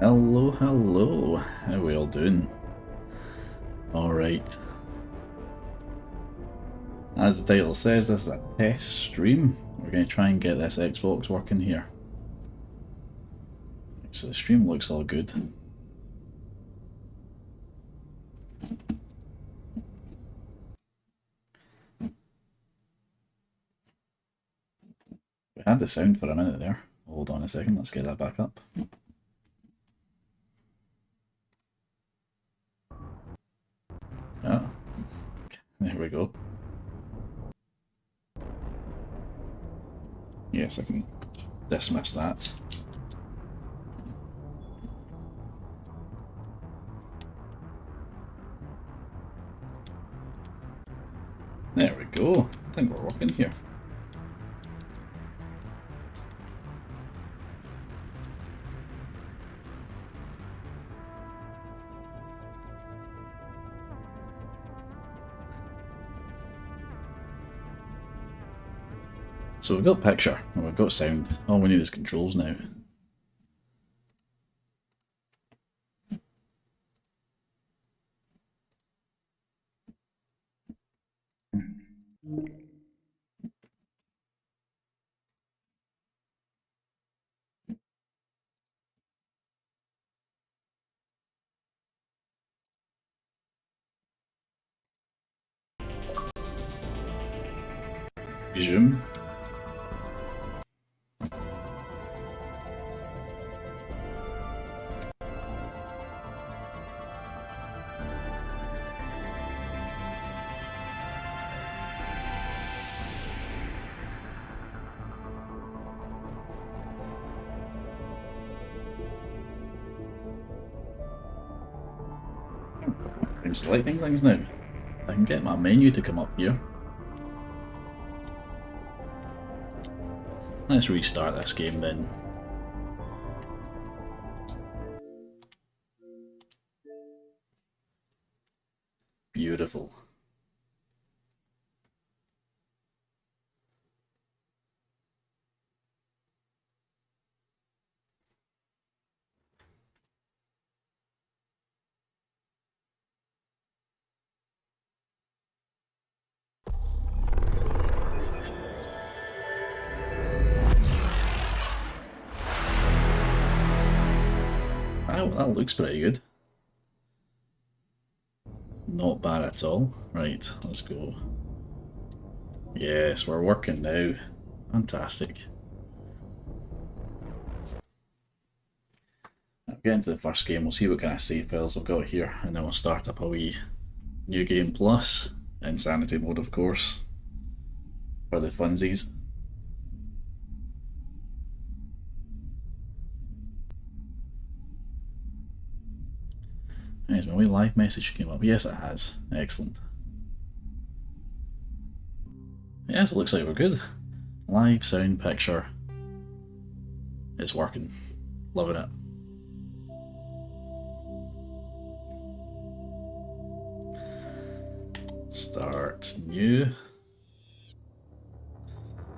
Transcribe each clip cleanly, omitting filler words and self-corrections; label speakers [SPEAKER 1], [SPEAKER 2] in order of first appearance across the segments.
[SPEAKER 1] Hello, hello. How we all doing? Alright. As the title says, this is a test stream. We're going to try and get this Xbox working here. So the stream looks all good. We had the sound for a minute there. Hold on a second, let's get that back up. Ah, there we go. Yes, I can dismiss that. There we go. I think we're working here. So we've got picture, and we've got sound. All we need is controls now. Resume. I'm selecting things now. I can get my menu to come up here. Let's restart this game then. Beautiful. Oh, that looks pretty good. Not bad at all. Right, let's go. Yes, we're working now. Fantastic. I'll get into the first game, we'll see what kind of save files I've got here, and then we'll start up a wee New Game Plus, Insanity mode of course, for the funsies. Has my wee live message came up? Yes, it has. Excellent. Yes, it looks like we're good. Live sound picture. It's working. Loving it. Start new.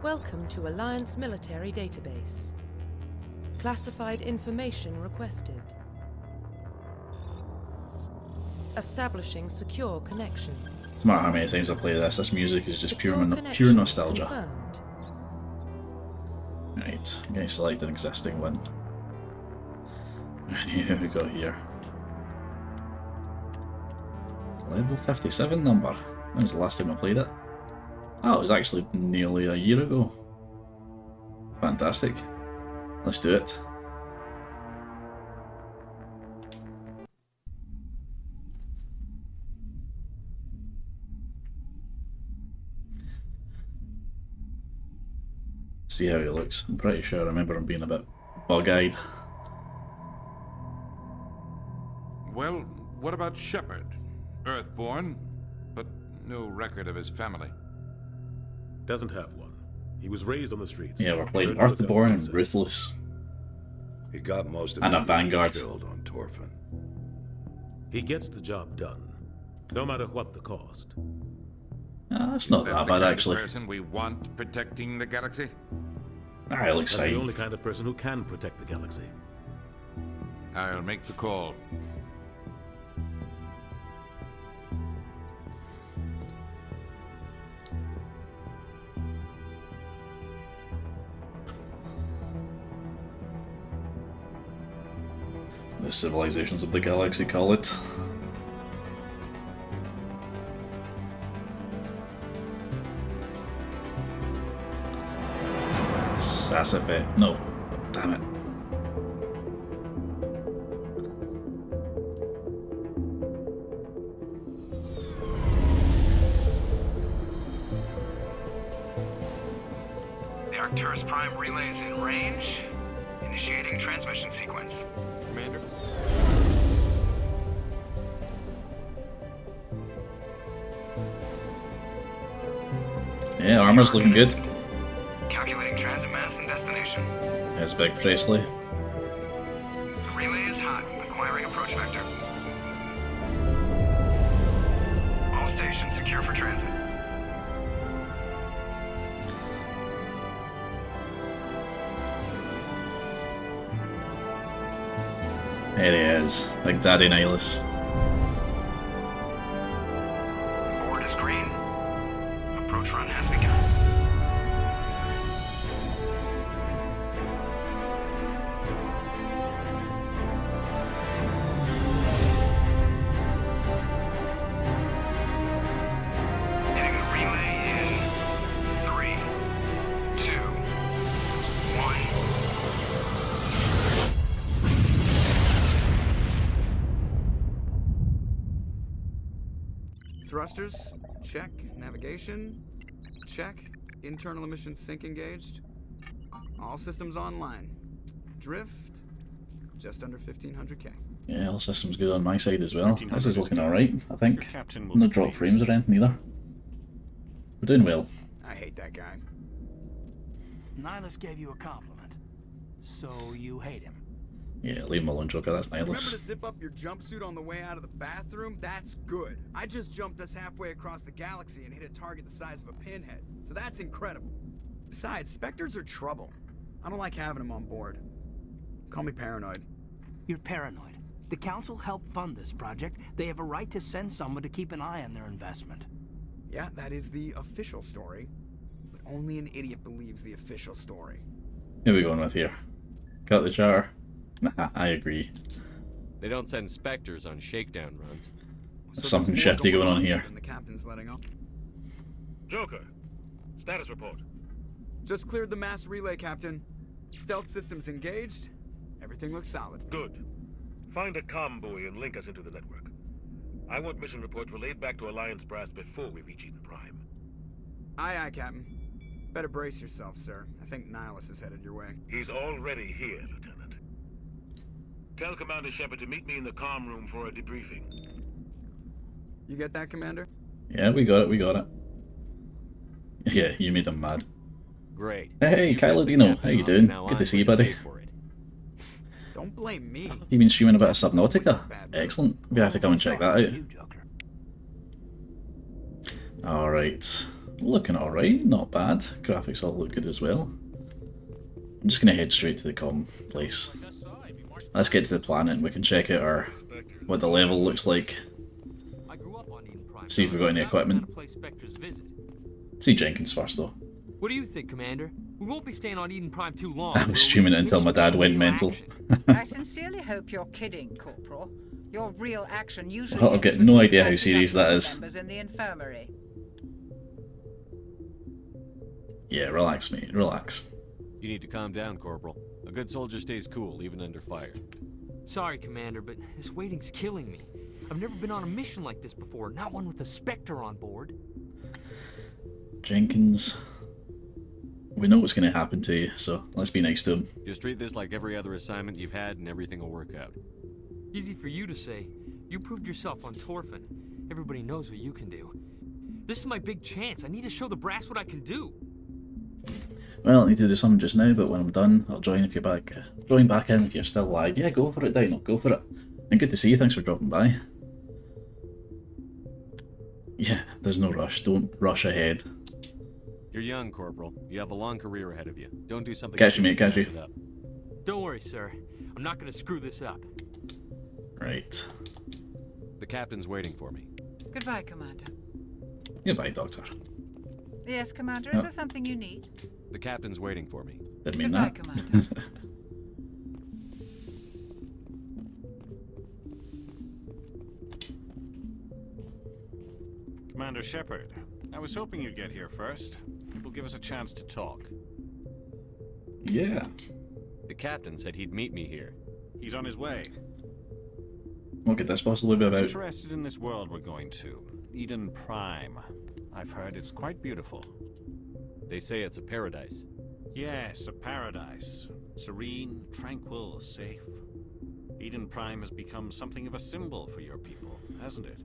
[SPEAKER 2] Welcome to Alliance Military Database. Classified information requested. Establishing secure connection.
[SPEAKER 1] No matter how many times I play this music is just pure nostalgia.
[SPEAKER 2] Confirmed.
[SPEAKER 1] Right, I'm going to select an existing one. Here we go here. Level 57 number. When was the last time I played it? Oh, it was actually nearly a year ago. Fantastic. Let's do it. See how he looks. I'm pretty sure I remember him being a bit bug-eyed.
[SPEAKER 3] Well, what about Shepard? Earthborn, but no record of his family.
[SPEAKER 4] Doesn't have one. He was raised on the streets.
[SPEAKER 1] Yeah, we're playing Earthborn and Ruthless.
[SPEAKER 5] He got most of
[SPEAKER 1] And
[SPEAKER 5] his
[SPEAKER 1] a Vanguard.
[SPEAKER 5] killed on Torfin.
[SPEAKER 4] He gets the job done, no matter what the cost.
[SPEAKER 1] That's not that bad actually.
[SPEAKER 3] Person we want protecting the galaxy?
[SPEAKER 1] Ah, it looks
[SPEAKER 4] That's the
[SPEAKER 1] fine.
[SPEAKER 4] only kind of person who can protect the galaxy.
[SPEAKER 3] I'll make the call.
[SPEAKER 1] The civilizations of the galaxy call it. Sassafet. No. Damn it.
[SPEAKER 6] The Arcturus Prime relay is in range. Initiating transmission sequence.
[SPEAKER 7] Commander?
[SPEAKER 1] Yeah, armor's looking good.
[SPEAKER 6] Calculating transit mass and destination.
[SPEAKER 1] There's Big Presley.
[SPEAKER 6] The relay is hot. Acquiring approach vector. All stations secure for transit.
[SPEAKER 1] There he is. Big Daddy Nihilus.
[SPEAKER 6] Board is green. Approach run has begun. Hitting the relay in 3, 2, 1.
[SPEAKER 8] Thrusters, check. Navigation, check. Internal emission sync engaged. All systems online. Drift, just under 1500K.
[SPEAKER 1] Yeah, all systems good on my side as well.
[SPEAKER 4] 1300
[SPEAKER 1] This is looking
[SPEAKER 4] is good.
[SPEAKER 1] alright, I think.
[SPEAKER 4] Your captain will
[SPEAKER 1] No
[SPEAKER 4] be
[SPEAKER 1] drop
[SPEAKER 4] pleased.
[SPEAKER 1] frames or anything either. We're doing well.
[SPEAKER 8] I hate that guy.
[SPEAKER 9] Nihilus gave you a compliment, so you hate him.
[SPEAKER 1] Yeah, leave him alone, Joker, that's
[SPEAKER 8] Remember to
[SPEAKER 1] Nihilus.
[SPEAKER 8] zip up your jumpsuit on the way out of the bathroom? That's good. I just jumped us halfway across the galaxy and hit a target the size of a pinhead, so that's incredible. Besides, Spectres are trouble. I don't like having them on board. Call me paranoid.
[SPEAKER 9] You're paranoid. The Council helped fund this project. They have a right to send someone to keep an eye on their investment.
[SPEAKER 8] Yeah, that is the official story. But only an idiot believes the official story.
[SPEAKER 1] Who are we going with here? Got the jar. Nah, I agree.
[SPEAKER 7] They don't send Spectres on shakedown runs.
[SPEAKER 1] Something
[SPEAKER 8] there's more
[SPEAKER 1] shifty going on here.
[SPEAKER 8] than the captain's letting on.
[SPEAKER 4] Joker, status report.
[SPEAKER 8] Just cleared the mass relay, Captain. Stealth systems engaged. Everything looks solid.
[SPEAKER 4] Good. Find a comm buoy and link us into the network. I want mission reports relayed back to Alliance Brass before we reach Eden Prime.
[SPEAKER 8] Aye, aye, Captain. Better brace yourself, sir. I think Nihilus is headed your way.
[SPEAKER 4] He's already here, Lieutenant. Tell Commander Shepard to meet me in the comm room for a debriefing.
[SPEAKER 8] You get that, Commander?
[SPEAKER 1] Yeah, we got it, we got it. Yeah, you made him mad.
[SPEAKER 7] Great.
[SPEAKER 1] Hey,
[SPEAKER 7] You
[SPEAKER 1] Kylo
[SPEAKER 7] guys
[SPEAKER 1] Dino,
[SPEAKER 7] together,
[SPEAKER 1] how you
[SPEAKER 7] huh?
[SPEAKER 1] doing?
[SPEAKER 7] Now
[SPEAKER 1] Good to
[SPEAKER 7] I'm
[SPEAKER 1] see you,
[SPEAKER 7] going to
[SPEAKER 1] buddy.
[SPEAKER 7] pay for it.
[SPEAKER 8] Don't blame me.
[SPEAKER 1] You been streaming a bit of
[SPEAKER 8] Captain's always
[SPEAKER 1] Subnautica?
[SPEAKER 8] a bad
[SPEAKER 1] Excellent. We have to come and check that
[SPEAKER 9] You,
[SPEAKER 1] out.
[SPEAKER 9] Joker.
[SPEAKER 1] Alright. Looking alright, not bad. Graphics all look good as well. I'm just gonna head straight to the comm place. Let's get to the planet and we can check out our what the level looks like. See if we've got any equipment. See Jenkins first though.
[SPEAKER 10] What do you think, Commander? We won't be staying on Eden Prime too long.
[SPEAKER 1] I was streaming it until my dad went mental.
[SPEAKER 11] I sincerely hope you're kidding, Corporal. Your real action usually
[SPEAKER 1] I've
[SPEAKER 11] ends
[SPEAKER 1] got
[SPEAKER 11] with
[SPEAKER 1] no
[SPEAKER 11] you
[SPEAKER 1] idea how
[SPEAKER 11] packing
[SPEAKER 1] serious
[SPEAKER 11] up
[SPEAKER 1] that
[SPEAKER 11] your
[SPEAKER 1] is.
[SPEAKER 11] members in the infirmary.
[SPEAKER 1] Yeah, relax mate, relax.
[SPEAKER 7] You need to calm down, Corporal. A good soldier stays cool, even under fire.
[SPEAKER 10] Sorry, Commander, but this waiting's killing me. I've never been on a mission like this before, not one with a Spectre on board.
[SPEAKER 1] Jenkins. We know what's going to happen to you, so let's be nice to him.
[SPEAKER 7] Just treat this like every other assignment you've had and everything will work out.
[SPEAKER 10] Easy for you to say. You proved yourself on Torfin. Everybody knows what you can do. This is my big chance. I need to show the brass what I can do.
[SPEAKER 1] Well, I need to do something just now, but when I'm done, I'll join if you're back. Join back in if you're still live. Yeah, go for it, Dino. Go for it. And good to see you. Thanks for dropping by. Yeah, there's no rush. Don't rush ahead.
[SPEAKER 7] You're young, Corporal. You have a long career ahead of you. Don't do something
[SPEAKER 1] Catch you,
[SPEAKER 7] stupid
[SPEAKER 1] mate, catch
[SPEAKER 7] to
[SPEAKER 1] you.
[SPEAKER 7] mess it up.
[SPEAKER 10] Don't worry, sir. I'm not going to screw this up.
[SPEAKER 1] Right.
[SPEAKER 7] The captain's waiting for me.
[SPEAKER 11] Goodbye, Commander.
[SPEAKER 1] Goodbye, Doctor.
[SPEAKER 11] Yes, Commander, is there something you need?
[SPEAKER 7] The captain's waiting for me.
[SPEAKER 1] Didn't mean
[SPEAKER 11] Goodbye,
[SPEAKER 1] that.
[SPEAKER 11] Commander.
[SPEAKER 12] Commander Shepard, I was hoping you'd get here first. It will give us a chance to talk.
[SPEAKER 1] Yeah.
[SPEAKER 7] The captain said he'd meet me here.
[SPEAKER 12] He's on his way.
[SPEAKER 1] What could this possibly be about?
[SPEAKER 12] Interested in this world we're going to. Eden Prime. I've heard it's quite beautiful.
[SPEAKER 7] They say it's a paradise.
[SPEAKER 12] Yes, a paradise. Serene, tranquil, safe. Eden Prime has become something of a symbol for your people, hasn't it?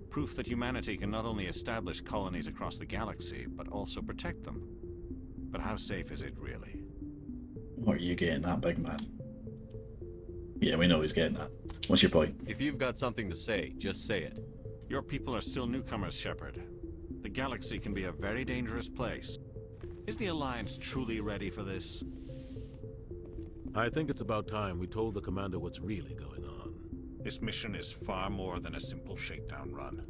[SPEAKER 12] Proof that humanity can not only establish colonies across the galaxy, but also protect them. But how safe is it really?
[SPEAKER 1] What are you getting at, big man? Yeah, we know he's getting at. What's your point?
[SPEAKER 7] If you've got something to say, just say it.
[SPEAKER 12] Your people are still newcomers, Shepard. The galaxy can be a very dangerous place. Is the Alliance truly ready for this?
[SPEAKER 13] I think it's about time we told the commander what's really going on.
[SPEAKER 12] This mission is far more than a simple shakedown run.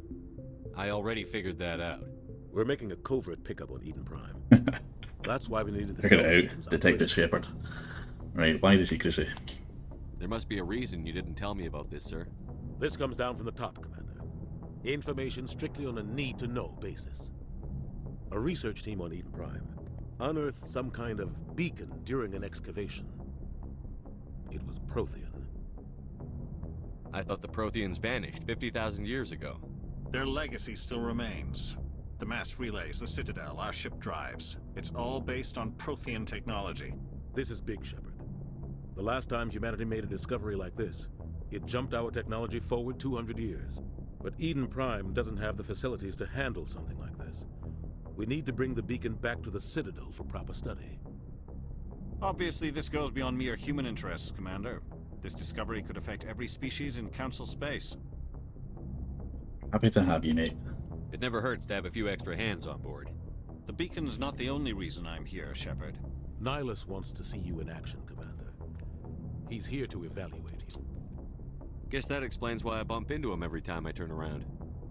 [SPEAKER 7] I already figured that out.
[SPEAKER 13] We're making a covert pickup on Eden Prime. That's why we needed the
[SPEAKER 1] Figure
[SPEAKER 13] stealth
[SPEAKER 1] it
[SPEAKER 13] systems
[SPEAKER 1] out, Detective Shepard. Right, why the secrecy?
[SPEAKER 7] There must be a reason you didn't tell me about this, sir.
[SPEAKER 13] This comes down from the top, Commander. Information strictly on a need-to-know basis. A research team on Eden Prime unearthed some kind of beacon during an excavation. It was Prothean.
[SPEAKER 7] I thought the Protheans vanished 50,000 years ago.
[SPEAKER 12] Their legacy still remains. The mass relays, the Citadel, our ship drives. It's all based on Prothean technology.
[SPEAKER 13] This is big, Shepard. The last time humanity made a discovery like this, it jumped our technology forward 200 years. But Eden Prime doesn't have the facilities to handle something like this. We need to bring the beacon back to the Citadel for proper study.
[SPEAKER 12] Obviously, this goes beyond mere human interests, Commander. This discovery could affect every species in Council space.
[SPEAKER 1] Happy to have you, mate.
[SPEAKER 7] It never hurts to have a few extra hands on board.
[SPEAKER 12] The beacon's not the only reason I'm here, Shepard.
[SPEAKER 13] Nihilus wants to see you in action, Commander. He's here to evaluate you.
[SPEAKER 7] Guess that explains why I bump into him every time I turn around.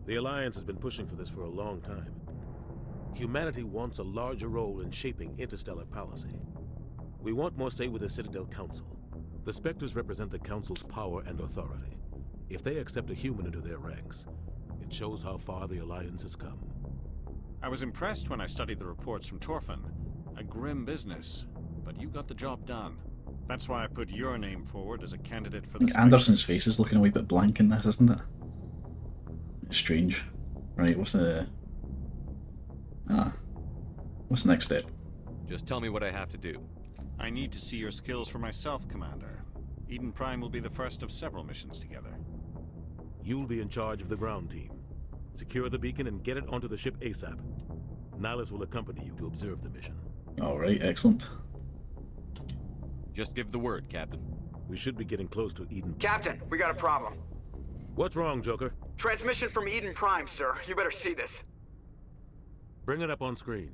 [SPEAKER 13] The Alliance has been pushing for this for a long time. Humanity wants a larger role in shaping interstellar policy. We want more say with the Citadel Council. The Spectres represent the Council's power and authority. If they accept a human into their ranks, it shows how far the Alliance has come.
[SPEAKER 12] I was impressed when I studied the reports from Torfin. A grim business, but you got the job done. That's why I put your name forward as a candidate for
[SPEAKER 1] I
[SPEAKER 12] the
[SPEAKER 1] think Anderson's face is looking a wee bit blank in this, isn't it? It's strange. Right, what's the... what's the next step?
[SPEAKER 7] Just tell me what I have to do.
[SPEAKER 12] I need to see your skills for myself, Commander. Eden Prime will be the first of several missions together.
[SPEAKER 13] You'll be in charge of the ground team. Secure the beacon and get it onto the ship ASAP. Nihilus will accompany you to observe the mission.
[SPEAKER 1] Alright, excellent.
[SPEAKER 7] Just give the word, Captain.
[SPEAKER 13] We should be getting close to Eden.
[SPEAKER 8] Captain, we got a problem.
[SPEAKER 13] What's wrong, Joker?
[SPEAKER 8] Transmission from Eden Prime, sir. You better see this.
[SPEAKER 13] Bring it up on screen.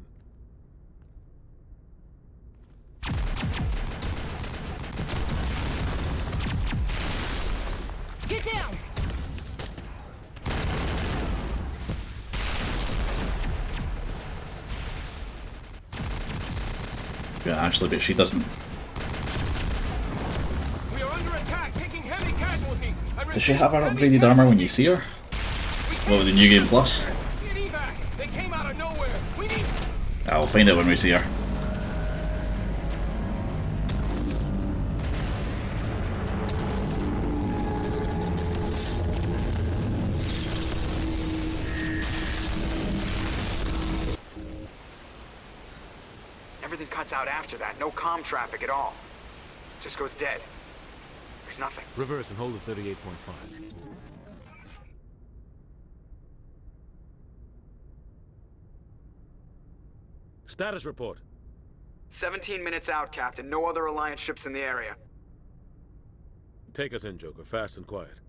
[SPEAKER 2] Get down!
[SPEAKER 1] Yeah, Ashley, but she doesn't.
[SPEAKER 10] We are under attack, taking heavy casualties.
[SPEAKER 1] Does she have her upgraded armor when you see her? What with the new game plus?
[SPEAKER 10] They came out of nowhere. We need...
[SPEAKER 1] I'll find out when we see her.
[SPEAKER 8] Everything cuts out after that. No comm traffic at all. Just goes dead. There's nothing.
[SPEAKER 13] Reverse and hold at 38.5. Status report.
[SPEAKER 8] 17 minutes out, Captain. No other Alliance ships in the area.
[SPEAKER 13] Take us in, Joker, fast and quiet.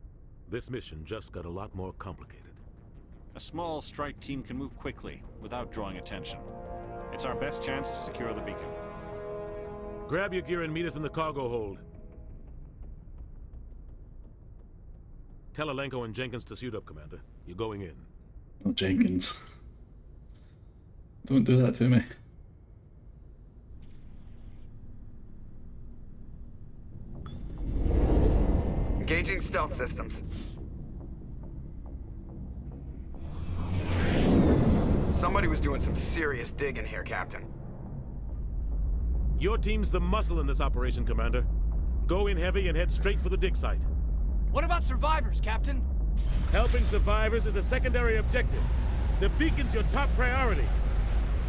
[SPEAKER 13] This mission just got a lot more complicated.
[SPEAKER 12] A small strike team can move quickly, without drawing attention. It's our best chance to secure the beacon.
[SPEAKER 13] Grab your gear and meet us in the cargo hold. Tell Alenko and Jenkins to suit up, Commander. You're going in.
[SPEAKER 1] Oh, Jenkins. Don't do that to me.
[SPEAKER 8] Engaging stealth systems. Somebody was doing some serious digging here, Captain.
[SPEAKER 13] Your team's the muscle in this operation, Commander. Go in heavy and head straight for the dig site.
[SPEAKER 9] What about survivors, Captain?
[SPEAKER 13] Helping survivors is a secondary objective. The beacon's your top priority.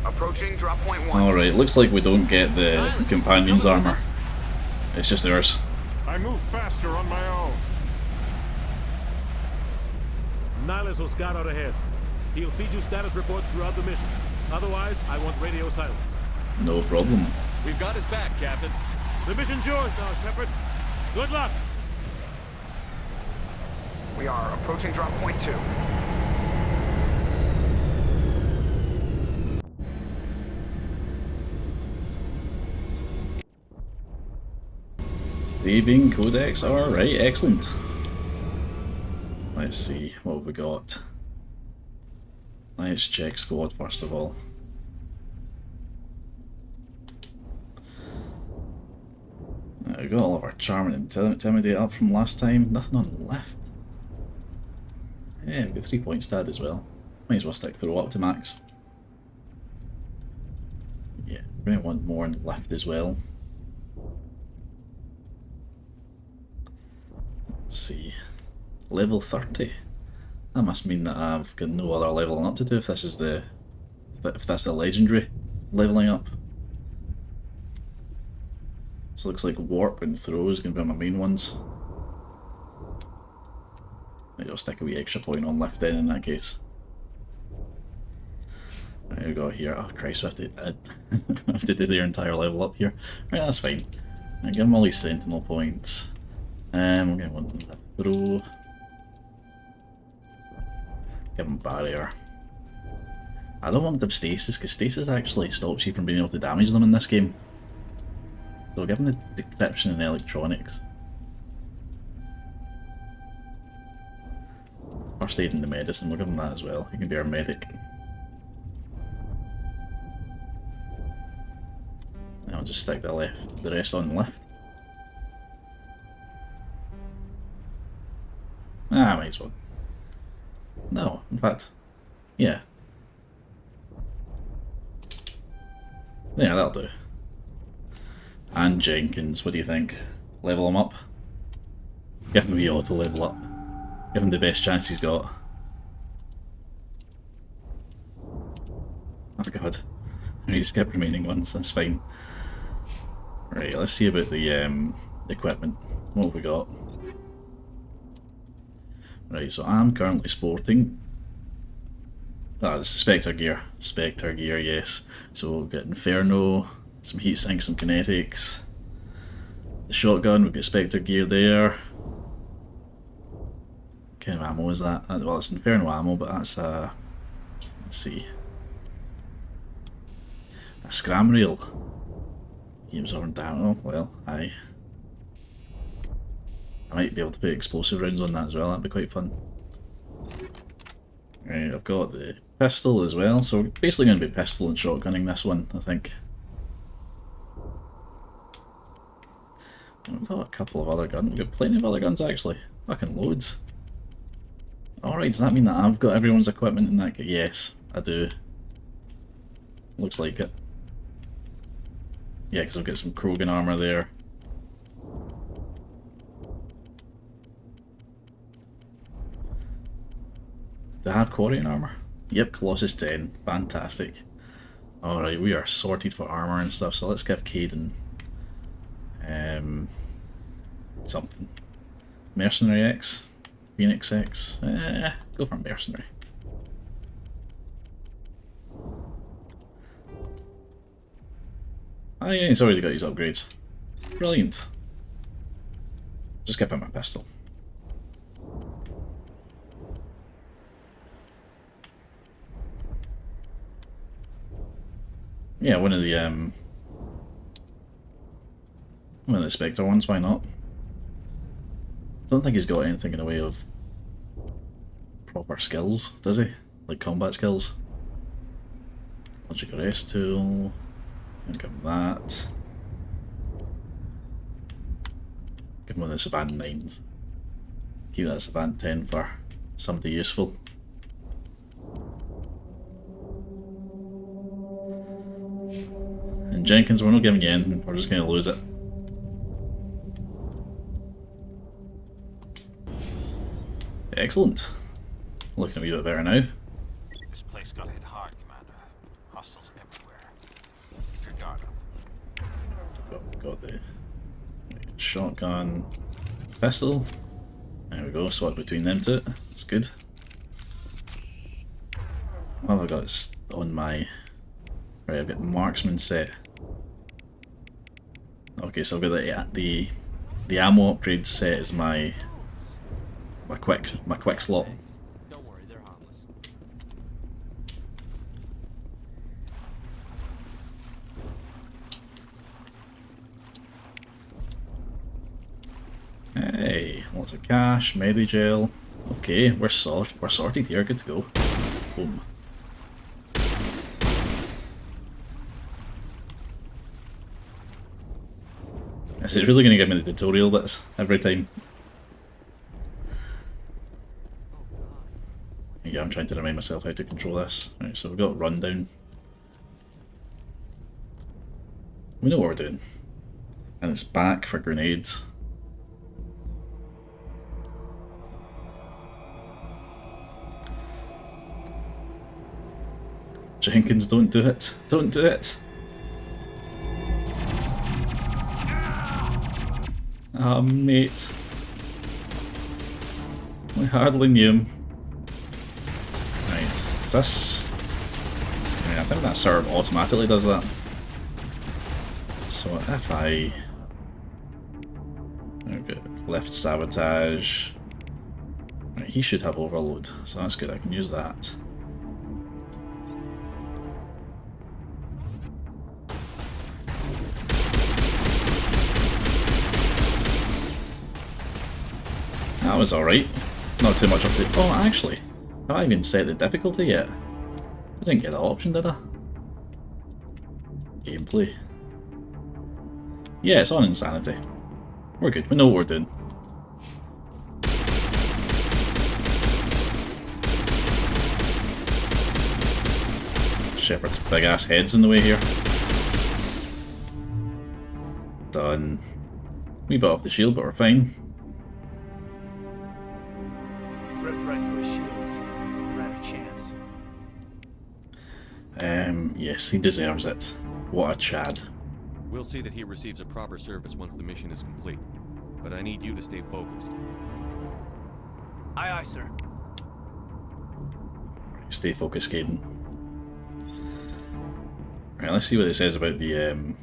[SPEAKER 8] Approaching drop point 1.
[SPEAKER 1] Alright, looks like we don't get the companion's armor. It's just ours.
[SPEAKER 3] I move faster on my own.
[SPEAKER 13] Nihilus will scout out ahead. He'll feed you status reports throughout the mission. Otherwise, I want radio silence.
[SPEAKER 1] No problem.
[SPEAKER 7] We've got his back, Captain.
[SPEAKER 13] The mission's yours now, Shepard. Good luck.
[SPEAKER 8] We are approaching drop point 2.
[SPEAKER 1] Saving codex, alright, excellent. Let's see, what have we got? Let's check squad first of all. We got all of our charm and intimidate up from last time. Nothing on lift. Yeah, we got 3 points to add as well. Might as well stick throw up to max. Yeah, we're going to want more in lift as well. Let's see. Level 30. That must mean that I've got no other leveling up to do if this is the legendary leveling up. So it looks like warp and throw is going to be my main ones. Maybe I'll stick a wee extra point on lift then in that case. There we go here. Oh Christ, I have to do their entire level up here. Right, that's fine. I'll give them all these sentinel points. We're going to want them to throw. Give them barrier. I don't want them stasis because stasis actually stops you from being able to damage them in this game. So give them the decryption and electronics. First aid and the medicine, we'll give them that as well. He can be our medic. Now I'll just stick the rest on the left. Ah, might as well. No, in fact, yeah. Yeah, that'll do. And Jenkins, what do you think? Level him up? Give him a wee auto level up. Give him the best chance he's got. Oh god. I need to skip remaining ones, that's fine. Right, let's see about the equipment. What have we got? Right, so I'm currently sporting... Ah, this is Spectre gear. Spectre gear, yes. So we've got Inferno, some heat sinks, some kinetics. The shotgun, we've got Spectre gear there. What kind of ammo is that? Well, it's Inferno ammo, but that's a... Let's see. A scram rail. Games aren't down. Oh, well, I might be able to put explosive rounds on that as well, that'd be quite fun. Right, I've got the pistol as well, so we're basically going to be pistol and shotgunning this one, I think. We've got a couple of other guns, we've got plenty of other guns actually, fucking loads. Alright, does that mean that I've got everyone's equipment in that? Yes, I do. Looks like it. Yeah, because I've got some Krogan armour there. Do I have Quarian armour? Yep, Colossus 10. Fantastic. Alright, we are sorted for armour and stuff, so let's give Caden something. Mercenary X? Phoenix X? Go for Mercenary. Oh yeah, he's already got his upgrades. Brilliant. Just give him a pistol. Yeah, one of the Spectre ones, why not? Don't think he's got anything in the way of proper skills, does he? Like combat skills. Logic arrest tool. Give him that. Give him one of the Savant 9s. Keep that Savant 10 for somebody useful. And Jenkins, we're not giving you anything, we're just going to lose it. Excellent. Looking a wee bit better now.
[SPEAKER 12] This place got hit hard, Commander. Hostiles everywhere. Keep your guard up.
[SPEAKER 1] Got the shotgun, pistol. There we go, swap between them two. That's good. What have I got on my... Right, I've got marksman set. Okay, so I've got the ammo upgrade set as my quick slot.
[SPEAKER 10] Don't worry, they're harmless.
[SPEAKER 1] Hey, lots of cash, Medigel. Okay, we're sorted here, good to go. Boom. Is it really going to give me the tutorial bits every time? Yeah, I'm trying to remind myself how to control this. Right, so we've got rundown. We know what we're doing. And it's back for grenades. Jenkins, don't do it. Don't do it. Ah, mate. We hardly knew him. Right, is this... I mean, I think that sort of automatically does that. So if I... Okay, left sabotage... Right, he should have overload, so that's good, I can use that. That was alright. Not too much up to... Oh, actually, have I even set the difficulty yet? I didn't get that option, did I? Gameplay. Yeah, it's on Insanity. We're good, we know what we're doing. Shepard's big ass head's in the way here. Done. Wee bit off the shield, but we're fine.
[SPEAKER 9] Ripped right through his shields. Never had a chance.
[SPEAKER 1] Yes, he deserves it. What a Chad.
[SPEAKER 7] We'll see that he receives a proper service once the mission is complete. But I need you to stay focused.
[SPEAKER 9] Aye, aye, sir.
[SPEAKER 1] Stay focused, Caden. Right, let's see what it says about the,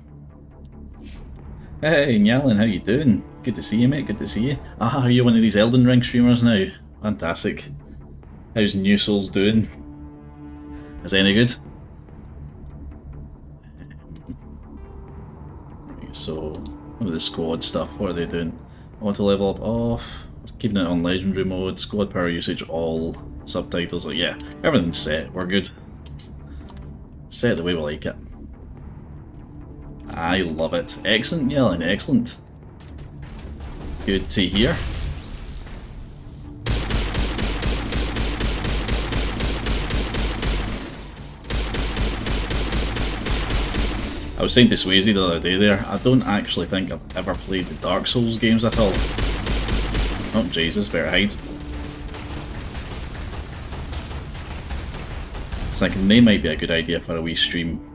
[SPEAKER 1] Hey, Nyalin, how you doing? Good to see you, mate, good to see you. Ah, are you one of these Elden Ring streamers now? Fantastic. How's New Souls doing? Is it any good? So, what about the squad stuff? What are they doing? I want to level up off. Keeping it on legendary mode. Squad power usage all. Subtitles. Oh yeah, everything's set. We're good. Set the way we like it. I love it. Excellent, Yellen. Excellent. Good to hear. I was saying to Swayze the other day there, I don't actually think I've ever played the Dark Souls games at all. Oh Jesus, better hide. It's like they might be a good idea for a wee stream.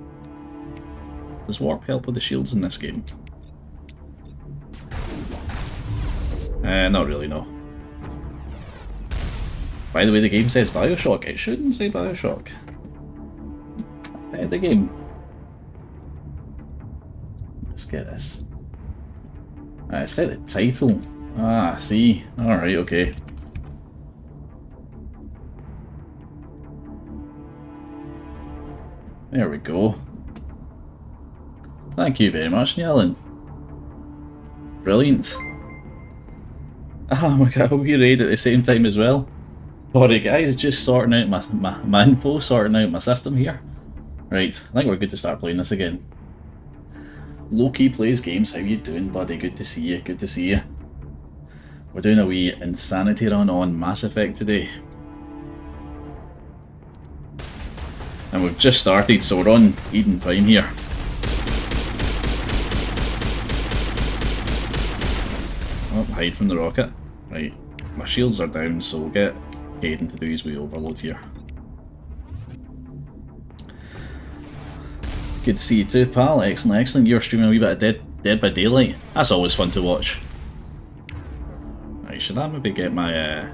[SPEAKER 1] Does warp help with the shields in this game? Not really, no. By the way, the game says Bioshock. It shouldn't say Bioshock. The game. Let's get this. I said the title. Ah, see. Alright, okay. There we go. Thank you very much, Nyalin. Brilliant. Ah, my god, we raid at the same time as well. Sorry guys, just sorting out my info, sorting out my system here. Right, I think we're good to start playing this again. Loki plays games, how you doing buddy? Good to see you, good to see you. We're doing a wee Insanity run on Mass Effect today. And we've just started, so we're on Eden Prime here. Oh, hide from the rocket. Right, my shields are down, so we'll get Aiden to do his wee overload here. Good to see you too, pal. Excellent, excellent. You're streaming a wee bit of Dead by Daylight. That's always fun to watch. Right, should I maybe get my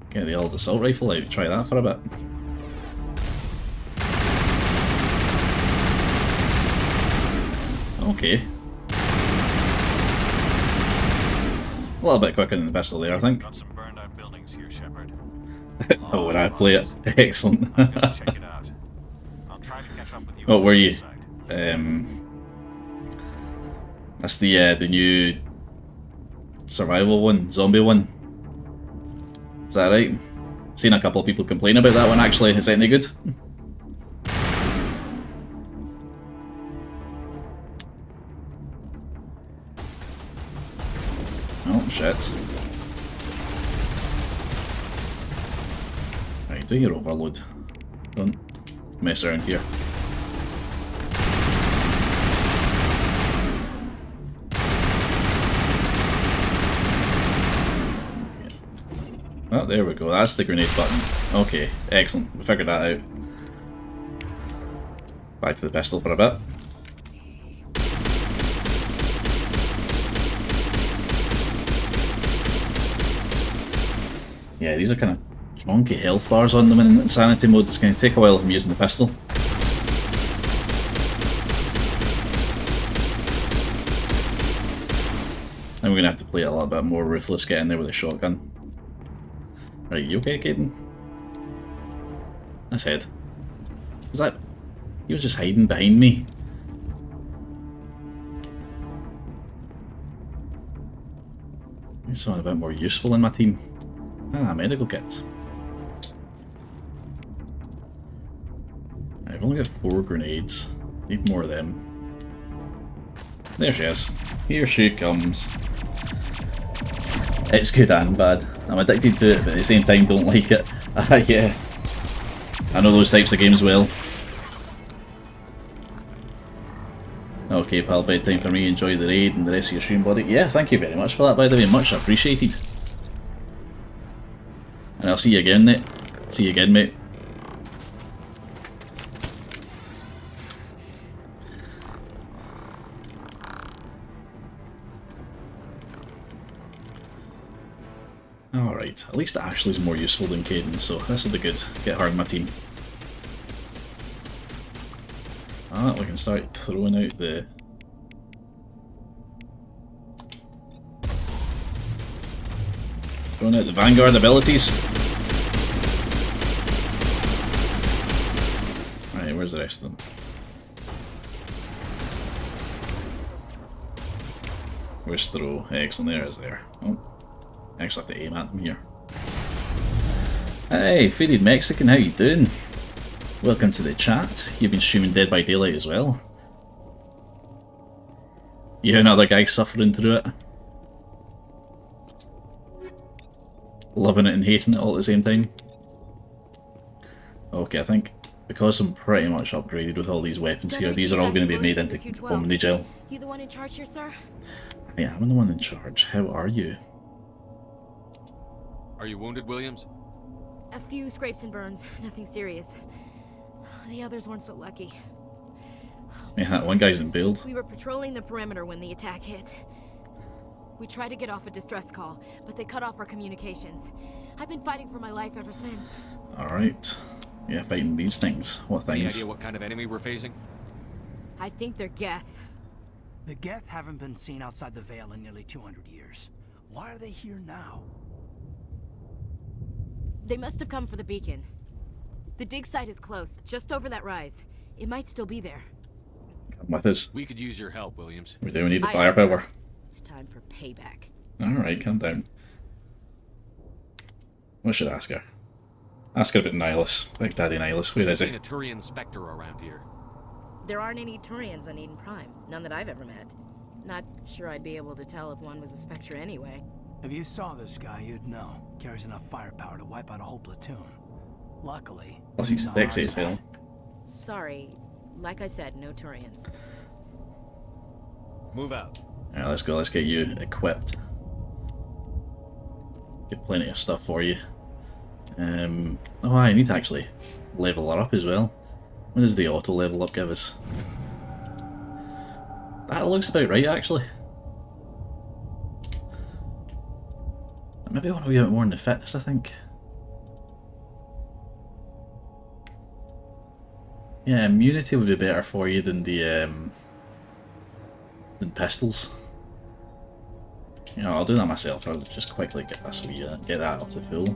[SPEAKER 1] get the old assault rifle out? Try that for a bit. Okay. A little bit quicker than the pistol there, I think.
[SPEAKER 12] Got some burned out buildings here, Shepard.
[SPEAKER 1] Oh, when I play it. Excellent.
[SPEAKER 12] I'm gonna check it out. I'll try to catch up with you.
[SPEAKER 1] What were you? That's the new survival one, zombie one. Is that right? Seen a couple of people complain about that one actually. Is that any good? Oh shit. Right, do your overload. Don't mess around here. Oh, there we go. That's the grenade button. Okay, excellent. We figured that out. Back to the pistol for a bit. Yeah, these are kind of chunky health bars on them in Insanity mode. It's going to take a while if I'm using the pistol. And we're going to have to play it a little bit more ruthless, get in there with a shotgun. Right, you okay, Caden? Nice head. Was that... He was just hiding behind me. Need someone a bit more useful in my team. Ah, medical kit. I've only got 4 grenades. Need more of them. There she is. Here she comes. It's good and bad. I'm addicted to it, but at the same time don't like it. Yeah. I know those types of games well. Okay, pal, bedtime for me. Enjoy the raid and the rest of your stream, buddy. Yeah, thank you very much for that, by the way. Much appreciated. And I'll see you again, mate. See you again, mate. Alright, at least Ashley's more useful than Caden, so this will be good. Get her in my team. Ah, we can start throwing out the... Throwing out the Vanguard abilities. Right, where's the rest of them? Where's throw? Excellent, there it is there. Oh. I actually have to aim at them here. Hey, Faded Mexican, how you doing? Welcome to the chat. You've been streaming Dead by Daylight as well. You another guy suffering through it. Loving it and hating it all at the same time. Okay, I think because I'm pretty much upgraded with all these weapons here, these are all going to be made into Omnigel.
[SPEAKER 14] You the one in charge here, sir?
[SPEAKER 1] Yeah, I'm the one in charge. How are you?
[SPEAKER 7] Are you wounded, Williams?
[SPEAKER 14] A few scrapes and burns, nothing serious. The others weren't so lucky.
[SPEAKER 1] Yeah, one guy's impaled.
[SPEAKER 14] We were patrolling the perimeter when the attack hit. We tried to get off a distress call, but they cut off our communications. I've been fighting for my life ever since.
[SPEAKER 1] Alright. Yeah, fighting these things. What things?
[SPEAKER 7] Any idea what kind of enemy we're facing?
[SPEAKER 14] I think they're Geth.
[SPEAKER 9] The Geth haven't been seen outside the Veil in nearly 200 years. Why are they here now?
[SPEAKER 14] They must have come for the beacon. The dig site is close, just over that rise. It might still be there.
[SPEAKER 1] Come with us.
[SPEAKER 7] We could use your help, Williams.
[SPEAKER 1] We do need the firepower.
[SPEAKER 14] It's time for payback.
[SPEAKER 1] Alright, calm down. What should I ask her? Ask her about Nihilus. Big Daddy Nihilus. Where is he?
[SPEAKER 7] Seen a Turian Spectre around here.
[SPEAKER 14] There aren't any Turians on Eden Prime. None that I've ever met. Not sure I'd be able to tell if one was a Spectre anyway.
[SPEAKER 9] If you saw this guy, you'd know. Carries enough firepower to wipe out a whole platoon. Luckily,
[SPEAKER 1] What's he
[SPEAKER 9] he's on
[SPEAKER 1] sexy
[SPEAKER 9] our
[SPEAKER 1] as hell?
[SPEAKER 9] side.
[SPEAKER 14] Sorry. Like I said, no Turians.
[SPEAKER 7] Move out.
[SPEAKER 1] Alright, let's go. Let's get you equipped. Get plenty of stuff for you. Oh, I need to actually level her up as well. What does the auto level up give us? That looks about right, actually. Maybe I want a wee bit more in the fitness, I think. Yeah, immunity would be better for you than the than pistols. You know, I'll do that myself. I'll just quickly get this get that up to full.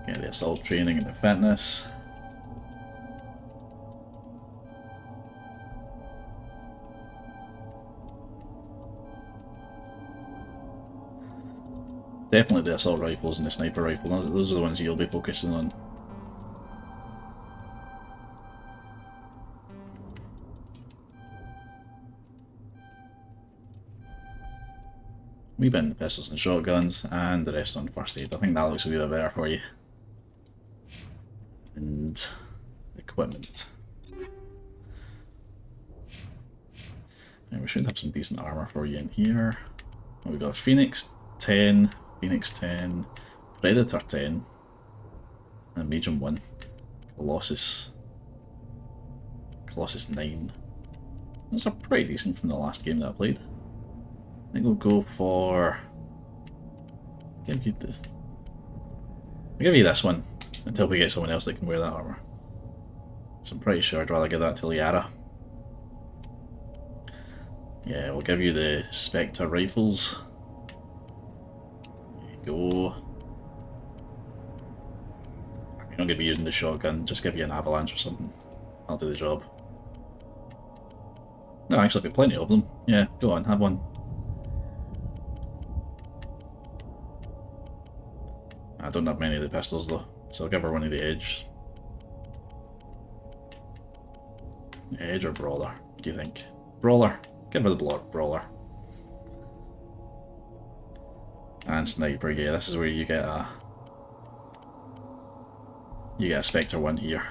[SPEAKER 1] Get the assault training and the fitness. Definitely the assault rifles and the sniper rifle. Those are the ones you'll be focusing on. Wee bit in the pistols and shotguns, and the rest on first aid. I think that looks a wee bit better for you. And equipment. And we should have some decent armor for you in here. We've got Phoenix 10, Phoenix 10, Predator 10, and Medium 1. Colossus 9. Those are pretty decent from the last game that I played. I think we'll go for... give you this. I'll give you this one until we get someone else that can wear that armor. So I'm pretty sure I'd rather give that to Liara. Yeah, we'll give you the Spectre rifles. There you go. You're not going to be using the shotgun, just give you an avalanche or something. I'll do the job. No, actually, I've got plenty of them. Yeah, go on, have one. I don't have many of the pistols though, so I'll give her one of the Edge. Edge or Brawler? What do you think? Brawler. Give her the Brawler. And Sniper, yeah, this is where you get a... you get a Spectre one here.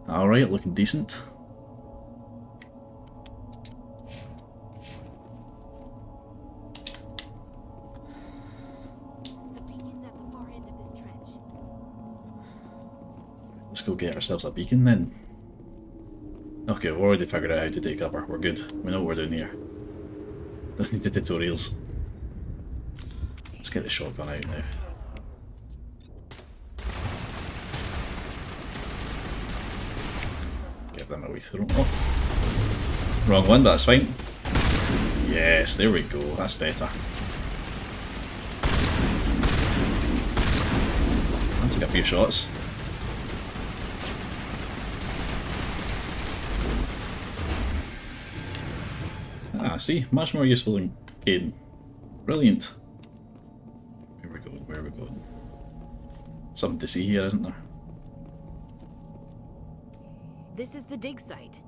[SPEAKER 1] Alright, looking decent. Let's go get ourselves a beacon then. Okay, we've already figured out how to take cover. We're good. We know what we're doing here. Don't need the tutorials. Let's get the shotgun out now. Give them a wee throw. Oh. Wrong one, but that's fine. Yes, there we go. That's better. I took a few shots. Ah, see, much more useful than Caden. Brilliant. Where are we going? Where are we going? Something to see here, isn't there?
[SPEAKER 14] This is the dig site.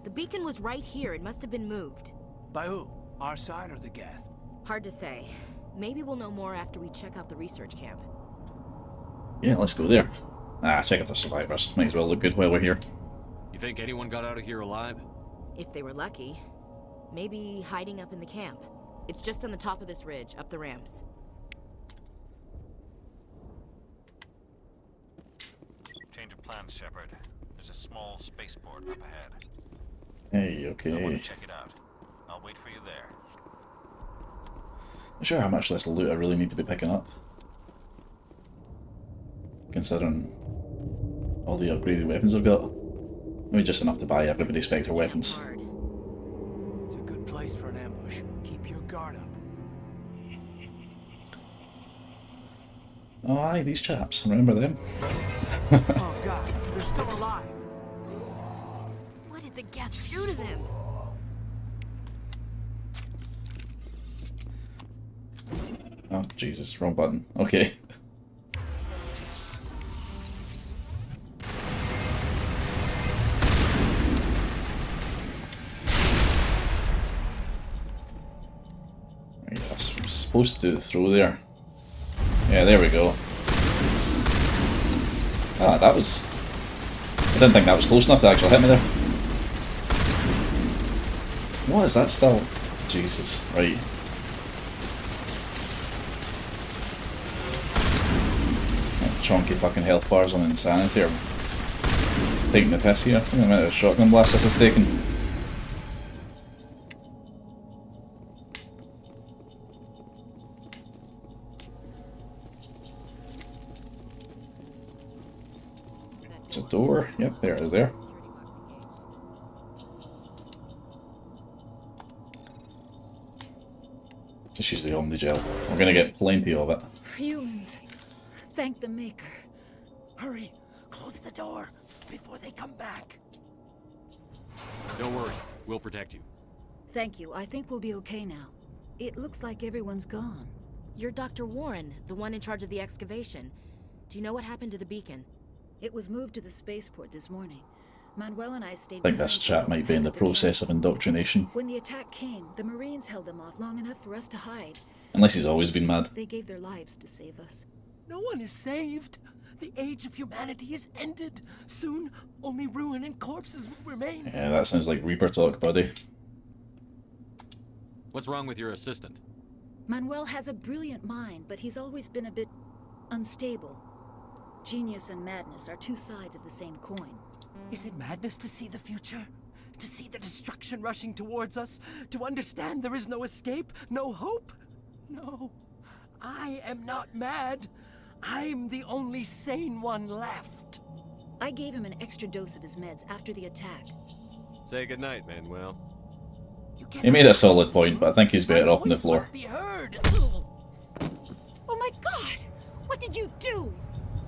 [SPEAKER 14] The beacon was right here. It must have been moved.
[SPEAKER 9] By who? Our side or the Geth?
[SPEAKER 14] Hard to say. Maybe we'll know more after we check out the research camp.
[SPEAKER 1] Yeah, let's go there. Ah, check out the survivors. Might as well look good while we're here.
[SPEAKER 7] You think anyone got out of here alive?
[SPEAKER 14] If they were lucky. Maybe hiding up in the camp. It's just on the top of this ridge, up the ramps.
[SPEAKER 12] Change of plans, Shepard. There's a small spaceport up ahead.
[SPEAKER 1] Hey,
[SPEAKER 12] I want
[SPEAKER 1] okay.
[SPEAKER 12] to check it out. I'll wait for you there.
[SPEAKER 1] Not sure how much of this loot I really need to be picking up. Considering all the upgraded weapons I've got. Maybe just enough to buy everybody Spectre weapons.
[SPEAKER 9] It's a good place for an ambush. Keep your guard up.
[SPEAKER 1] Oh aye, these chaps. Remember them?
[SPEAKER 9] Oh god, they're still alive.
[SPEAKER 14] What did the Geth do to them?
[SPEAKER 1] Oh, Jesus, wrong button. Okay. Right, I was supposed to do the throw there. Yeah, there we go. Ah, that was... I didn't think that was close enough to actually hit me there. What is that still? Jesus, right. Chunky fucking health bars on Insanity are taking the piss here. I think the amount of shotgun blast this is taking. It's a door. Yep, there it is there. Just use the Omni Gel. We're gonna get plenty of it.
[SPEAKER 15] Humans. Thank the Maker. Hurry, close the door before they come back.
[SPEAKER 7] Don't worry, we'll protect you.
[SPEAKER 15] Thank you. I think we'll be okay now. It looks like everyone's gone.
[SPEAKER 14] You're Dr. Warren, the one in charge of the excavation. Do you know what happened to the beacon?
[SPEAKER 15] It was moved to the spaceport this morning. Manuel and I stayed
[SPEAKER 1] I think this chap might be in the process of indoctrination.
[SPEAKER 15] When the attack came, the Marines held them off long enough for us to hide.
[SPEAKER 1] Unless he's always been mad.
[SPEAKER 15] They gave their lives to save us.
[SPEAKER 9] No one is saved. The age of humanity is ended. Soon, only ruin and corpses will remain.
[SPEAKER 1] Yeah, that sounds like Reaper talk, buddy.
[SPEAKER 7] What's wrong with your assistant?
[SPEAKER 15] Manuel has a brilliant mind, but he's always been a bit unstable. Genius and madness are two sides of the same coin.
[SPEAKER 9] Is it madness to see the future? To see the destruction rushing towards us? To understand there is no escape? No hope? No. I am not mad. I'm the only sane one left.
[SPEAKER 15] I gave him an extra dose of his meds after the attack.
[SPEAKER 7] Say goodnight, Manuel.
[SPEAKER 1] He made a solid point, but I think he's better off on the floor.
[SPEAKER 15] Oh my god! What did you do?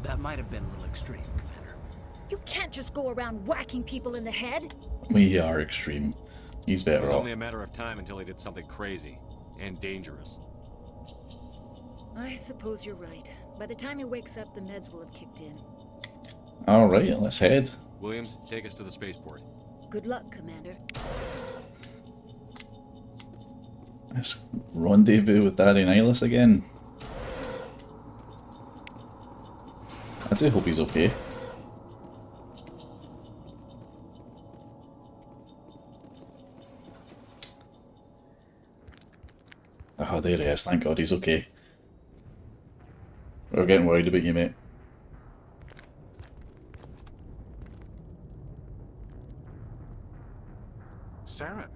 [SPEAKER 9] That might have been a little extreme, Commander.
[SPEAKER 15] You can't just go around whacking people in the head.
[SPEAKER 1] We are extreme. He's
[SPEAKER 7] It
[SPEAKER 1] better
[SPEAKER 7] was
[SPEAKER 1] off.
[SPEAKER 7] only a matter of time until he did something crazy and dangerous.
[SPEAKER 15] I suppose you're right. By the time he wakes up, the meds will have kicked in.
[SPEAKER 1] Alright, let's head.
[SPEAKER 7] Williams, take us to the spaceport.
[SPEAKER 15] Good luck, Commander.
[SPEAKER 1] Let's rendezvous with Daddy Nihilus again. I do hope he's okay. Oh, there he is. Thank God he's okay. We're getting worried about you, mate.
[SPEAKER 3] Saren.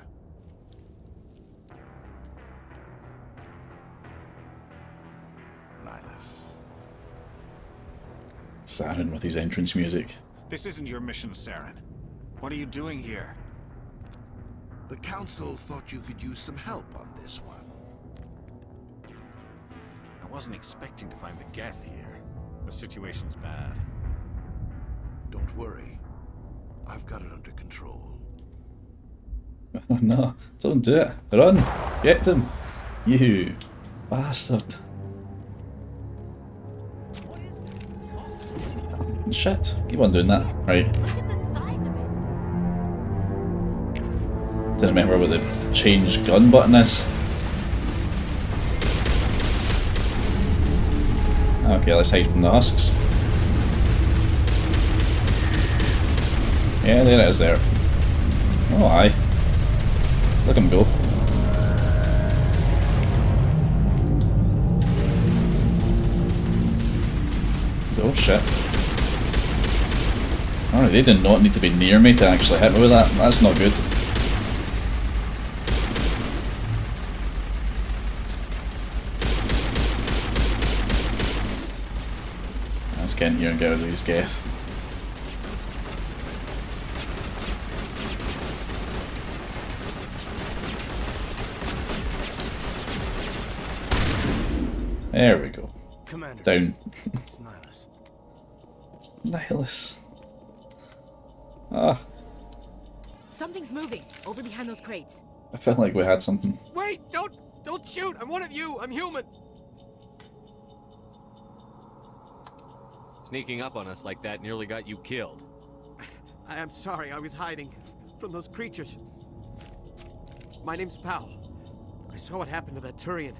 [SPEAKER 3] Nihilus.
[SPEAKER 1] Saren with his entrance music.
[SPEAKER 16] This isn't your mission, Saren. What are you doing here?
[SPEAKER 17] The Council thought you could use some help on this one.
[SPEAKER 16] I wasn't expecting to find the Geth here. The situation's bad.
[SPEAKER 17] Don't worry. I've got it under control.
[SPEAKER 1] Oh no, don't do it. Run! Get him! You bastard. Shit, keep on doing that. Right. Didn't remember what the change gun button is. Okay, let's hide from the husks. Yeah, there it is there. Oh, aye. Let him go. Oh shit. Alright, they did not need to be near me to actually hit me with that. That's not good. Let's get in here and get rid of these Geth. There we go.
[SPEAKER 9] Commander.
[SPEAKER 1] Down.
[SPEAKER 9] It's Nihilus.
[SPEAKER 1] Nihilus. Ah,
[SPEAKER 14] Something's moving over behind those crates.
[SPEAKER 1] I felt like we had something.
[SPEAKER 10] Wait! Don't shoot! I'm one of you! I'm human!
[SPEAKER 7] Sneaking up on us like that nearly got you killed.
[SPEAKER 9] I'm sorry, I was hiding from those creatures. My name's Powell. I saw what happened to that Turian.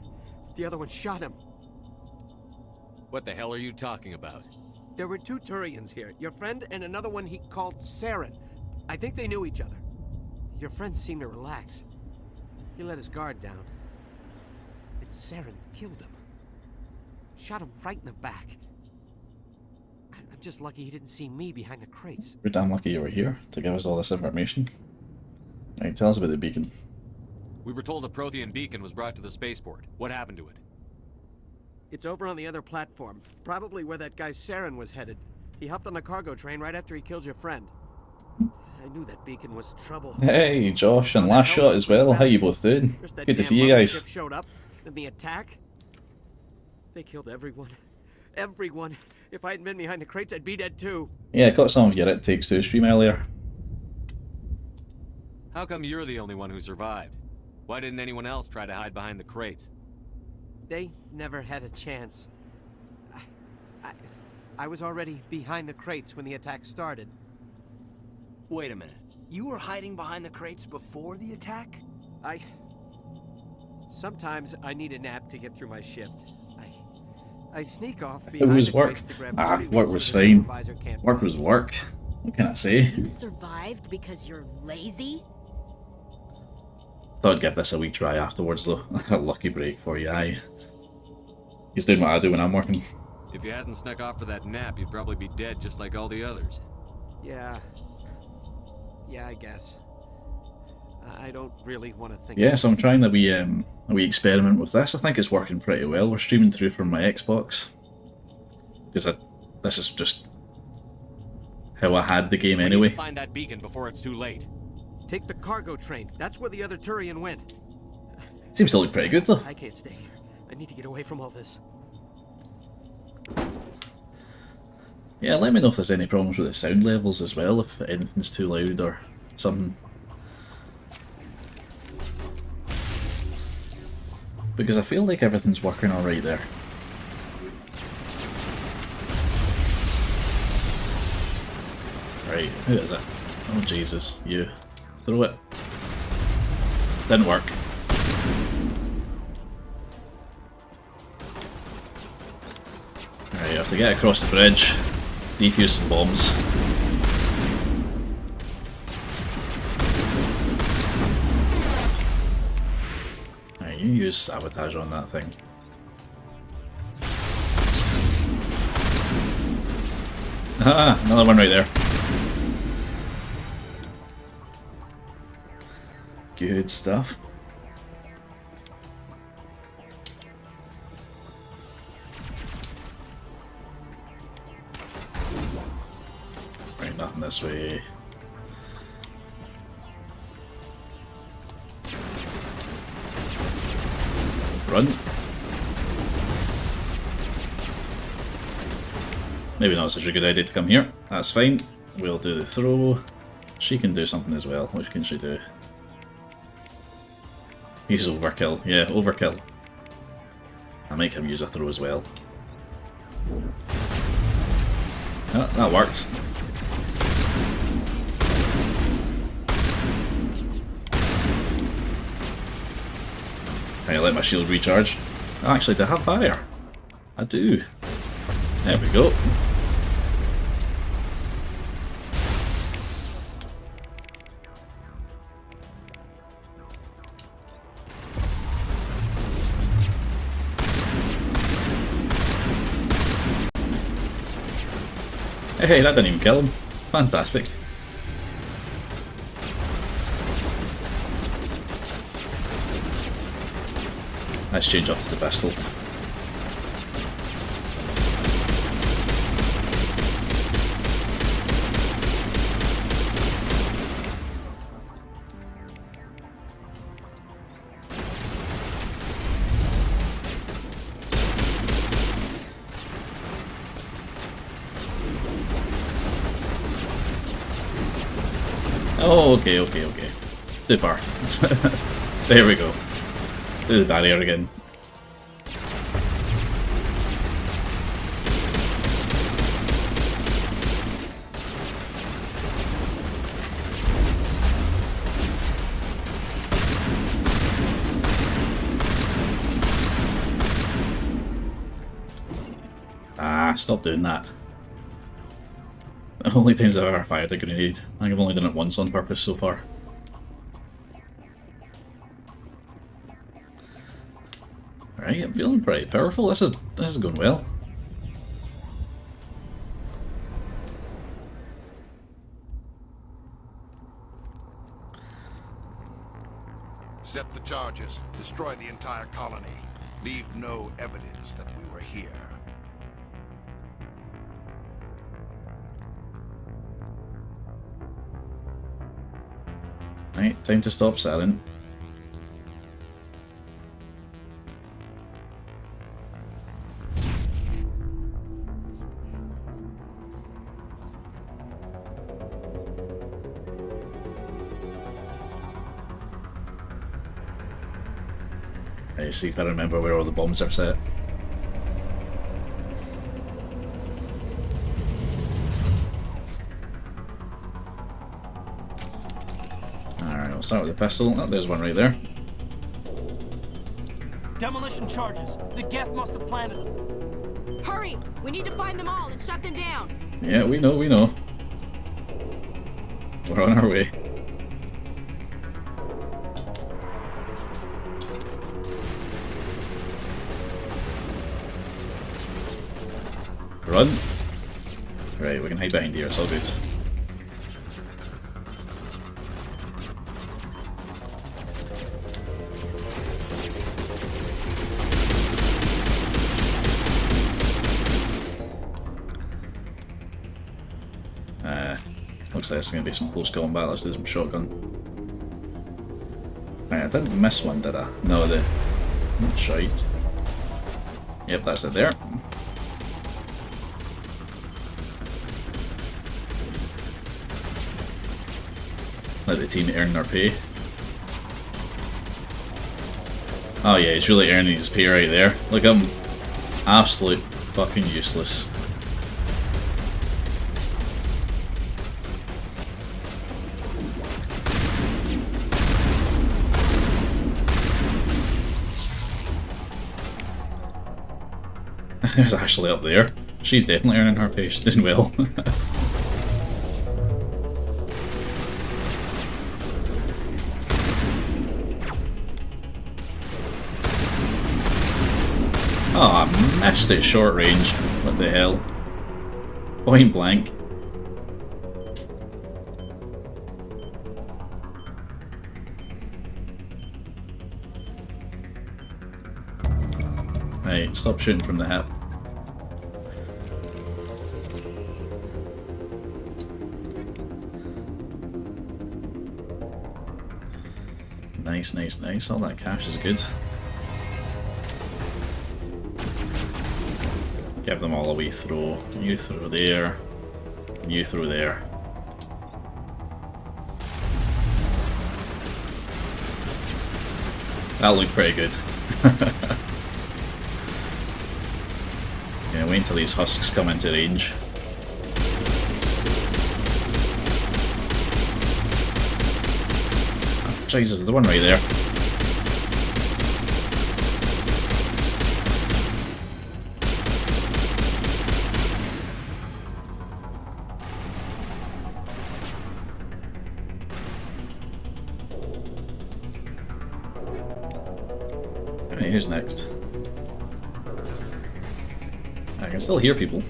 [SPEAKER 9] The other one shot him.
[SPEAKER 7] What the hell are you talking about?
[SPEAKER 9] There were 2 Turians here. Your friend and another one he called Saren. I think they knew each other. Your friend seemed to relax. He let his guard down. And Saren killed him. Shot him right in the back. I'm just lucky he didn't see me behind the crates.
[SPEAKER 1] You're damn lucky you were here to give us all this information. Right, tell us about the beacon.
[SPEAKER 7] We were told a Prothean beacon was brought to the spaceport. What happened to it?
[SPEAKER 9] It's over on the other platform. Probably where that guy Saren was headed. He hopped on the cargo train right after he killed your friend. I knew that beacon was trouble.
[SPEAKER 1] Hey, Josh and Last Shot as well. How you both doing? Good to see you guys.
[SPEAKER 9] Ship showed up, then the attack. They killed everyone. Everyone. If I hadn't been behind the crates, I'd be dead too.
[SPEAKER 1] Yeah, I got some of your It Takes Two stream earlier.
[SPEAKER 7] How come you're the only one who survived? Why didn't anyone else try to hide behind the crates?
[SPEAKER 9] They never had a chance. I was already behind the crates when the attack started.
[SPEAKER 18] Wait a minute. You were hiding behind the crates before the attack?
[SPEAKER 9] Sometimes I need a nap to get through my shift. I sneak off
[SPEAKER 1] It
[SPEAKER 9] behind
[SPEAKER 1] was
[SPEAKER 9] the
[SPEAKER 1] work.
[SPEAKER 9] crates to grab
[SPEAKER 1] Work was fine. Work was work. What can I say?
[SPEAKER 14] You survived because you're lazy?
[SPEAKER 1] Thought I'd give this a wee try afterwards though. A lucky break for you, aye. He's doing what I do when I'm working.
[SPEAKER 7] If you hadn't snuck off for that nap, you'd probably be dead just like all the others.
[SPEAKER 9] Yeah, I guess. I don't really want to think.
[SPEAKER 1] Yeah, so I'm trying a wee experiment with this. I think it's working pretty well. We're streaming through from my Xbox. Because this is just how I had the game anyway.
[SPEAKER 7] Find that beacon before it's too late.
[SPEAKER 9] Take the cargo train. That's where the other Turian went.
[SPEAKER 1] Seems to look pretty good though.
[SPEAKER 9] I can't stay here. I need to get away from all this.
[SPEAKER 1] Yeah, let me know if there's any problems with the sound levels as well, if anything's too loud or something. Because I feel like everything's working alright there. Right, who is it? Oh Jesus, you. Throw it. Didn't work. Right, you have to get across the bridge, defuse some bombs. Right, you use sabotage on that thing. Ah, another one right there. Good stuff. Right, nothing this way. Run. Maybe not such a good idea to come here. That's fine. We'll do the throw. She can do something as well. What can she do? He's overkill. Yeah, overkill. I'll make him use a throw as well. Oh, that worked. Right, let my shield recharge. Actually, do I have fire? I do. There we go. Hey, that didn't even kill him. Fantastic. Let's change off to the pistol. Oh, okay. Too far. There we go. Do the barrier again. stop doing that. The only times I've ever fired a grenade. I think I've only done it once on purpose so far. Alright, I'm feeling pretty powerful. This is going well.
[SPEAKER 17] Set the charges. Destroy the entire colony. Leave no evidence that we were here.
[SPEAKER 1] Right, time to stop silent. Right, see if I remember where all the bombs are set. Alright, we'll start with the pistol. Oh, there's one right there.
[SPEAKER 9] Demolition charges. The Geth must have planted them.
[SPEAKER 14] Hurry! We need to find them all and shut them down.
[SPEAKER 1] Yeah, we know, we know. We're on our way. Run. Right, we can hide behind here, it's all good. Looks like it's going to be some close combat. Let's do some shotgun. Right, I didn't miss one, did I? No, the shite. Yep, that's it there. Let the team earn their pay. Oh yeah, he's really earning his pay right there. Look at him. Absolute fucking useless. There's Ashley up there. She's definitely earning her pay. She's doing well. Oh, I missed it short range. What the hell? Point blank. Right, stop shooting from the hip. Nice, nice, nice. All that cash is good. Give them all a wee throw. You throw there. And you throw there. That looked pretty good. Yeah, wait until these husks come into range. Oh, Jesus, there's one right there. Alright, who's next? I can still hear people.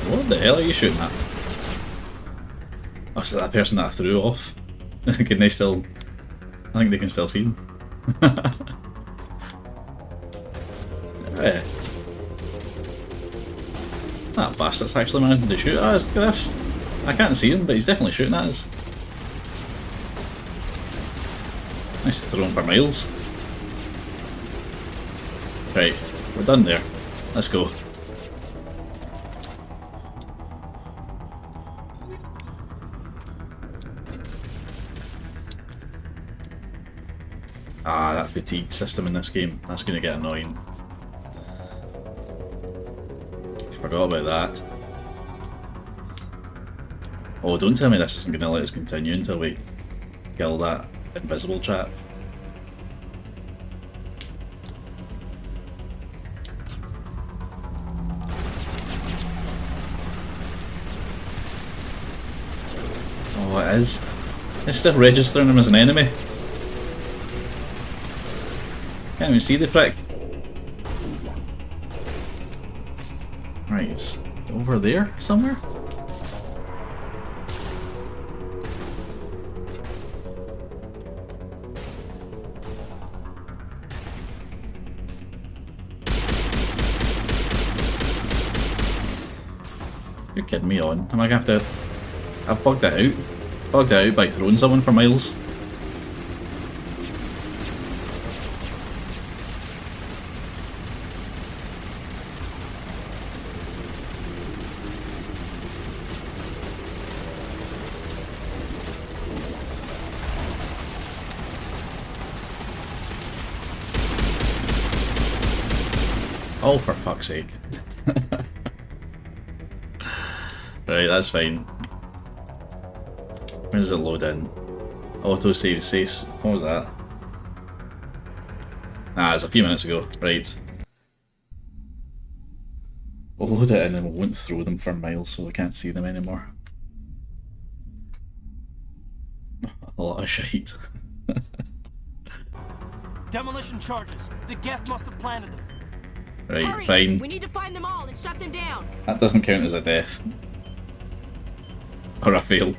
[SPEAKER 1] What the hell are you shooting at? Oh, so that person that I threw off. Can they still... I think they can still see them. Yeah. That bastard's actually managed to shoot at us. Look at this. I can't see him, but he's definitely shooting at us. Nice to throw him for miles. Right, we're done there. Let's go. Ah, that fatigue system in this game, that's going to get annoying. Forgot about that. Oh, don't tell me this isn't going to let us continue until we kill that invisible chap. Oh, it is. It's still registering him as an enemy. Can't even see the prick. Right, it's over there somewhere? You're kidding me on. Am I gonna have to... I've bugged it out. Bugged it out by throwing someone for miles. Oh, for fuck's sake. Right, that's fine. When does it load in? Auto save saves. What was that? Ah, it's a few minutes ago. Right. We'll load it in and we won't throw them for miles so we can't see them anymore. A lot of shite.
[SPEAKER 9] Demolition charges. The Geth must have planted them.
[SPEAKER 1] Right,
[SPEAKER 14] Hurry!
[SPEAKER 1] fine.
[SPEAKER 14] We need to find them all and shut them down.
[SPEAKER 1] That doesn't count as a death. Or a fail.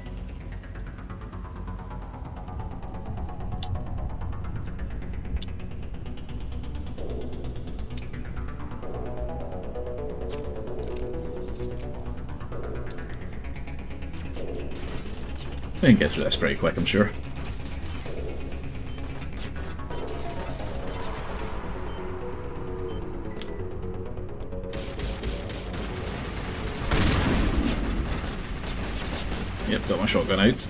[SPEAKER 1] We can get through this pretty quick, I'm sure. Yep, got my shotgun out.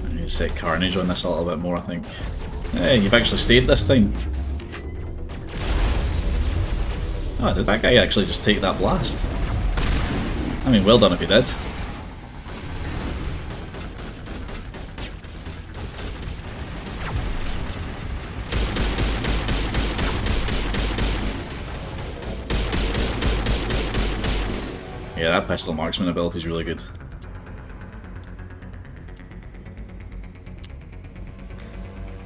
[SPEAKER 1] I need to set carnage on this a little bit more, I think. Hey, you've actually stayed this time. Oh, did that guy actually just take that blast? I mean, well done if he did. Yeah, that pistol marksman ability is really good.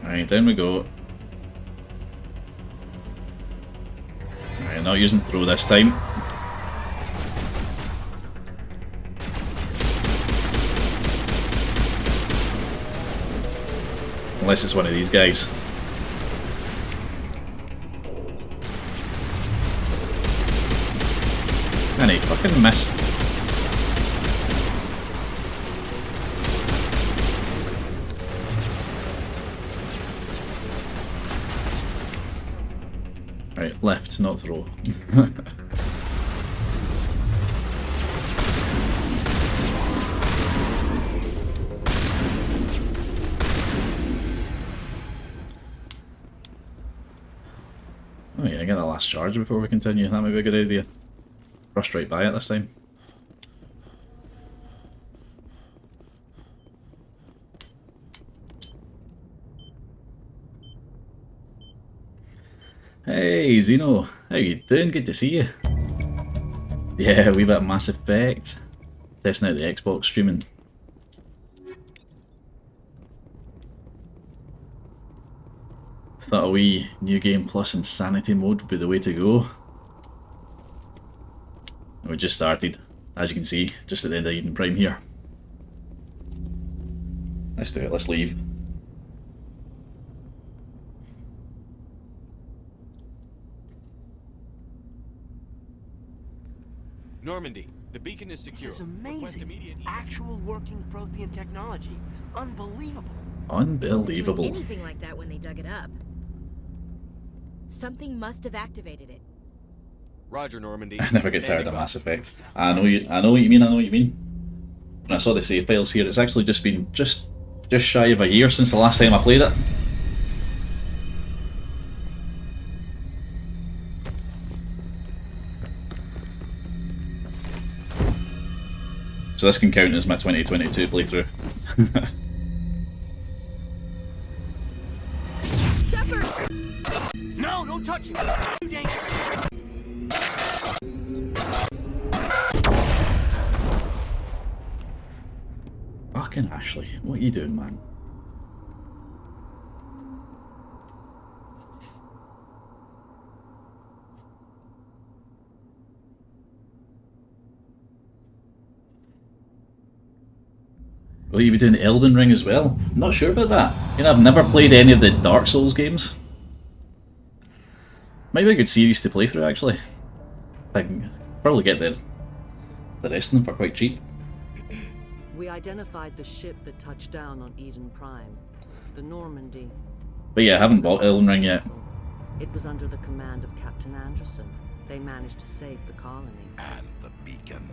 [SPEAKER 1] Alright, down we go. Alright, not using throw this time. Unless it's one of these guys. Man, he fucking missed. Right, left, not throw. Oh yeah, get that last charge before we continue. That might be a good idea. Rushed right by it this time. Hey Zeno, how you doing? Good to see you. Yeah, a wee bit of Mass Effect. Testing out the Xbox streaming. Thought a wee New Game Plus Insanity mode would be the way to go. We just started, as you can see, just at the end of Eden Prime here. Let's do it, let's leave.
[SPEAKER 7] Normandy, the beacon is secure.
[SPEAKER 18] This is amazing. Actual working Prothean technology. Unbelievable.
[SPEAKER 1] Unbelievable.
[SPEAKER 14] Wasn't doing anything like that when they dug it up. Something must have activated it.
[SPEAKER 7] Roger, Normandy.
[SPEAKER 1] I never get tired of Mass Effect. I know what you mean. when I saw the save files here, it's actually just been just shy of a year since the last time I played it. So this can count as my 2022 playthrough.
[SPEAKER 18] Shepard! No, don't touch it! Too dangerous!
[SPEAKER 1] Fucking Ashley, what are you doing, man? Will you be doing Elden Ring as well? I'm not sure about that. You know, I've never played any of the Dark Souls games. Might be a good series to play through, actually. I can probably get the rest of them for quite cheap.
[SPEAKER 2] We identified the ship that touched down on Eden Prime, the Normandy.
[SPEAKER 1] But yeah, I haven't bought Elden Ring yet.
[SPEAKER 2] It was under the command of Captain Anderson. They managed to save the colony.
[SPEAKER 17] And the beacon.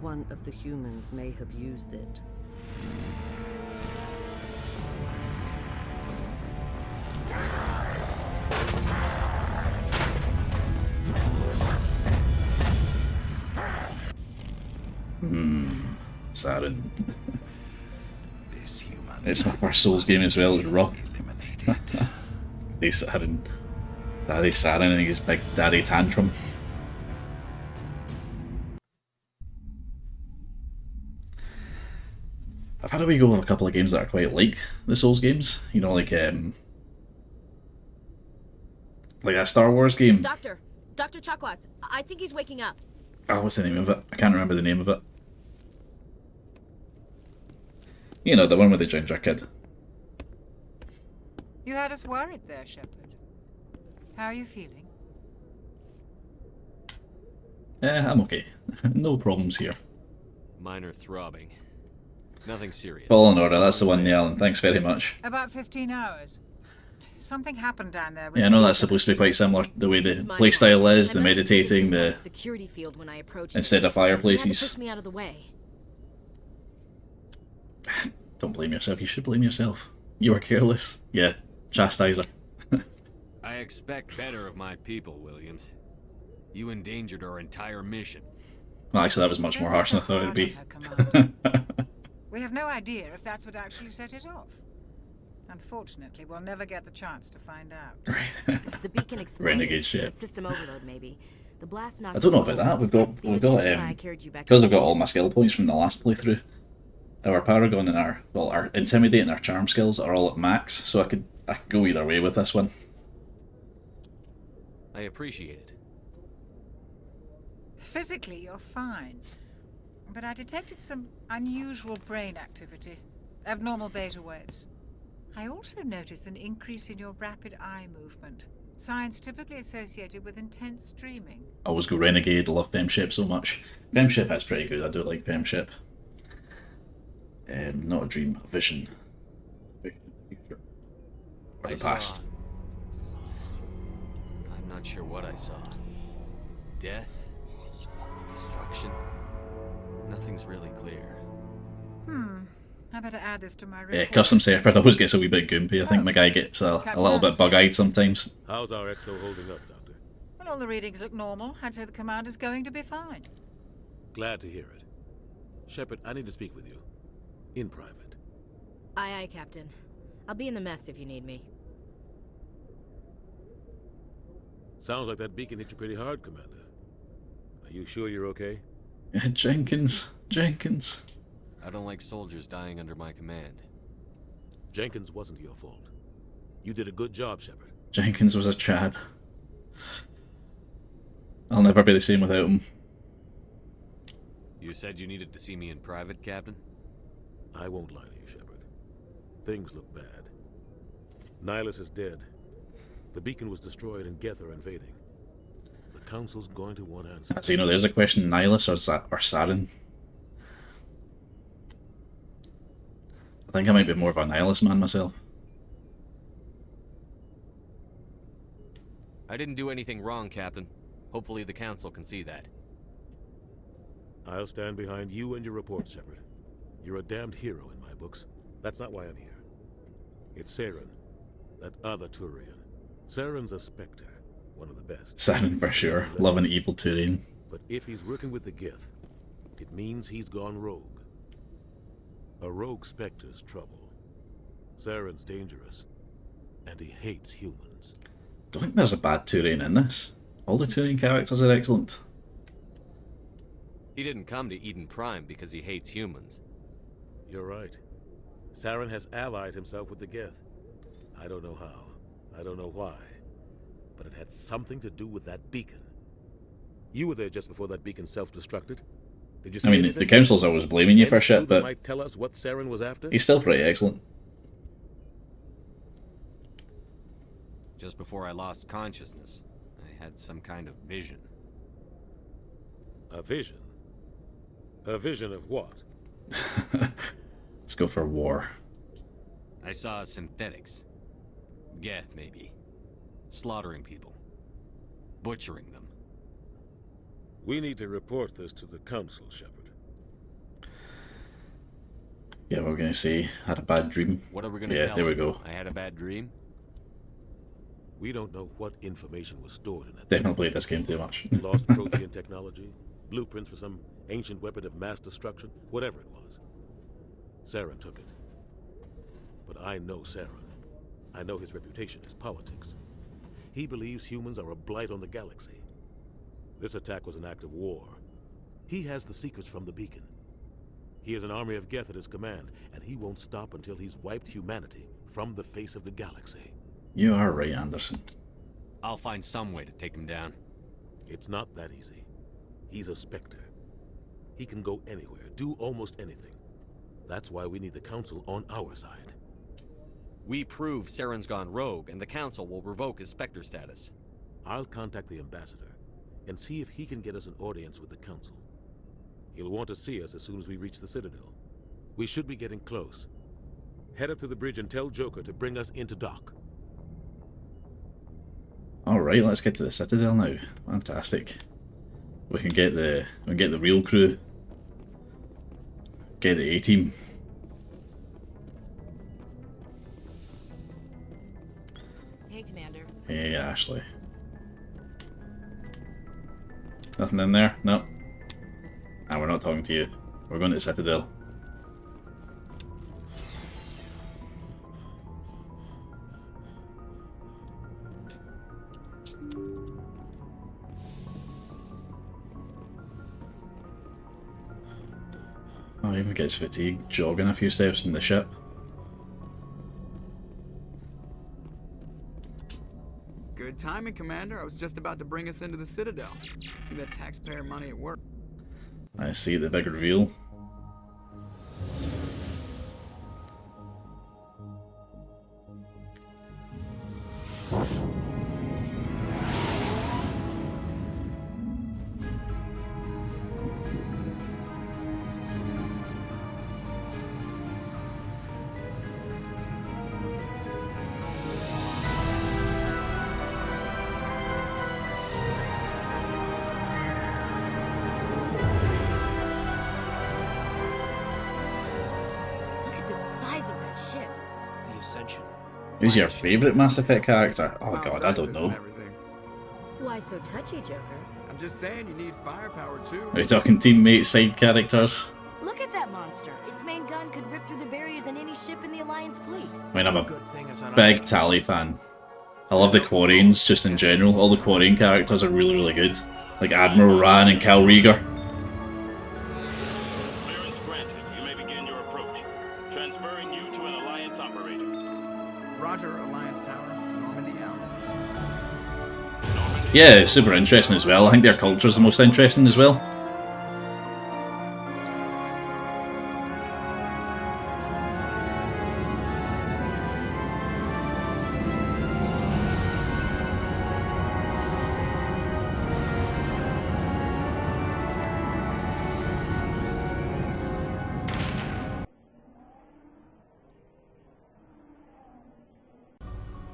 [SPEAKER 2] One of the humans may have used it.
[SPEAKER 1] Saren. It's my first Souls game as well, it's rough. They Saren. Daddy Saren and his big daddy tantrum. I've had a wee go with a couple of games that are quite like the Souls games. You know, like a Star Wars game.
[SPEAKER 14] Dr. Chakwas, I think he's waking up.
[SPEAKER 1] Oh, what's the name of it? I can't remember the name of it. You know, the one with the ginger kid.
[SPEAKER 11] You had us worried there, Shepard. How are you feeling?
[SPEAKER 1] I'm okay. No problems here.
[SPEAKER 7] Minor throbbing. Nothing serious.
[SPEAKER 1] Fall in order, that's the one, Alan. Thanks very much.
[SPEAKER 11] About 15 hours. Something happened down there.
[SPEAKER 1] Yeah, I know that's supposed to be quite similar. The way the playstyle is, the meditating, the
[SPEAKER 14] security field when I approached
[SPEAKER 1] instead of fireplaces.
[SPEAKER 14] Push me out of the way.
[SPEAKER 1] Don't blame yourself. You should blame yourself. You were careless. Yeah, chastiser.
[SPEAKER 7] I expect better of my people, Williams. You endangered our entire mission.
[SPEAKER 1] Well, actually, that was much more harsh than I thought it'd be.
[SPEAKER 11] We have no idea if that's what actually set it off. Unfortunately, we'll never get the chance to find out.
[SPEAKER 14] The beacon exploded.
[SPEAKER 1] Renegade shit.
[SPEAKER 14] System overload, maybe. The blast knocked
[SPEAKER 1] I don't know about that. We've got because I've got all my skill points from the last playthrough. Our Paragon and our Intimidate and our Charm skills are all at max, so I could go either way with this one.
[SPEAKER 7] I appreciate it.
[SPEAKER 11] Physically, you're fine. But I detected some unusual brain activity. Abnormal beta waves. I also noticed an increase in your rapid eye movement. Signs typically associated with intense dreaming.
[SPEAKER 1] I always go Renegade, love Femship so much. Femship is pretty good, I do like Femship. Not a dream, a vision. Vision of the future. Or the past.
[SPEAKER 7] I'm not sure what I saw. Death? Destruction? Nothing's really clear.
[SPEAKER 11] I better add this to my report.
[SPEAKER 1] Yeah, Custom Shepherd always gets a wee bit goopy. I think my guy gets a little bit bug-eyed sometimes.
[SPEAKER 13] How's our exo holding up, Doctor?
[SPEAKER 11] Well, all the readings look normal. I'd say the commander's going to be fine.
[SPEAKER 13] Glad to hear it. Shepard, I need to speak with you. In private.
[SPEAKER 14] Aye, aye, Captain. I'll be in the mess if you need me.
[SPEAKER 13] Sounds like that beacon hit you pretty hard, Commander. Are you sure you're okay?
[SPEAKER 1] Yeah, Jenkins.
[SPEAKER 7] I don't like soldiers dying under my command.
[SPEAKER 13] Jenkins wasn't your fault. You did a good job, Shepard.
[SPEAKER 1] Jenkins was a Chad. I'll never be the same without him.
[SPEAKER 7] You said you needed to see me in private, Captain?
[SPEAKER 13] I won't lie to you, Shepard. Things look bad. Nihilus is dead. The beacon was destroyed and Geth are invading. The Council's going to want answers.
[SPEAKER 1] So, you know, there's a question, Nihilus or Saren? I think I might be more of a Nihilus man myself.
[SPEAKER 7] I didn't do anything wrong, Captain. Hopefully the Council can see that.
[SPEAKER 13] I'll stand behind you and your report, Shepard. You're a damned hero in my books. That's not why I'm here. It's Saren, that other Turian. Saren's a Spectre, one of the best.
[SPEAKER 1] Saren for sure. Love an evil Turian.
[SPEAKER 13] But if he's working with the Gith, it means he's gone rogue. A rogue Spectre's trouble. Saren's dangerous, and he hates humans.
[SPEAKER 1] Don't think there's a bad Turian in this. All the Turian characters are excellent.
[SPEAKER 7] He didn't come to Eden Prime because he hates humans.
[SPEAKER 13] You're right. Saren has allied himself with the Gith. I don't know how. I don't know why. But it had something to do with that beacon. You were there just before that beacon self-destructed. Did you see anything?
[SPEAKER 1] The council's always blaming you for shit, but
[SPEAKER 13] might tell us what Saren was after?
[SPEAKER 1] He's still pretty excellent.
[SPEAKER 7] Just before I lost consciousness, I had some kind of vision.
[SPEAKER 13] A vision? A vision of what?
[SPEAKER 1] Let's go for war.
[SPEAKER 7] I saw synthetics. Geth, maybe. Slaughtering people. Butchering them.
[SPEAKER 13] We need to report this to the council, Shepard.
[SPEAKER 1] Yeah, we're gonna say, had a bad dream.
[SPEAKER 7] What are we gonna
[SPEAKER 1] Yeah,
[SPEAKER 7] tell
[SPEAKER 1] there we
[SPEAKER 7] him?
[SPEAKER 1] go.
[SPEAKER 7] I had a bad dream?
[SPEAKER 13] We don't know what information was stored in that.
[SPEAKER 1] Definitely played this game too much.
[SPEAKER 13] Lost Prothean technology, blueprints for some ancient weapon of mass destruction, whatever it was. Saren took it. But I know Saren. I know his reputation is politics. He believes humans are a blight on the galaxy. This attack was an act of war. He has the secrets from the beacon. He has an army of Geth at his command, and he won't stop until he's wiped humanity from the face of the galaxy.
[SPEAKER 1] You are right, Anderson.
[SPEAKER 7] I'll find some way to take him down.
[SPEAKER 13] It's not that easy. He's a Spectre. He can go anywhere, do almost anything. That's why we need the Council on our side.
[SPEAKER 7] We prove Saren's gone rogue, and the Council will revoke his Spectre status.
[SPEAKER 13] I'll contact the Ambassador and see if he can get us an audience with the Council. He'll want to see us as soon as we reach the Citadel. We should be getting close. Head up to the bridge and tell Joker to bring us into dock.
[SPEAKER 1] Alright, let's get to the Citadel now. Fantastic. We can get the real crew. Get the A-team.
[SPEAKER 14] Hey, Commander.
[SPEAKER 1] Hey, Ashley. Nothing in there? No. Ah, we're not talking to you. We're going to the Citadel. Oh, he even gets fatigued jogging a few steps in the ship.
[SPEAKER 8] Good timing, Commander. I was just about to bring us into the Citadel. See that taxpayer money at work.
[SPEAKER 1] I see the big reveal. Who's your favourite Mass Effect character? Oh god, I don't know.
[SPEAKER 14] Why so touchy, Joker?
[SPEAKER 8] I'm just saying you need firepower too.
[SPEAKER 1] Are you talking teammates, side characters?
[SPEAKER 14] Look at that monster. Its main gun could rip through the barriers in any ship in the Alliance fleet.
[SPEAKER 1] I mean, I'm a big Tally fan. I love the Quarians just in general. All the Quarian characters are really, really good. Like Admiral Ran and Cal Rieger.
[SPEAKER 19] Clearance granted. You may begin your approach. Transferring you to an Alliance operator.
[SPEAKER 8] Roger, Alliance Tower. Normandy out.
[SPEAKER 1] Yeah, it's super interesting as well. I think their culture's the most interesting as well.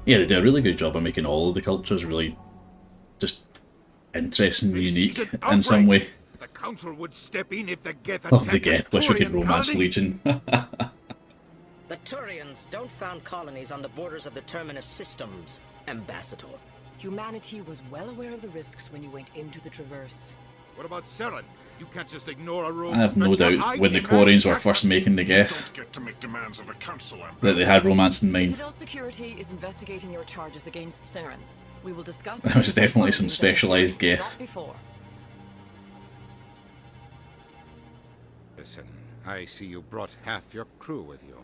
[SPEAKER 1] Yeah, they do a really good job of making all of the cultures really just interesting and unique in some way.
[SPEAKER 17] The Council would step in if the Geth
[SPEAKER 1] Oh, the
[SPEAKER 17] attacked
[SPEAKER 1] Geth.
[SPEAKER 17] a
[SPEAKER 1] Wish we could
[SPEAKER 17] Turian
[SPEAKER 1] romance
[SPEAKER 17] colony?
[SPEAKER 1] Legion.
[SPEAKER 20] The Turians don't found colonies on the borders of the Terminus systems, Ambassador.
[SPEAKER 2] Humanity was well aware of the risks when you went into the Traverse.
[SPEAKER 17] What about Seren? You can't just ignore a rogue
[SPEAKER 1] I have no
[SPEAKER 17] spectre.
[SPEAKER 1] doubt
[SPEAKER 17] I
[SPEAKER 1] when the
[SPEAKER 17] demand
[SPEAKER 1] Quarians were
[SPEAKER 17] action.
[SPEAKER 1] first making the Geth
[SPEAKER 19] Get to make demands of the council,
[SPEAKER 1] that they had romance in mind.
[SPEAKER 21] Citadel Security is investigating your charges against Saren. We will discuss.
[SPEAKER 1] There was definitely some specialised Geth.
[SPEAKER 21] Not before.
[SPEAKER 17] Listen, I see you brought half your crew with you.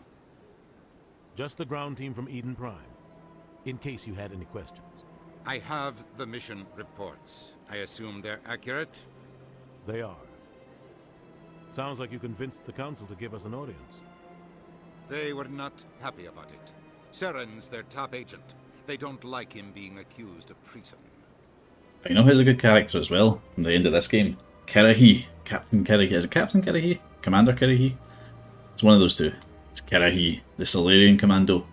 [SPEAKER 13] Just the ground team from Eden Prime, in case you had any questions.
[SPEAKER 17] I have the mission reports. I assume they're accurate?
[SPEAKER 13] They are. Sounds like you convinced the council to give us an audience.
[SPEAKER 17] They were not happy about it. Seren's their top agent. They don't like him being accused of treason.
[SPEAKER 1] You know who's a good character as well from the end of this game? Karahi. Captain Karahi. Is it Captain Karahi? Commander Karahi? It's one of those two. It's Karahi, the Solarian Commando.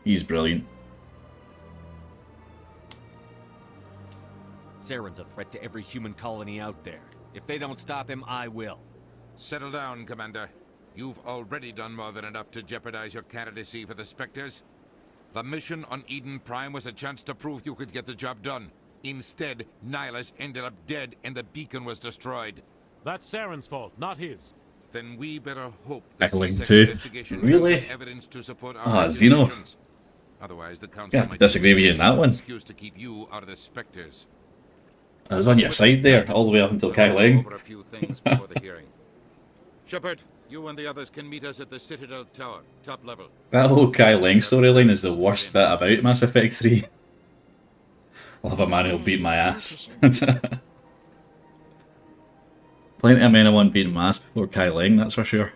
[SPEAKER 1] He's brilliant.
[SPEAKER 22] Saren's a threat to every human colony out there. If they don't stop him, I will.
[SPEAKER 17] Settle down, Commander. You've already done more than enough to jeopardize your candidacy for the Spectres. The mission on Eden Prime was a chance to prove you could get the job done. Instead, Nihilus ended up dead and the beacon was destroyed.
[SPEAKER 13] That's Saren's fault, not his.
[SPEAKER 17] Then we better hope the
[SPEAKER 1] Echoing
[SPEAKER 17] C-Sec
[SPEAKER 1] too.
[SPEAKER 17] investigation
[SPEAKER 1] Really?
[SPEAKER 17] turns up evidence to support our
[SPEAKER 1] Ah, Xeno.
[SPEAKER 17] accusations. Otherwise, the council
[SPEAKER 1] Yeah, I
[SPEAKER 17] might
[SPEAKER 1] disagree with you in that one.
[SPEAKER 17] excuse to keep you out of the Spectres.
[SPEAKER 1] I was on your side there, all the way up until Kai Lang.
[SPEAKER 17] Over a few things before the hearing. Shepard, you and the others can meet us at the Citadel Tower, top level.
[SPEAKER 1] That whole Kai Lang storyline is the worst bit about Mass Effect 3. I'll have a man who'll beat my ass. Plenty of men I want beating my ass before Kai Lang, that's for sure.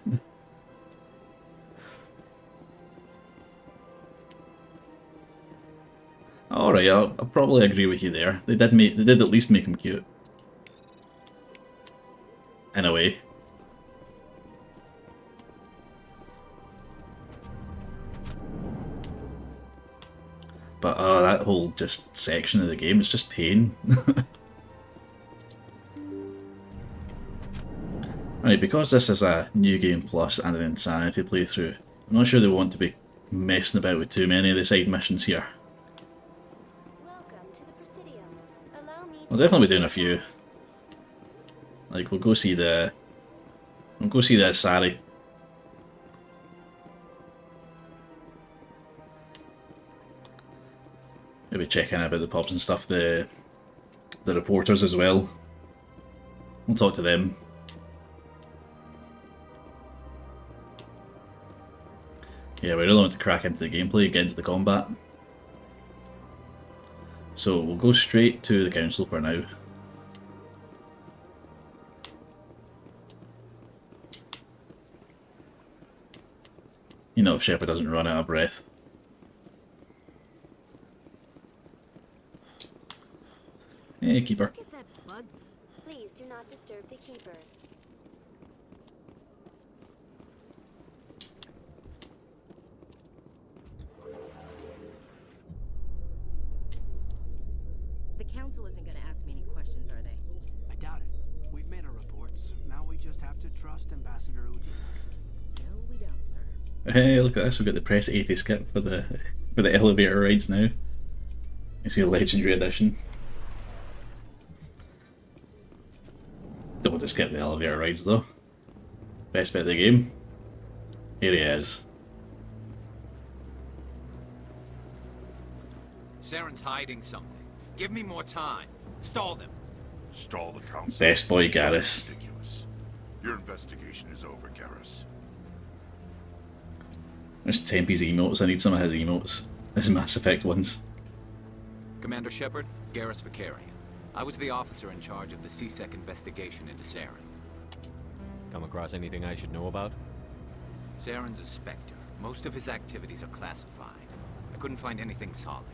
[SPEAKER 1] Alright, I'll probably agree with you there. They did at least make him cute. In a way. But that whole just section of the game is just pain. Right, because this is a New Game Plus and an Insanity playthrough, I'm not sure they want to be messing about with too many of the side missions here. We'll definitely be doing a few. Like we'll go see the Asari. Maybe check in about the pubs and stuff, the reporters as well. We'll talk to them. Yeah, we really want to crack into the gameplay and get into the combat. So we'll go straight to the council for now. You know, if Shepard doesn't run out of breath. Hey, Keeper.
[SPEAKER 14] Look at that bug.
[SPEAKER 23] Please do not disturb the keepers.
[SPEAKER 14] The council isn't going to ask me any questions, are they?
[SPEAKER 18] I doubt it. We've made our reports. Now we just have to trust Ambassador Udina.
[SPEAKER 14] No, we don't, sir.
[SPEAKER 1] Hey, look at this, we've got the Press 80 skip for the elevator rides now. It's a legendary edition. Don't want to skip the elevator rides though. Best bit of the game. Here he is.
[SPEAKER 22] Saren's hiding something. Give me more time. Stall them.
[SPEAKER 17] Stall the council.
[SPEAKER 1] Best boy Garrus.
[SPEAKER 17] Ridiculous. Your investigation is over, Garrus.
[SPEAKER 1] There's Tempe's emotes, I need some of his emotes. His Mass Effect ones.
[SPEAKER 22] Commander Shepard, Garrus Vicarian. I was the officer in charge of the C-Sec investigation into Saren.
[SPEAKER 7] Come across anything I should know about?
[SPEAKER 22] Saren's a Spectre. Most of his activities are classified. I couldn't find anything solid.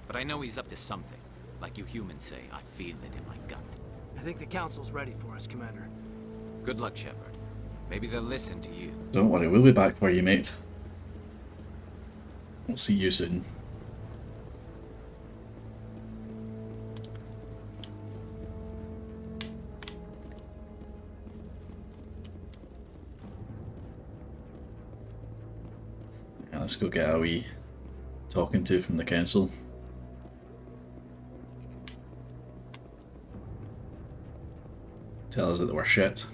[SPEAKER 22] But I know he's up to something. Like you humans say, I feel it in my gut.
[SPEAKER 18] I think the council's ready for us, Commander.
[SPEAKER 22] Good luck, Shepard. Maybe they'll listen to you.
[SPEAKER 1] Don't worry, we'll be back for you, mate. We'll see you soon. Let's go get a wee talking to from the council. Tell us that they were shit.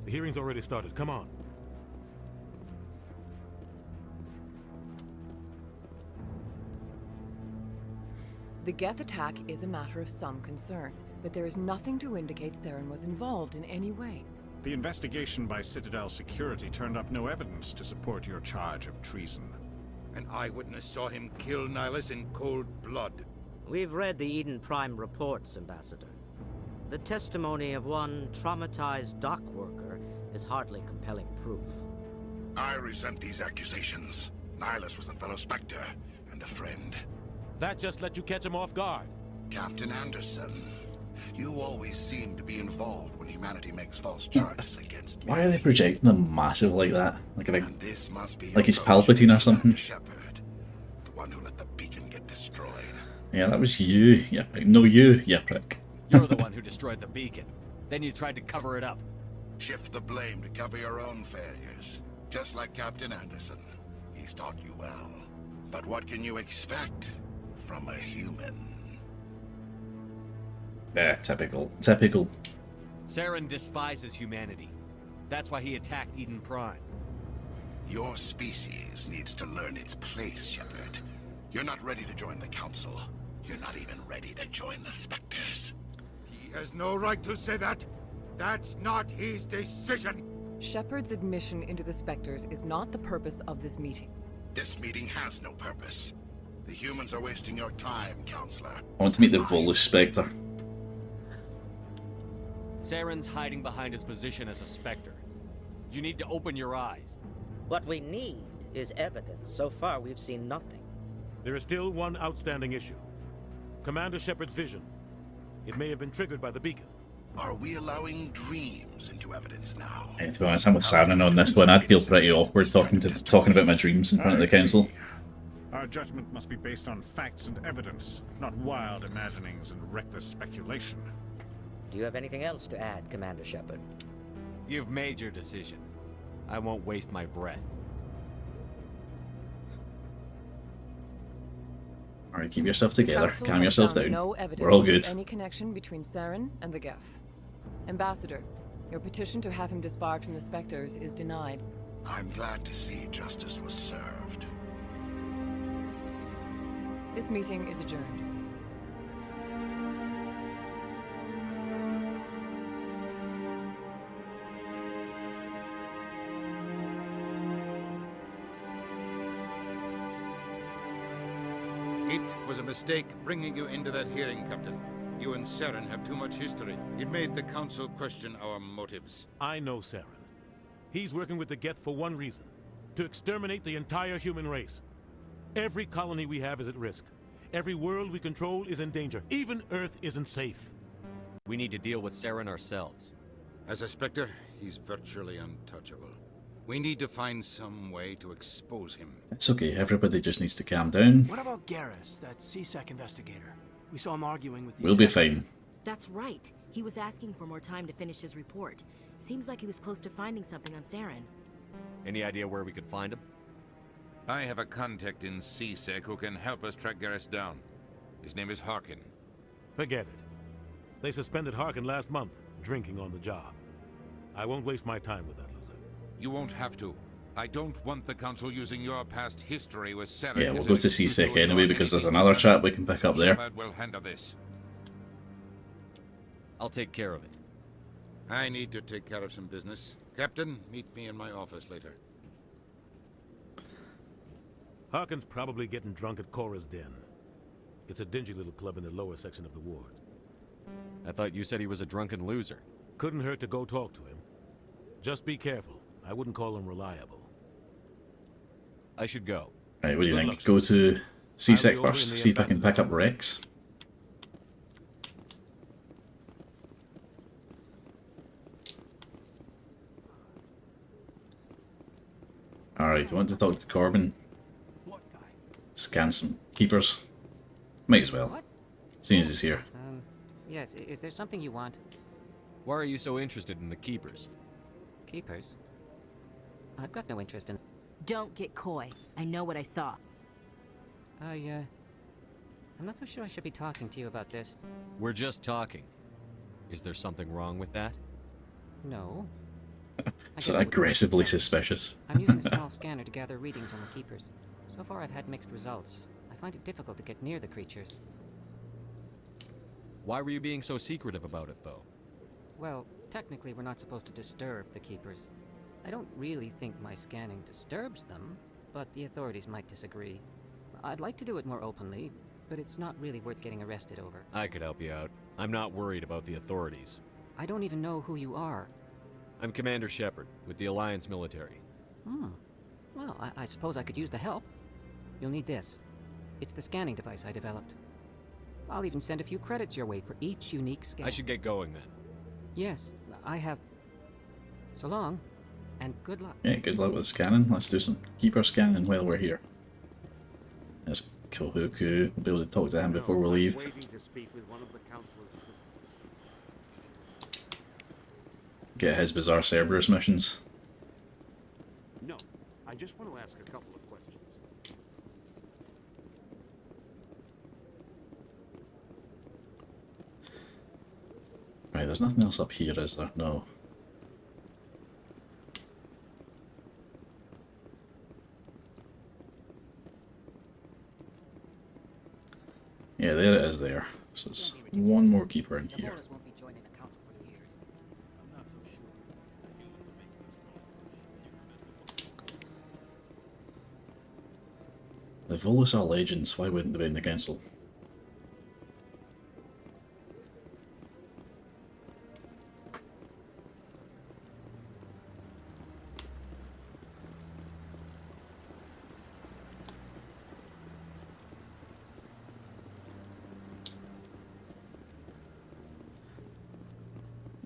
[SPEAKER 13] The hearing's already started. Come on.
[SPEAKER 21] The Geth attack is a matter of some concern, but there is nothing to indicate Saren was involved in any way.
[SPEAKER 12] The investigation by Citadel Security turned up no evidence to support your charge of treason.
[SPEAKER 17] An eyewitness saw him kill Nihilus in cold blood.
[SPEAKER 20] We've read the Eden Prime reports, Ambassador. The testimony of one traumatized dock worker is hardly compelling proof.
[SPEAKER 4] I resent these accusations. Nihilus was a fellow Spectre and a friend.
[SPEAKER 13] That just let you catch him off guard.
[SPEAKER 4] Captain Anderson, you always seem to be involved when humanity makes false charges against me.
[SPEAKER 1] Why are they projecting them massive like that? Like a big,
[SPEAKER 4] And this must be
[SPEAKER 1] like he's
[SPEAKER 4] your
[SPEAKER 1] Palpatine or something.
[SPEAKER 4] Shepard, the one who let the beacon get destroyed.
[SPEAKER 1] Yeah, that was you, yeah prick. No, you, yeah prick.
[SPEAKER 5] You're the one who destroyed the beacon. Then you tried to cover it up.
[SPEAKER 4] Shift the blame to cover your own failures. Just like Captain Anderson. He's taught you well. But what can you expect from a human?
[SPEAKER 1] Yeah, typical. Typical.
[SPEAKER 5] Saren despises humanity. That's why he attacked Eden Prime.
[SPEAKER 4] Your species needs to learn its place, Shepard. You're not ready to join the Council. You're not even ready to join the Spectres.
[SPEAKER 17] He has no right to say that. That's not his decision.
[SPEAKER 21] Shepard's admission into the Spectres is not the purpose of this meeting.
[SPEAKER 4] This meeting has no purpose. The humans are wasting your time, Counselor.
[SPEAKER 1] I want to meet the Volus Spectre.
[SPEAKER 5] Saren's hiding behind his position as a Spectre. You need to open your eyes.
[SPEAKER 20] What we need is evidence. So far, we've seen nothing.
[SPEAKER 13] There is still one outstanding issue. Commander Shepard's vision. It may have been triggered by the beacon.
[SPEAKER 4] Are we allowing dreams into evidence now?
[SPEAKER 1] Yeah, to be honest, I'm with Saren on this one. I'd feel pretty awkward talking about my dreams in front of the council.
[SPEAKER 12] Our judgment must be based on facts and evidence, not wild imaginings and reckless speculation.
[SPEAKER 20] Do you have anything else to add, Commander Shepard?
[SPEAKER 5] You've made your decision. I won't waste my breath.
[SPEAKER 1] Alright, keep yourself together.
[SPEAKER 21] Council
[SPEAKER 1] Calm
[SPEAKER 21] has
[SPEAKER 1] yourself
[SPEAKER 21] found
[SPEAKER 1] down.
[SPEAKER 21] No evidence
[SPEAKER 1] We're all good.
[SPEAKER 21] of any connection between Saren and the Geth. Ambassador, your petition to have him disbarred from the Spectres is denied.
[SPEAKER 4] I'm glad to see justice was served.
[SPEAKER 21] This meeting is adjourned.
[SPEAKER 17] It was a mistake bringing you into that hearing, Captain. You and Saren have too much history. It made the Council question our motives.
[SPEAKER 13] I know Saren. He's working with the Geth for one reason. To exterminate the entire human race. Every colony we have is at risk. Every world we control is in danger. Even Earth isn't safe.
[SPEAKER 5] We need to deal with Saren ourselves.
[SPEAKER 17] As a Spectre, he's virtually untouchable. We need to find some way to expose him.
[SPEAKER 1] It's okay, everybody just needs to calm down.
[SPEAKER 18] What about Garrus, that CSEC investigator? We saw him arguing with the
[SPEAKER 1] We'll be
[SPEAKER 18] executive.
[SPEAKER 1] fine.
[SPEAKER 14] That's right. He was asking for more time to finish his report. Seems like he was close to finding something on Saren.
[SPEAKER 5] Any idea where we could find him?
[SPEAKER 17] I have a contact in CSEC who can help us track Garrus down. His name is Harkin.
[SPEAKER 13] Forget it. They suspended Harkin last month, drinking on the job. I won't waste my time with that loser.
[SPEAKER 17] You won't have to. I don't want the Council using your past history with Saren.
[SPEAKER 1] Yeah, we'll
[SPEAKER 17] as
[SPEAKER 1] go
[SPEAKER 17] an
[SPEAKER 1] to
[SPEAKER 17] excuse
[SPEAKER 1] CSEC
[SPEAKER 17] to
[SPEAKER 1] anyway
[SPEAKER 17] ignore
[SPEAKER 1] because there's
[SPEAKER 17] anything
[SPEAKER 1] another
[SPEAKER 17] we've
[SPEAKER 1] chat
[SPEAKER 17] done.
[SPEAKER 1] we can pick up there.
[SPEAKER 17] Shepard will handle this.
[SPEAKER 5] I'll take care of it.
[SPEAKER 17] I need to take care of some business. Captain, meet me in my office later.
[SPEAKER 13] Harkin's probably getting drunk at Cora's Den. It's a dingy little club in the lower section of the ward.
[SPEAKER 5] I thought you said he was a drunken loser.
[SPEAKER 13] Couldn't hurt to go talk to him. Just be careful. I wouldn't call him reliable.
[SPEAKER 5] I should go.
[SPEAKER 1] Right, what do you think? Go to CSEC first, see if I can pick up Rex. Alright, want to talk to Corbin? Scan some keepers. Might as well. Seeing as he's here.
[SPEAKER 6] Yes, is there something you want?
[SPEAKER 5] Why are you so interested in the Keepers?
[SPEAKER 6] Keepers? I've got no interest in...
[SPEAKER 14] Don't get coy. I know what I saw.
[SPEAKER 6] I'm not so sure I should be talking to you about this.
[SPEAKER 5] We're just talking. Is there something wrong with that?
[SPEAKER 6] No.
[SPEAKER 1] So aggressively suspicious.
[SPEAKER 6] I'm using a small scanner to gather readings on the Keepers. So far I've had mixed results. I find it difficult to get near the creatures.
[SPEAKER 5] Why were you being so secretive about it, though?
[SPEAKER 6] Well, technically we're not supposed to disturb the Keepers. I don't really think my scanning disturbs them, but the authorities might disagree. I'd like to do it more openly, but it's not really worth getting arrested over.
[SPEAKER 5] I could help you out. I'm not worried about the authorities.
[SPEAKER 6] I don't even know who you are.
[SPEAKER 5] I'm Commander Shepard, with the Alliance military.
[SPEAKER 6] Well, I suppose I could use the help. You'll need this. It's the scanning device I developed. I'll even send a few credits your way for each unique scan.
[SPEAKER 5] I should get going then.
[SPEAKER 6] Yes, I have. So long, and good luck.
[SPEAKER 1] Yeah, good luck with scanning. Let's do some keeper scanning while we're here. There's Kohuku. We'll be able to talk to him before we leave.
[SPEAKER 3] Waiting to speak with one of the councilor's assistants.
[SPEAKER 1] Get his bizarre Cerberus missions.
[SPEAKER 3] No, I just want to ask a couple of questions.
[SPEAKER 1] Right, there's nothing else up here, is there? No. Yeah, there it is there. So there's one more keeper in here. The Volus are legends, why wouldn't they be in the council?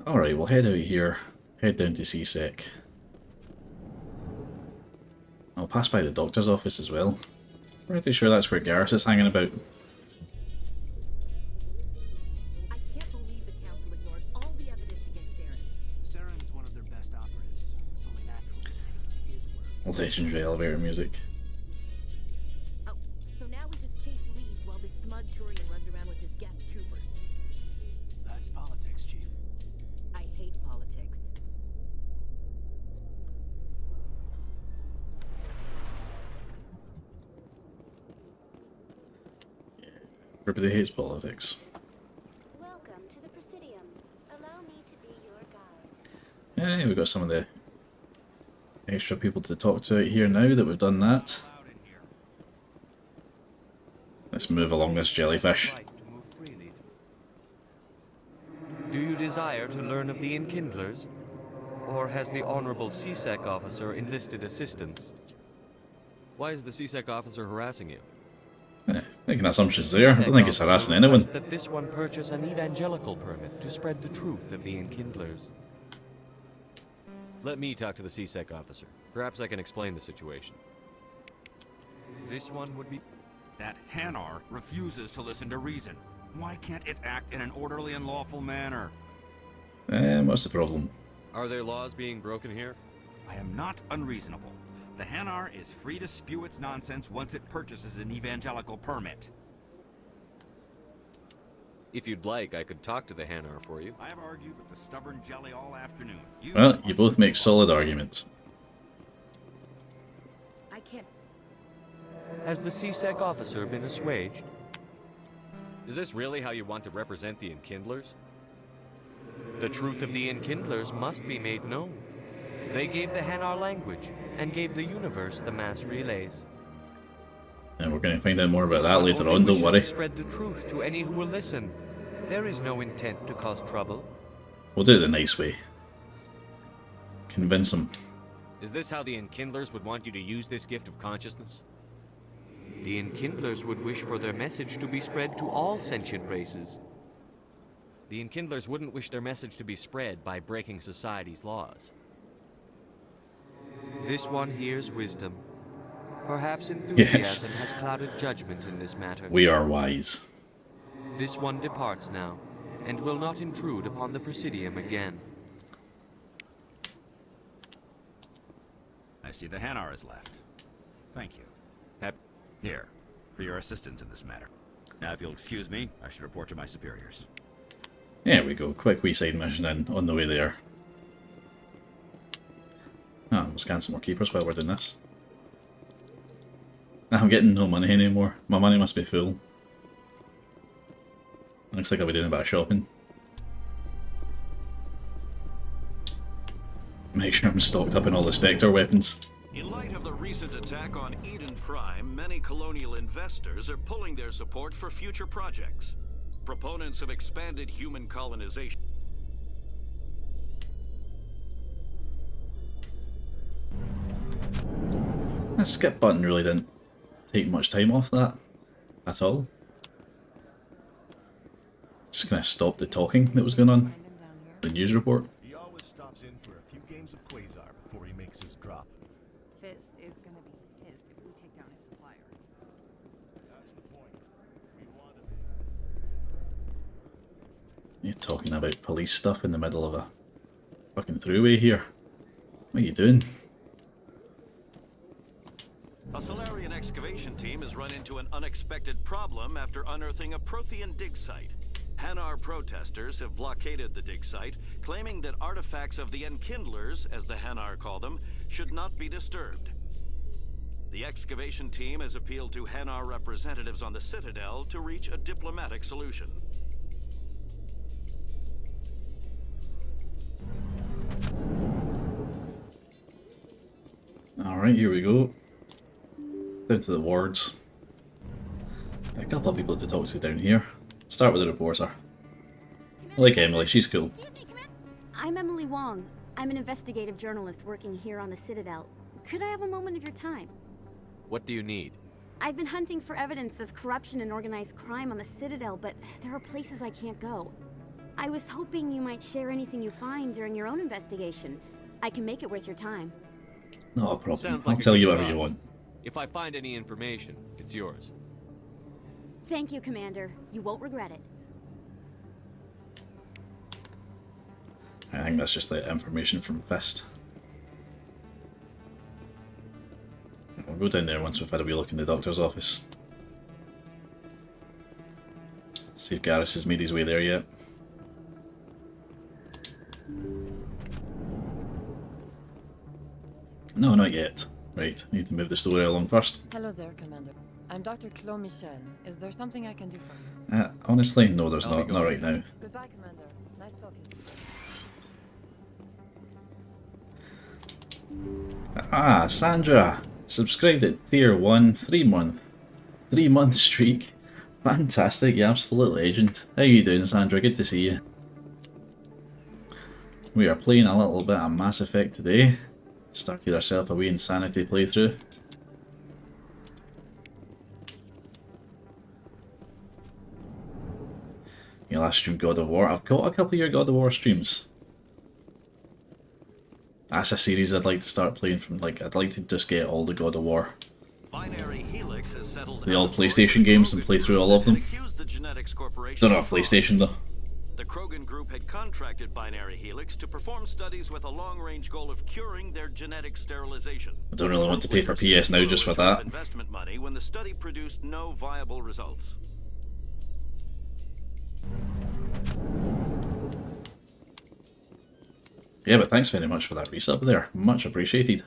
[SPEAKER 1] Alright, we'll head out here, head down to CSEC. I'll pass by the doctor's office as well. Pretty sure that's where Garrus is hanging about.
[SPEAKER 14] I can't believe the council ignored all the evidence against Saren.
[SPEAKER 18] Saren's one of their best operatives. It's only natural to take his word.
[SPEAKER 1] Legendary elevator music.
[SPEAKER 14] Oh, so now we just chase leads while this smug Turian runs around with his Geth troopers.
[SPEAKER 18] That's politics, Chief.
[SPEAKER 14] I hate politics.
[SPEAKER 1] Everybody hates politics.
[SPEAKER 23] Welcome to the Presidium. Allow me to be your guide.
[SPEAKER 1] Yeah, we've got some of the extra people to talk to out here now that we've done that. Let's move along this jellyfish.
[SPEAKER 15] Do you desire to learn of the Enkindlers? Or has the Honorable CSEC officer enlisted assistance?
[SPEAKER 5] Why is the CSEC officer harassing you?
[SPEAKER 1] Making assumptions there. I don't think it's harassing anyone.
[SPEAKER 15] That this one purchase an evangelical permit to spread the truth of the Enkindlers.
[SPEAKER 5] Let me talk to the CSEC officer. Perhaps I can explain the situation.
[SPEAKER 15] This one would be...
[SPEAKER 16] That Hanar refuses to listen to reason. Why can't it act in an orderly and lawful manner?
[SPEAKER 1] What's the problem?
[SPEAKER 5] Are there laws being broken here?
[SPEAKER 16] I am not unreasonable. The Hanar is free to spew its nonsense once it purchases an evangelical permit.
[SPEAKER 5] If you'd like, I could talk to the Hanar for you.
[SPEAKER 16] I have argued with the stubborn jelly all afternoon.
[SPEAKER 1] Well, you both make solid arguments.
[SPEAKER 14] I can't...
[SPEAKER 15] Has the CSEC officer been assuaged?
[SPEAKER 5] Is this really how you want to represent the Enkindlers?
[SPEAKER 15] The truth of the Enkindlers must be made known. They gave the Hanar language, and gave the universe the mass relays.
[SPEAKER 1] And we're going to find out more about that later on, don't worry.
[SPEAKER 15] To spread the truth to any who will listen. There is no intent to cause trouble.
[SPEAKER 1] We'll do it the nice way. Convince them.
[SPEAKER 5] Is this how the Enkindlers would want you to use this gift of consciousness?
[SPEAKER 15] The Enkindlers would wish for their message to be spread to all sentient races.
[SPEAKER 5] The Enkindlers wouldn't wish their message to be spread by breaking society's laws.
[SPEAKER 15] This one hears wisdom. Perhaps enthusiasm has clouded judgment in this matter.
[SPEAKER 1] We are wise.
[SPEAKER 15] This one departs now, and will not intrude upon the Presidium again.
[SPEAKER 16] I see the Hanar is left. Thank you. Here, for your assistance in this matter. Now, if you'll excuse me, I should report to my superiors.
[SPEAKER 1] There we go. Quick wee side mission in on the way there. Ah, we'll scan some more keepers while we're doing this. I'm getting no money anymore. My money must be full. Looks like I'll be doing a bit of shopping. Make sure I'm stocked up in all the Spectre weapons.
[SPEAKER 9] In light of the recent attack on Eden Prime, many colonial investors are pulling their support for future projects. Proponents of expanded human colonization.
[SPEAKER 1] That skip button really didn't take much time off that at all. Just kind of stopped the talking that was going on. The news report.
[SPEAKER 10] He always stops in for a few games of Quasar before he makes his drop.
[SPEAKER 11] Fist is gonna be pissed if we take down his supplier.
[SPEAKER 10] That's the point. We want him.
[SPEAKER 1] You're talking about police stuff in the middle of a fucking throughway here. What are you doing?
[SPEAKER 9] A Solarian excavation team has run into an unexpected problem after unearthing a Prothean dig site. Hanar protesters have blockaded the dig site, claiming that artifacts of the Enkindlers, as the Hanar call them, should not be disturbed. The excavation team has appealed to Hanar representatives on the Citadel to reach a diplomatic solution.
[SPEAKER 1] Alright, here we go. Down to the wards. A couple of people to talk to down here. Start with the reporter. I like Emily, she's cool.
[SPEAKER 23] I'm Emily Wong. I'm an investigative journalist working here on the Citadel. Could I have a moment of your time?
[SPEAKER 5] What do you need?
[SPEAKER 23] I've been hunting for evidence of corruption and organized crime on the Citadel, but there are places I can't go. I was hoping you might share anything you find during your own investigation. I can make it worth your time.
[SPEAKER 1] Not a problem.
[SPEAKER 5] Sounds
[SPEAKER 1] I'll
[SPEAKER 5] like a
[SPEAKER 1] tell
[SPEAKER 5] good
[SPEAKER 1] you whatever you
[SPEAKER 5] cause.
[SPEAKER 1] want.
[SPEAKER 5] If I find any information, it's yours.
[SPEAKER 23] Thank you, Commander. You won't regret it.
[SPEAKER 1] I think that's just the information from Fist. We'll go down there once we've had a wee look in the doctor's office. See if Garrus has made his way there yet. No, not yet. Right, need to move the story along first.
[SPEAKER 21] Hello there, Commander. I'm Dr. Claude Michel. Is there something I can do for you?
[SPEAKER 1] Honestly, no, there's not. Not right now.
[SPEAKER 21] Goodbye, Commander. Nice talking to you.
[SPEAKER 1] Ah, Sandra! Subscribed at tier 1, 3-month streak. Fantastic, you absolute legend. How you doing, Sandra? Good to see you. We are playing a little bit of Mass Effect today. Started ourselves a wee Insanity playthrough. Your last stream God of War. I've got a couple of your God of War streams. That's a series I'd like to start playing from. Like, I'd like to just get all the God of War. The old PlayStation games and play through all of them. Don't have a PlayStation though.
[SPEAKER 9] The Krogan group had contracted Binary Helix to perform studies with a long-range goal of curing their genetic sterilization.
[SPEAKER 1] I don't really want to pay for PS Now just for that.
[SPEAKER 9] Investment money when the study produced no viable results.
[SPEAKER 1] Yeah, but thanks very much for that resub there. Much appreciated.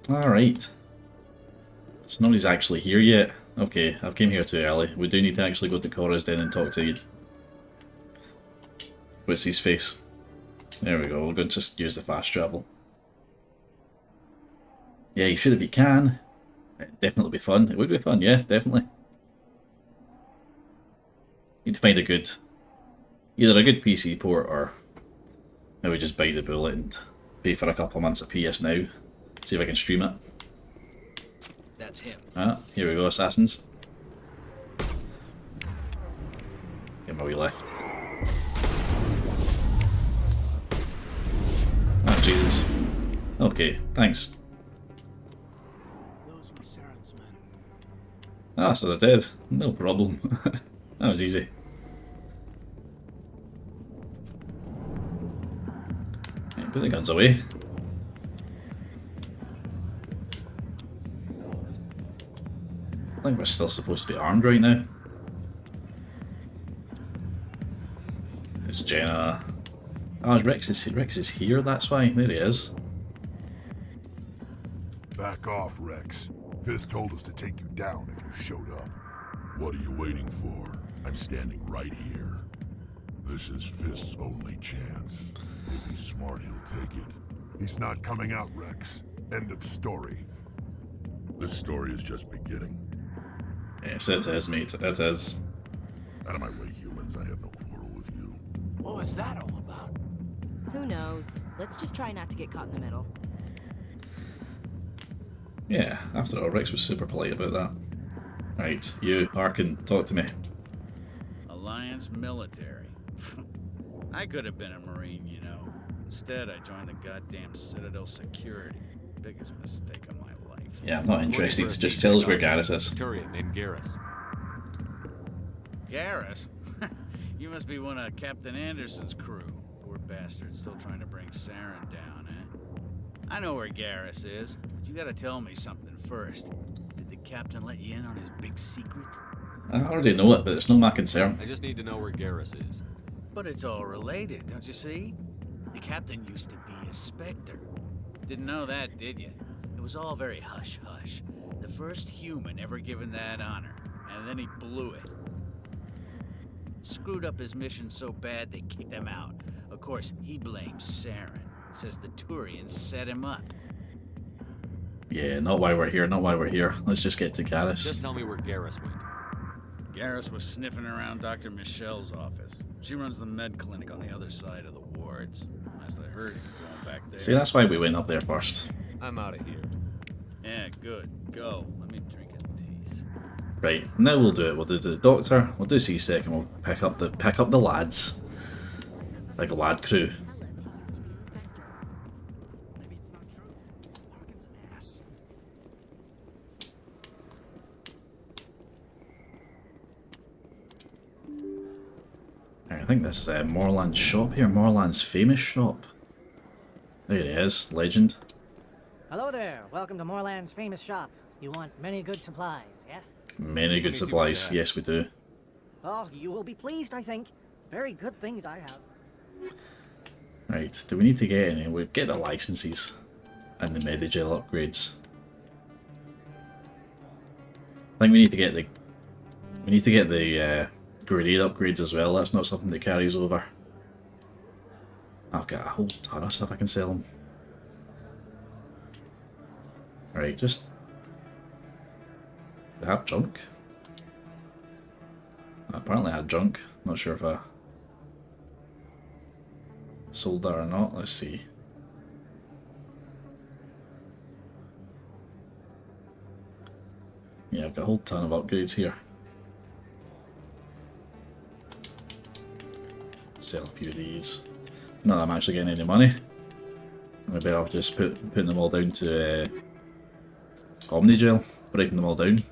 [SPEAKER 1] Alright. So nobody's actually here yet. Okay, I've came here too early. We do need to actually go to Cora's Den and talk to what's his face. There we go, we're going to just use the fast travel. Yeah, you should if you can. It'd definitely be fun. It would be fun, yeah, definitely. Need to find a good, either a good PC port or maybe just bite the bullet and pay for a couple of months of PS Now. See if I can stream it.
[SPEAKER 7] That's him.
[SPEAKER 1] Ah, here we go, assassins. Get my wee left. Ah, Jesus. Okay, thanks.
[SPEAKER 18] Those were Saren's men.
[SPEAKER 1] Ah, so they're dead. No problem. That was easy. Put the guns away. I think we're still supposed to be armed right now. It's Jenna. Oh, Rex is here, that's why. There he is.
[SPEAKER 2] Back off, Rex. Fisk told us to take you down if you showed up. What are you waiting for? I'm standing right here. This is Fisk's only chance. If he's smart, he'll take it. He's not coming out, Rex. End of story. This story is just beginning.
[SPEAKER 1] Yes, it is, mate. It is.
[SPEAKER 2] Out of my way, humans. I have no quarrel with you.
[SPEAKER 18] What was that all about?
[SPEAKER 14] Who knows? Let's just try not to get caught in the middle.
[SPEAKER 1] Yeah, after all, Rex was super polite about that. Right, you, Harkin, talk to me.
[SPEAKER 8] Alliance military. I could have been a Marine, you know. Instead, I joined the goddamn Citadel security. Biggest mistake of my life.
[SPEAKER 1] Yeah, I'm not interested. Just tell us where Garrus is.
[SPEAKER 5] Turian named Garrus.
[SPEAKER 8] Garrus? You must be one of Captain Anderson's crew. Poor bastard, still trying to bring Saren down, eh? I know where Garrus is, but you gotta tell me something first. Did the captain let you in on his big secret?
[SPEAKER 1] I already know it, but it's not my concern.
[SPEAKER 5] I just need to know where Garrus is.
[SPEAKER 8] But it's all related, don't you see? The captain used to be a Spectre. Didn't know that, did you? It was all very hush-hush. The first human ever given that honor, and then he blew it. Screwed up his mission so bad they kicked him out. Of course, he blames Saren. Says the Turians set him up.
[SPEAKER 1] Yeah, not why we're here, not why we're here. Let's just get to Garrus.
[SPEAKER 5] Just tell me where Garrus went.
[SPEAKER 8] Garrus was sniffing around Dr. Michelle's office. She runs the med clinic on the other side of the wards. Last I heard, he was going back there.
[SPEAKER 1] See, that's why we went up there first.
[SPEAKER 5] I'm out of here.
[SPEAKER 8] Yeah, good. Go. Let me drink in peace.
[SPEAKER 1] Right, now we'll do it. We'll do the doctor, we'll do C-Sec, and we'll pick up the lads. Like a lad crew. I think this is Morland's shop here, Morland's famous shop. There he is, legend.
[SPEAKER 19] Hello there, welcome to Morland's famous shop. You want many good supplies, yes?
[SPEAKER 1] Many good supplies, yes we do.
[SPEAKER 19] Oh, you will be pleased, I think. Very good things I have.
[SPEAKER 1] Right, do we need to get any? We'll get the licenses and the Medigel upgrades. I think we need to get the grenade upgrades as well. That's not something that carries over. I've got a whole ton of stuff I can sell them. Right, just... They have junk. I apparently had junk. Not sure if I sold that or not. Let's see. Yeah, I've got a whole ton of upgrades here. Sell a few of these. Not that I'm actually getting any money. Maybe I'll just putting them all down to Omnigel, breaking them all down.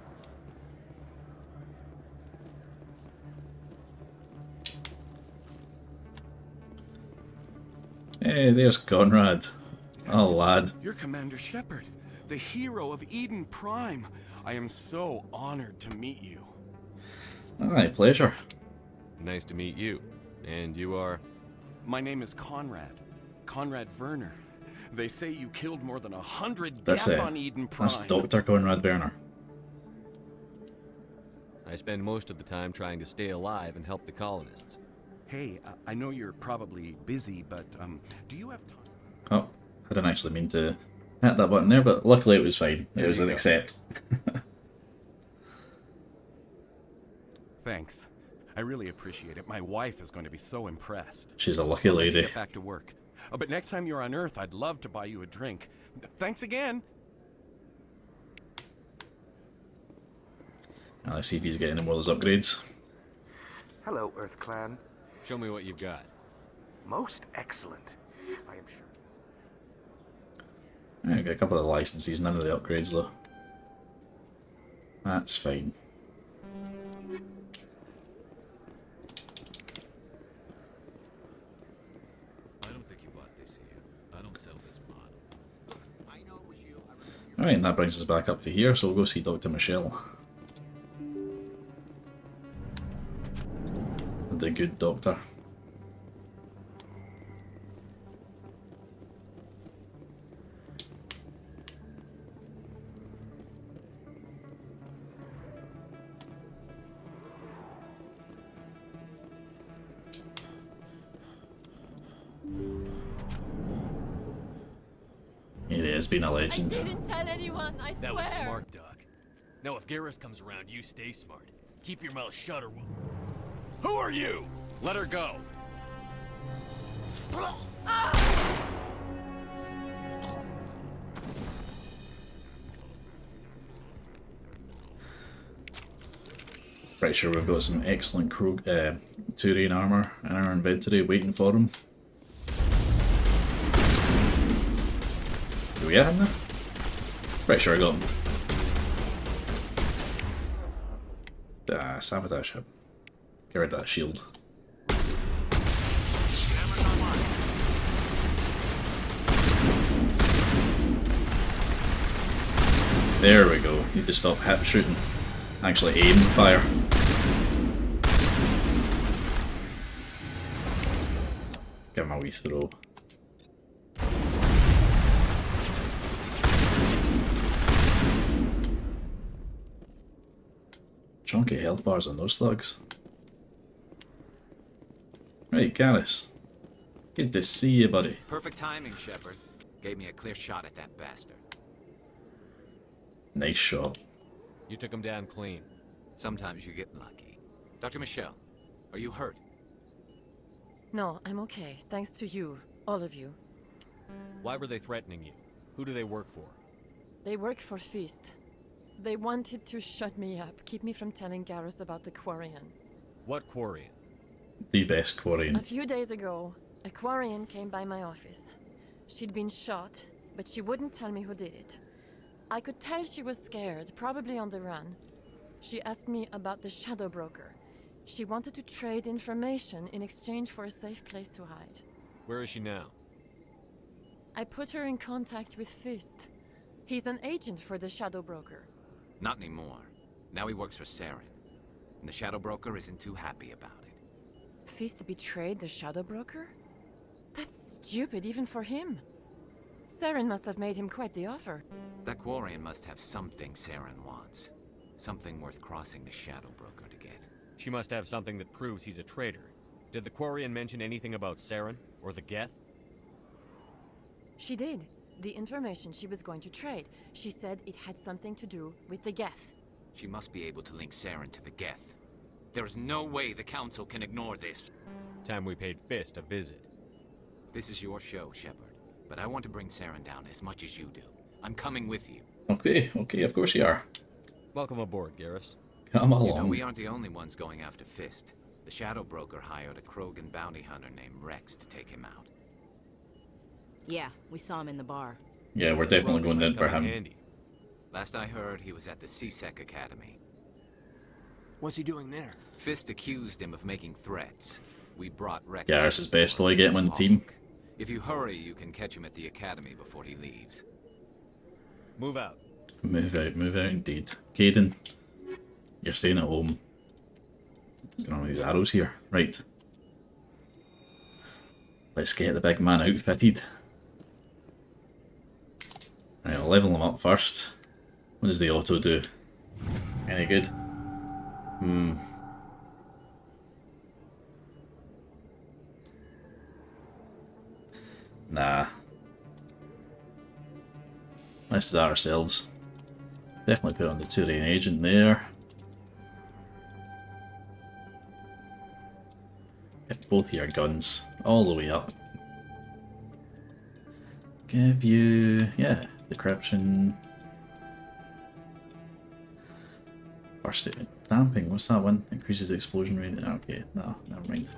[SPEAKER 1] Hey, there's Conrad. Oh, lad.
[SPEAKER 24] You're Commander Shepard, the hero of Eden Prime. I am so honored to meet you.
[SPEAKER 1] Aye, pleasure.
[SPEAKER 5] Nice to meet you. And you are?
[SPEAKER 24] My name is Conrad. Conrad Werner. They say you killed more than 100
[SPEAKER 1] That's
[SPEAKER 24] Geth
[SPEAKER 1] it.
[SPEAKER 24] on Eden Prime.
[SPEAKER 1] That's Dr. Conrad Werner.
[SPEAKER 5] I spend most of the time trying to stay alive and help the colonists.
[SPEAKER 24] Hey, I know you're probably busy, but do you have time?
[SPEAKER 1] Oh, I didn't actually mean to hit that button there, but luckily it was fine. It was an accept.
[SPEAKER 24] Thanks. I really appreciate it. My wife is going to be so impressed.
[SPEAKER 1] She's a lucky
[SPEAKER 24] I'll let you
[SPEAKER 1] lady.
[SPEAKER 24] Get back to work. But next time you're on Earth, I'd love to buy you a drink. Thanks again.
[SPEAKER 1] Now, let's see if he's getting any more of those upgrades.
[SPEAKER 25] Hello, Earth Clan.
[SPEAKER 5] Show me what you've got.
[SPEAKER 25] Most excellent, I am sure.
[SPEAKER 1] I got a couple of the licenses, none of the upgrades though. That's fine.
[SPEAKER 7] I don't think you bought this here.
[SPEAKER 1] Alright, and that brings us back up to here, so we'll go see Dr. Michelle. The good doctor. It has been a legend.
[SPEAKER 21] I didn't tell anyone, I swear.
[SPEAKER 7] That was smart, Doc. Now if Garrus comes around, you stay smart. Keep your mouth shut or we'll... Who are you? Let her go.
[SPEAKER 1] Pretty sure we've got some excellent Turian armor in our inventory waiting for him. Do we have him there? Pretty sure I got him. Sabotage him. Get rid of that shield. There we go. Need to stop hip shooting. Actually aim and fire. Give him a wee throw. Chunky health bars on those slugs. Right, Garrus. Good to see you, buddy.
[SPEAKER 4] Perfect timing, Shepard. Gave me a clear shot at that bastard.
[SPEAKER 1] Nice shot.
[SPEAKER 5] You took him down clean.
[SPEAKER 4] Sometimes you get lucky. Dr. Michelle, are you hurt?
[SPEAKER 21] No, I'm okay. Thanks to you. All of you.
[SPEAKER 5] Why were they threatening you? Who do they work for?
[SPEAKER 21] They work for Feast. They wanted to shut me up, keep me from telling Garrus about the Quarian.
[SPEAKER 5] What Quarian?
[SPEAKER 1] The best Quarian.
[SPEAKER 21] A few days ago, a Quarian came by my office. She'd been shot, but she wouldn't tell me who did it. I could tell she was scared, probably on the run. She asked me about the Shadow Broker. She wanted to trade information in exchange for a safe place to hide.
[SPEAKER 5] Where is she now?
[SPEAKER 21] I put her in contact with Fist. He's an agent for the Shadow Broker.
[SPEAKER 4] Not anymore. Now he works for Saren. And the Shadow Broker isn't too happy about it.
[SPEAKER 21] Fist betrayed the Shadow Broker? That's stupid even for him. Saren must have made him quite the offer.
[SPEAKER 4] That Quarian must have something Saren wants. Something worth crossing the Shadow Broker to get.
[SPEAKER 5] She must have something that proves he's a traitor. Did the Quarian mention anything about Saren or the Geth?
[SPEAKER 21] She did. The information she was going to trade. She said it had something to do with the Geth.
[SPEAKER 4] She must be able to link Saren to the Geth. There's no way the Council can ignore this.
[SPEAKER 5] Time we paid Fist a visit.
[SPEAKER 4] This is your show, Shepard. But I want to bring Saren down as much as you do. I'm coming with you.
[SPEAKER 1] Okay, of course you are.
[SPEAKER 5] Welcome aboard, Garrus.
[SPEAKER 1] Come along.
[SPEAKER 4] You know, we aren't the only ones going after Fist. The Shadow Broker hired a Krogan bounty hunter named Rex to take him out.
[SPEAKER 14] Yeah, we saw him in the bar.
[SPEAKER 1] Yeah, we're definitely going in for him.
[SPEAKER 5] Handy.
[SPEAKER 4] Last I heard, he was at the CSEC Academy.
[SPEAKER 18] What's he doing there?
[SPEAKER 4] Fist accused him of making threats. We brought Rex.
[SPEAKER 1] Garrus' best boy, get him on the team.
[SPEAKER 4] If you hurry, you can catch him at the Academy before he leaves.
[SPEAKER 5] Move out.
[SPEAKER 1] Move out indeed. Caden, you're staying at home. What's going on with these arrows here? Right. Let's get the big man outfitted. Right, I'll level him up first. What does the auto do? Any good? Nah. Let's do that ourselves. Definitely put on the Turian agent there. Get both your guns all the way up. Give you, yeah, decryption. Burst damping, what's that one? Increases the explosion rate. Okay, no, never mind.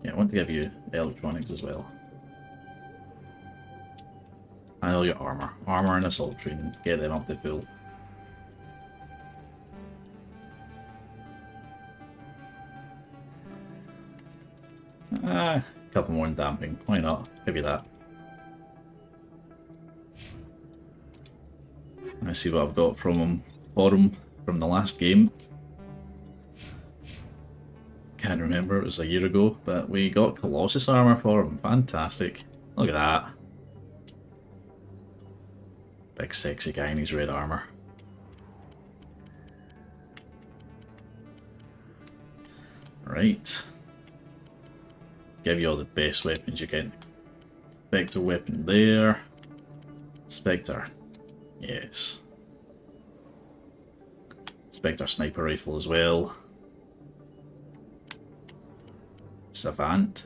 [SPEAKER 1] Yeah, I want to give you electronics as well. And all your armor. Armor and assault training. Get them up to full. A couple more in damping. Why not? Give you that. Let's see what I've got from him for him from the last game. Can't remember, it was a year ago, but we got Colossus armor for him. Fantastic. Look at that. Big sexy guy in his red armor. Right. Give you all the best weapons you can. Spectre weapon there. Spectre. Yes. Spectre sniper rifle as well. Savant.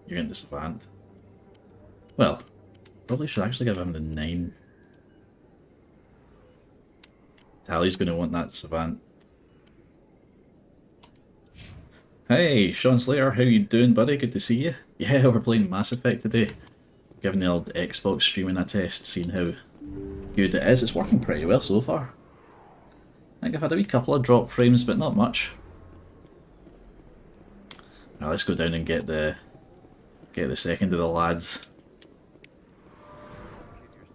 [SPEAKER 1] You're getting the Savant. Well, probably should actually give him the 9. Tally's going to want that Savant. Hey, Sean Slater, how you doing, buddy? Good to see you. Yeah, we're playing Mass Effect today. Giving the old Xbox streaming a test, seeing how good it is. It's working pretty well so far. I think I've had a wee couple of drop frames, but not much. Now let's go down and get the second of the lads.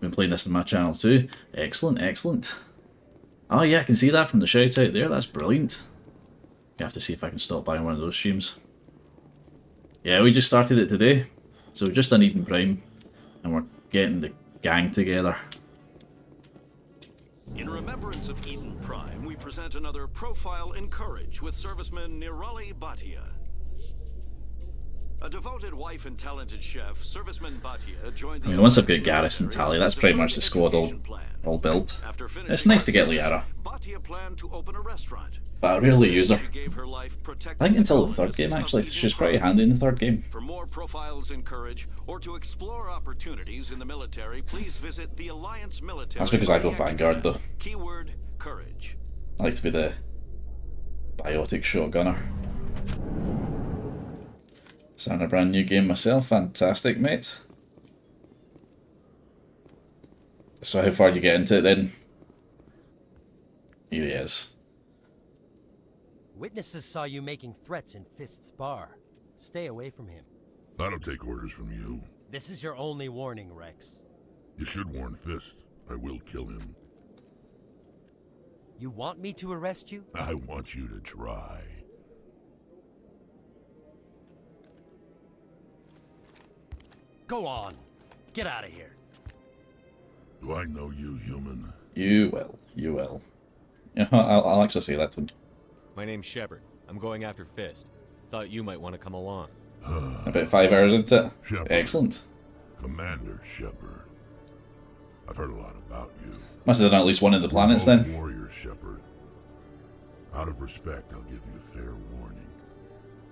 [SPEAKER 1] Been playing this on my channel too. Excellent, excellent. Oh yeah, I can see that from the shout out there. That's brilliant. You have to see if I can stop by one of those streams. Yeah, we just started it today. So we've just done Eden Prime. And we're getting the gang together.
[SPEAKER 9] In remembrance of Eden Prime, we present another profile in courage with serviceman Nirali Bhatia. A devoted wife and talented chef, serviceman Bhatia joined the...
[SPEAKER 1] I mean, once I've got Garrus and Tally, that's pretty much the squad all built. It's nice to get Liara.
[SPEAKER 9] Bhatia planned to open a restaurant.
[SPEAKER 1] But I rarely use her. I think until the third game, actually. She's pretty handy in the third game.
[SPEAKER 9] For more profiles in courage, or to explore opportunities in the military, please visit the Alliance Military.
[SPEAKER 1] That's because I go Vanguard, though.
[SPEAKER 9] Keyword, courage.
[SPEAKER 1] I like to be the biotic shotgunner. Starting a brand new game myself. Fantastic, mate. So how far do you get into it then? Here he is.
[SPEAKER 12] Witnesses saw you making threats in Fist's bar. Stay away from him.
[SPEAKER 2] I don't take orders from you.
[SPEAKER 12] This is your only warning, Rex.
[SPEAKER 2] You should warn Fist. I will kill him.
[SPEAKER 12] You want me to arrest you?
[SPEAKER 2] I want you to try.
[SPEAKER 12] Go on. Get out of here.
[SPEAKER 2] Do I know you, human?
[SPEAKER 1] You will. You will. Yeah, I'll actually say that to him.
[SPEAKER 5] My name's Shepard. I'm going after Fist. Thought you might want to come along.
[SPEAKER 1] About 5 hours into it.
[SPEAKER 2] Shepard.
[SPEAKER 1] Excellent.
[SPEAKER 2] Commander Shepard. I've heard a lot about you.
[SPEAKER 1] Must have done at least one of the planets then.
[SPEAKER 2] Warrior Shepard. Out of respect, I'll give you fair warning.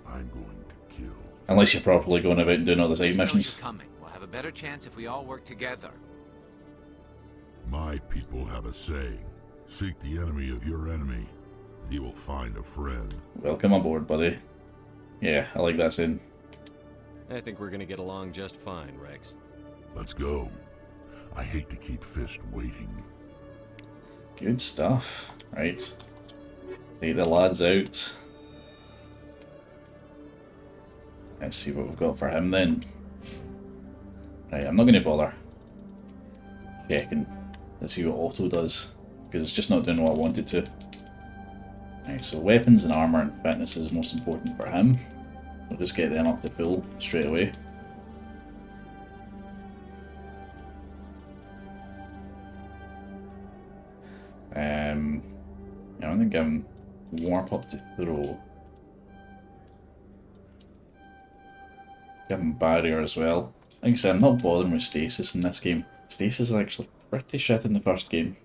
[SPEAKER 2] I'm going to kill.
[SPEAKER 1] Unless you're properly going about and doing all the side missions.
[SPEAKER 4] Coming. We'll have a better chance if we all work together.
[SPEAKER 2] My people have a saying. Seek the enemy of your enemy, and you will find a friend.
[SPEAKER 1] Welcome aboard, buddy. Yeah, I like that saying.
[SPEAKER 5] I think we're gonna get along just fine, Rex.
[SPEAKER 2] Let's go. I hate to keep Fist waiting.
[SPEAKER 1] Good stuff. Right. Take the lads out. Let's see what we've got for him then. Right, I'm not going to bother checking to see what auto does, because it's just not doing what I want it to. Right, so weapons and armor and fitness is most important for him. We'll just get them up to full straight away. Yeah, I'm going to give him warp up to throw. Give him barrier as well. Like I said, I'm not bothering with stasis in this game. Stasis is actually pretty shit in the first game.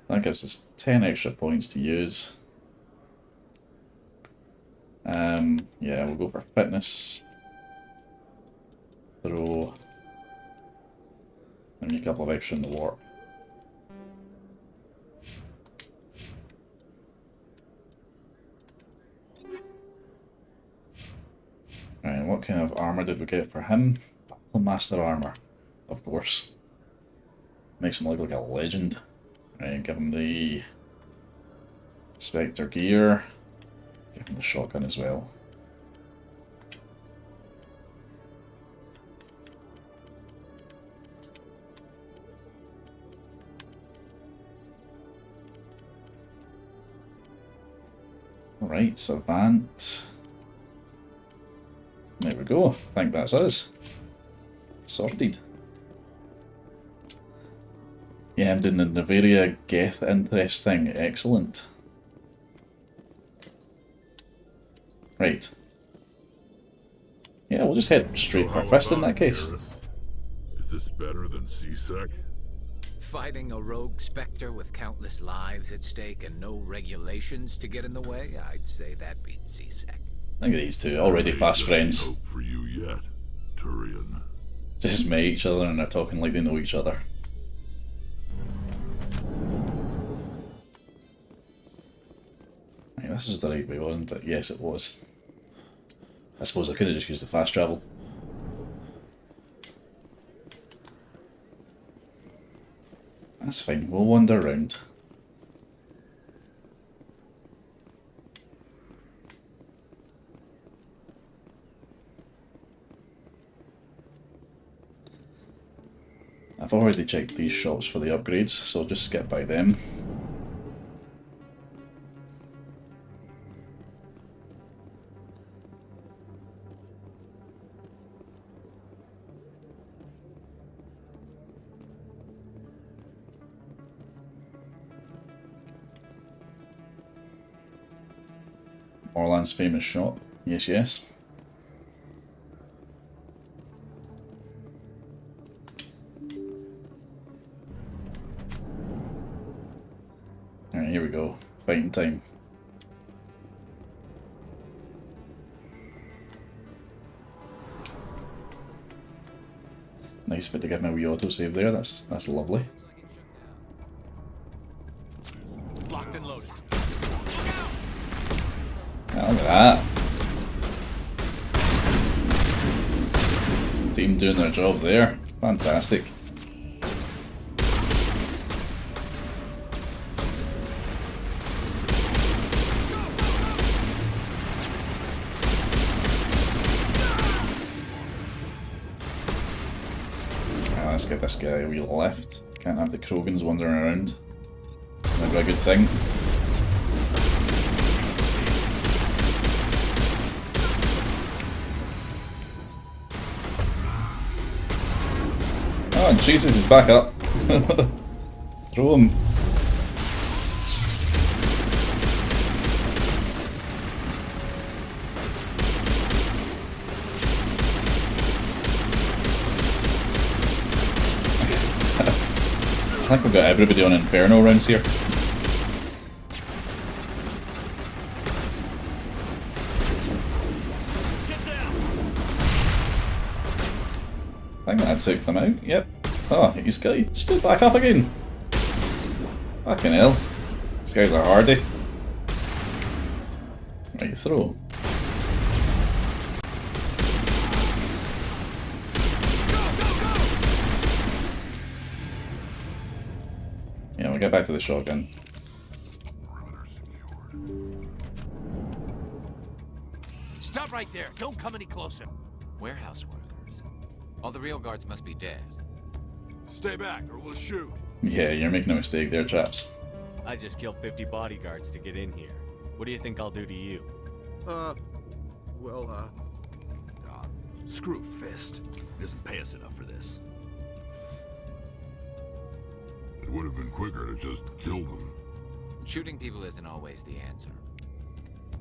[SPEAKER 1] That gives us 10 extra points to use. Yeah, we'll go for fitness. Throw. And a couple of extra in the warp. Right, what kind of armor did we get for him? Battle Master armor, of course. Makes him look like a legend. Right, give him the Spectre gear. Give him the shotgun as well. Right, Savant. There we go. I think that's us. Sorted. Yeah, I'm doing the Navaria Geth interest thing. Excellent. Right. Yeah, we'll just head straight for Fist in that case.
[SPEAKER 2] Is this better than CSEC?
[SPEAKER 4] Fighting a rogue specter with countless lives at stake and no regulations to get in the way, I'd say that beats CSEC.
[SPEAKER 1] Look at these two, already fast friends.
[SPEAKER 2] Hope for you yet, Turian.
[SPEAKER 1] Just met each other and they're talking like they know each other. Right, this is the right way, wasn't it? Yes, it was. I suppose I could have just used the fast travel. That's fine, we'll wander around. I've already checked these shops for the upgrades, so I'll just skip by them. Orlan's famous shop. Yes, yes. Alright, here we go. Fighting time. Nice fit to get my wee autosave there, that's lovely.
[SPEAKER 7] Locked and loaded.
[SPEAKER 1] Oh, look at that. Team doing their job there. Fantastic. Let's get this guy a wee left. Can't have the Krogans wandering around. It's never a good thing. Oh Jesus, he's back up. Throw him. I think we've got everybody on Inferno rounds here. I think that took them out, yep. Oh, he's stood back up again. Fucking hell. These guys are hardy. Right, throw. Yeah, we'll get back to the shotgun.
[SPEAKER 7] Stop right there. Don't come any closer.
[SPEAKER 4] Warehouse workers. All the real guards must be dead.
[SPEAKER 24] Stay back or we'll shoot.
[SPEAKER 1] Yeah, you're making a mistake there, chaps.
[SPEAKER 5] I just killed 50 bodyguards to get in here. What do you think I'll do to you?
[SPEAKER 16] Screw Fist. He doesn't pay us enough for this.
[SPEAKER 2] It would have been quicker to just kill them.
[SPEAKER 4] Shooting people isn't always the answer.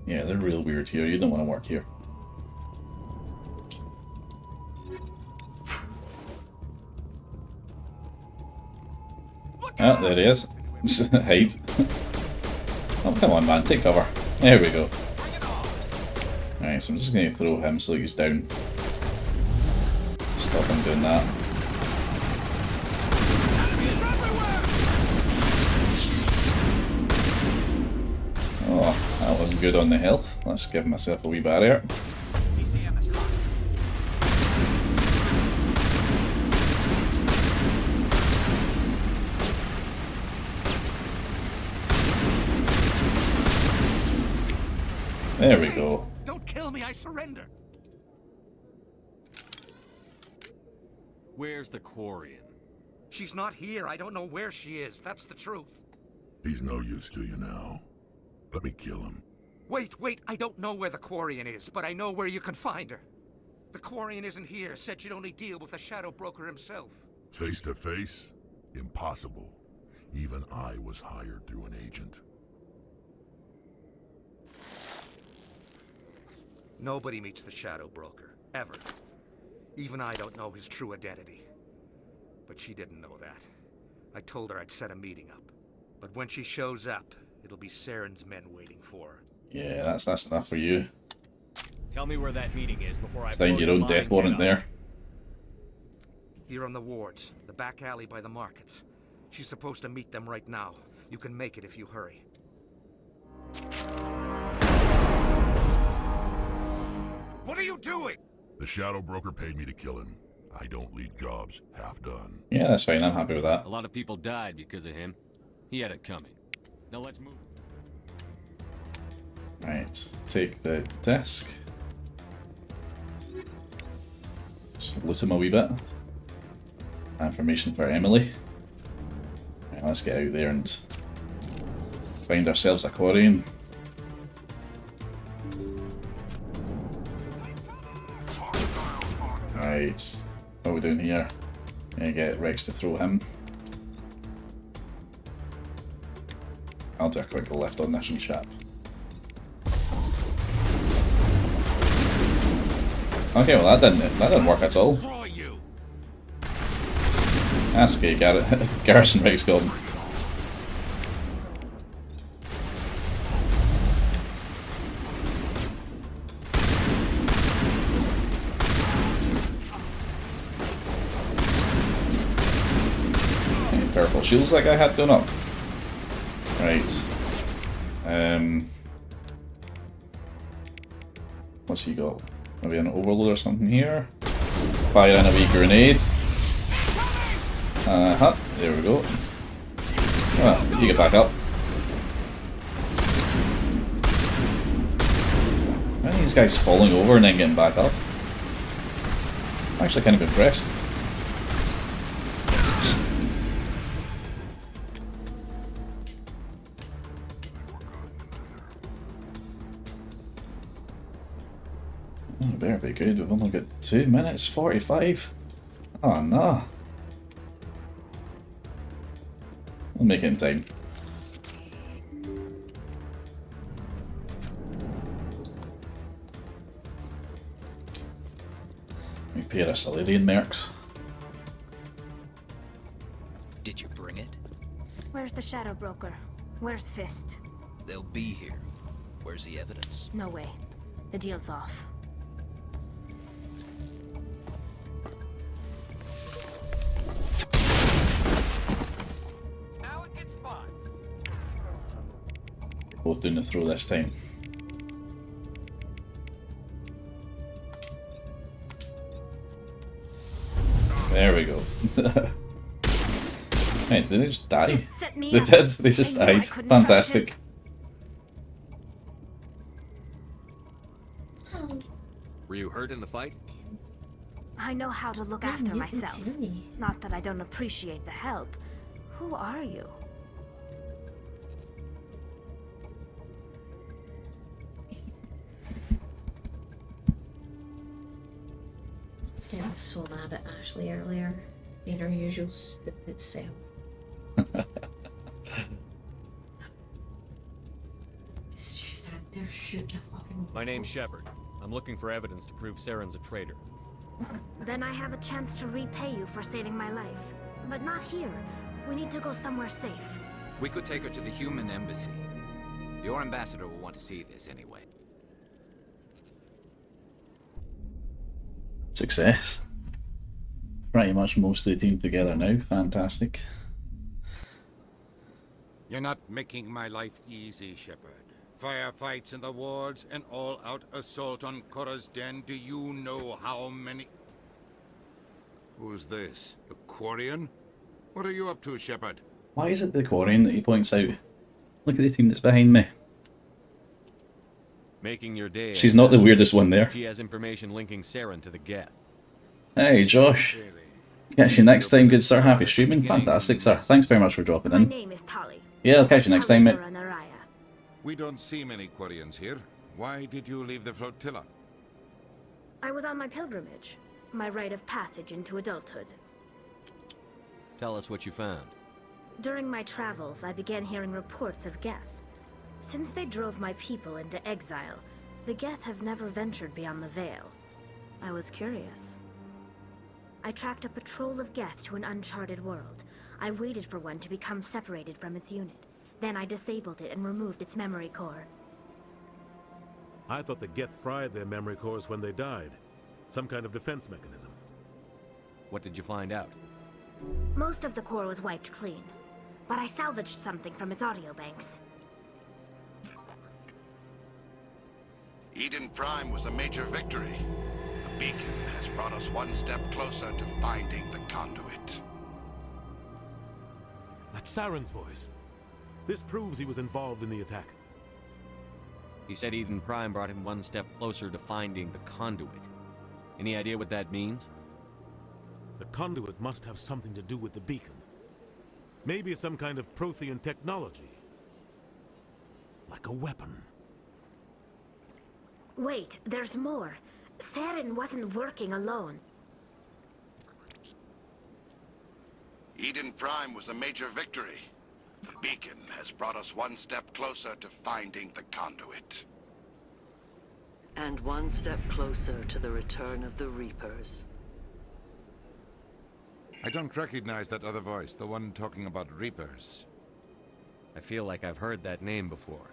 [SPEAKER 1] Yeah, they're real weird here. You don't want to work here. Ah, there he is. Hide. Oh, come on, man. Take cover. There we go. Alright, so I'm just going to throw him so he's down. Stop him doing that. Oh, that wasn't good on the health. Let's give myself a wee barrier. There we go.
[SPEAKER 18] Don't kill me, I surrender.
[SPEAKER 5] Where's the Quarian?
[SPEAKER 25] She's not here. I don't know where she is. That's the truth.
[SPEAKER 2] He's no use to you now. Let me kill him.
[SPEAKER 25] Wait, I don't know where the Quarian is, but I know where you can find her. The Quarian isn't here, said she'd only deal with the Shadow Broker himself.
[SPEAKER 2] Face to face? Impossible. Even I was hired through an agent.
[SPEAKER 25] Nobody meets the Shadow Broker, ever. Even I don't know his true identity. But she didn't know that. I told her I'd set a meeting up. But when she shows up, it'll be Saren's men waiting for her.
[SPEAKER 1] Yeah, that's enough for you.
[SPEAKER 7] Tell me where that meeting is before I
[SPEAKER 1] Sign your own death warrant there.
[SPEAKER 25] Here on the wards, the back alley by the markets. She's supposed to meet them right now. You can make it if you hurry.
[SPEAKER 16] What are you doing?
[SPEAKER 2] The Shadow Broker paid me to kill him. I don't leave jobs half done.
[SPEAKER 1] Yeah, that's fine. I'm happy with that.
[SPEAKER 7] A lot of people died because of him. He had it coming. Now let's move.
[SPEAKER 1] Right, take the disc. Just loot him a wee bit. Information for Emily. Right, let's get out there and find ourselves a Quarian. Right, what are we doing here? Gonna get Rex to throw him. I'll do a quick left on this wee chap. Okay, well that didn't work at all. That's okay, Garrison Rex got him. Any purple shields that guy had going up. Right. What's he got? Maybe an overload or something here. Fire in a wee grenade. There we go. Well, you get back up. Why are these guys falling over and then getting back up? I'm actually kind of impressed. Oh, better be good. We've only got 2 minutes 45. Oh no. We'll make it in time. We pair of Solarian mercs.
[SPEAKER 4] Did you bring it?
[SPEAKER 23] Where's the Shadow Broker? Where's Fist?
[SPEAKER 4] They'll be here. Where's the evidence?
[SPEAKER 23] No way. The deal's off.
[SPEAKER 4] Now it gets fun.
[SPEAKER 1] Both doing the throw this time. There we go. Wait, did they just die? They did, they just died. Fantastic.
[SPEAKER 5] Were you hurt in the fight?
[SPEAKER 23] I know how to look after myself. Not that I don't appreciate the help. Who are you?
[SPEAKER 6] I was getting so mad at Ashley earlier, being her usual stupid self. She sat there shooting a fucking.
[SPEAKER 5] My name's Shepard. I'm looking for evidence to prove Saren's a traitor.
[SPEAKER 23] Then I have a chance to repay you for saving my life. But not here. We need to go somewhere safe.
[SPEAKER 4] We could take her to the human embassy. Your ambassador will want to see this anyway.
[SPEAKER 1] Success. Pretty much most of the team together now. Fantastic.
[SPEAKER 13] You're not making my life easy, Shepard. Firefights in the wards, an all-out assault on Korra's den. Do you know how many... Who's this? A Quarian? What are you up to, Shepard?
[SPEAKER 1] Why is it the Quarian that he points out? Look at the team that's behind me.
[SPEAKER 5] Making your day.
[SPEAKER 1] She's not the weirdest one there.
[SPEAKER 5] She has information linking Saren to the Geth.
[SPEAKER 1] Hey, Josh. Catch you next time, good sir. Happy streaming. Fantastic, sir. Thanks very much for dropping
[SPEAKER 23] My
[SPEAKER 1] in.
[SPEAKER 23] name is Tali.
[SPEAKER 1] Yeah, I'll catch you next time, mate.
[SPEAKER 13] We don't see many Quarians here. Why did you leave the flotilla?
[SPEAKER 3] I was on my pilgrimage. My rite of passage into adulthood.
[SPEAKER 5] Tell us what you found.
[SPEAKER 3] During my travels, I began hearing reports of Geth. Since they drove my people into exile, the Geth have never ventured beyond the Veil. I was curious. I tracked a patrol of Geth to an uncharted world. I waited for one to become separated from its unit. Then I disabled it and removed its memory core.
[SPEAKER 10] I thought the Geth fried their memory cores when they died. Some kind of defense mechanism.
[SPEAKER 5] What did you find out?
[SPEAKER 3] Most of the core was wiped clean, but I salvaged something from its audio banks.
[SPEAKER 2] Eden Prime was a major victory. The beacon has brought us one step closer to finding the conduit.
[SPEAKER 10] That's Saren's voice. This proves he was involved in the attack.
[SPEAKER 5] He said Eden Prime brought him one step closer to finding the conduit. Any idea what that means?
[SPEAKER 10] The conduit must have something to do with the beacon. Maybe it's some kind of Prothean technology. Like a weapon.
[SPEAKER 3] Wait, there's more. Saren wasn't working alone.
[SPEAKER 2] Eden Prime was a major victory. The beacon has brought us one step closer to finding the conduit.
[SPEAKER 15] And one step closer to the return of the Reapers.
[SPEAKER 13] I don't recognize that other voice, the one talking about Reapers.
[SPEAKER 5] I feel like I've heard that name before.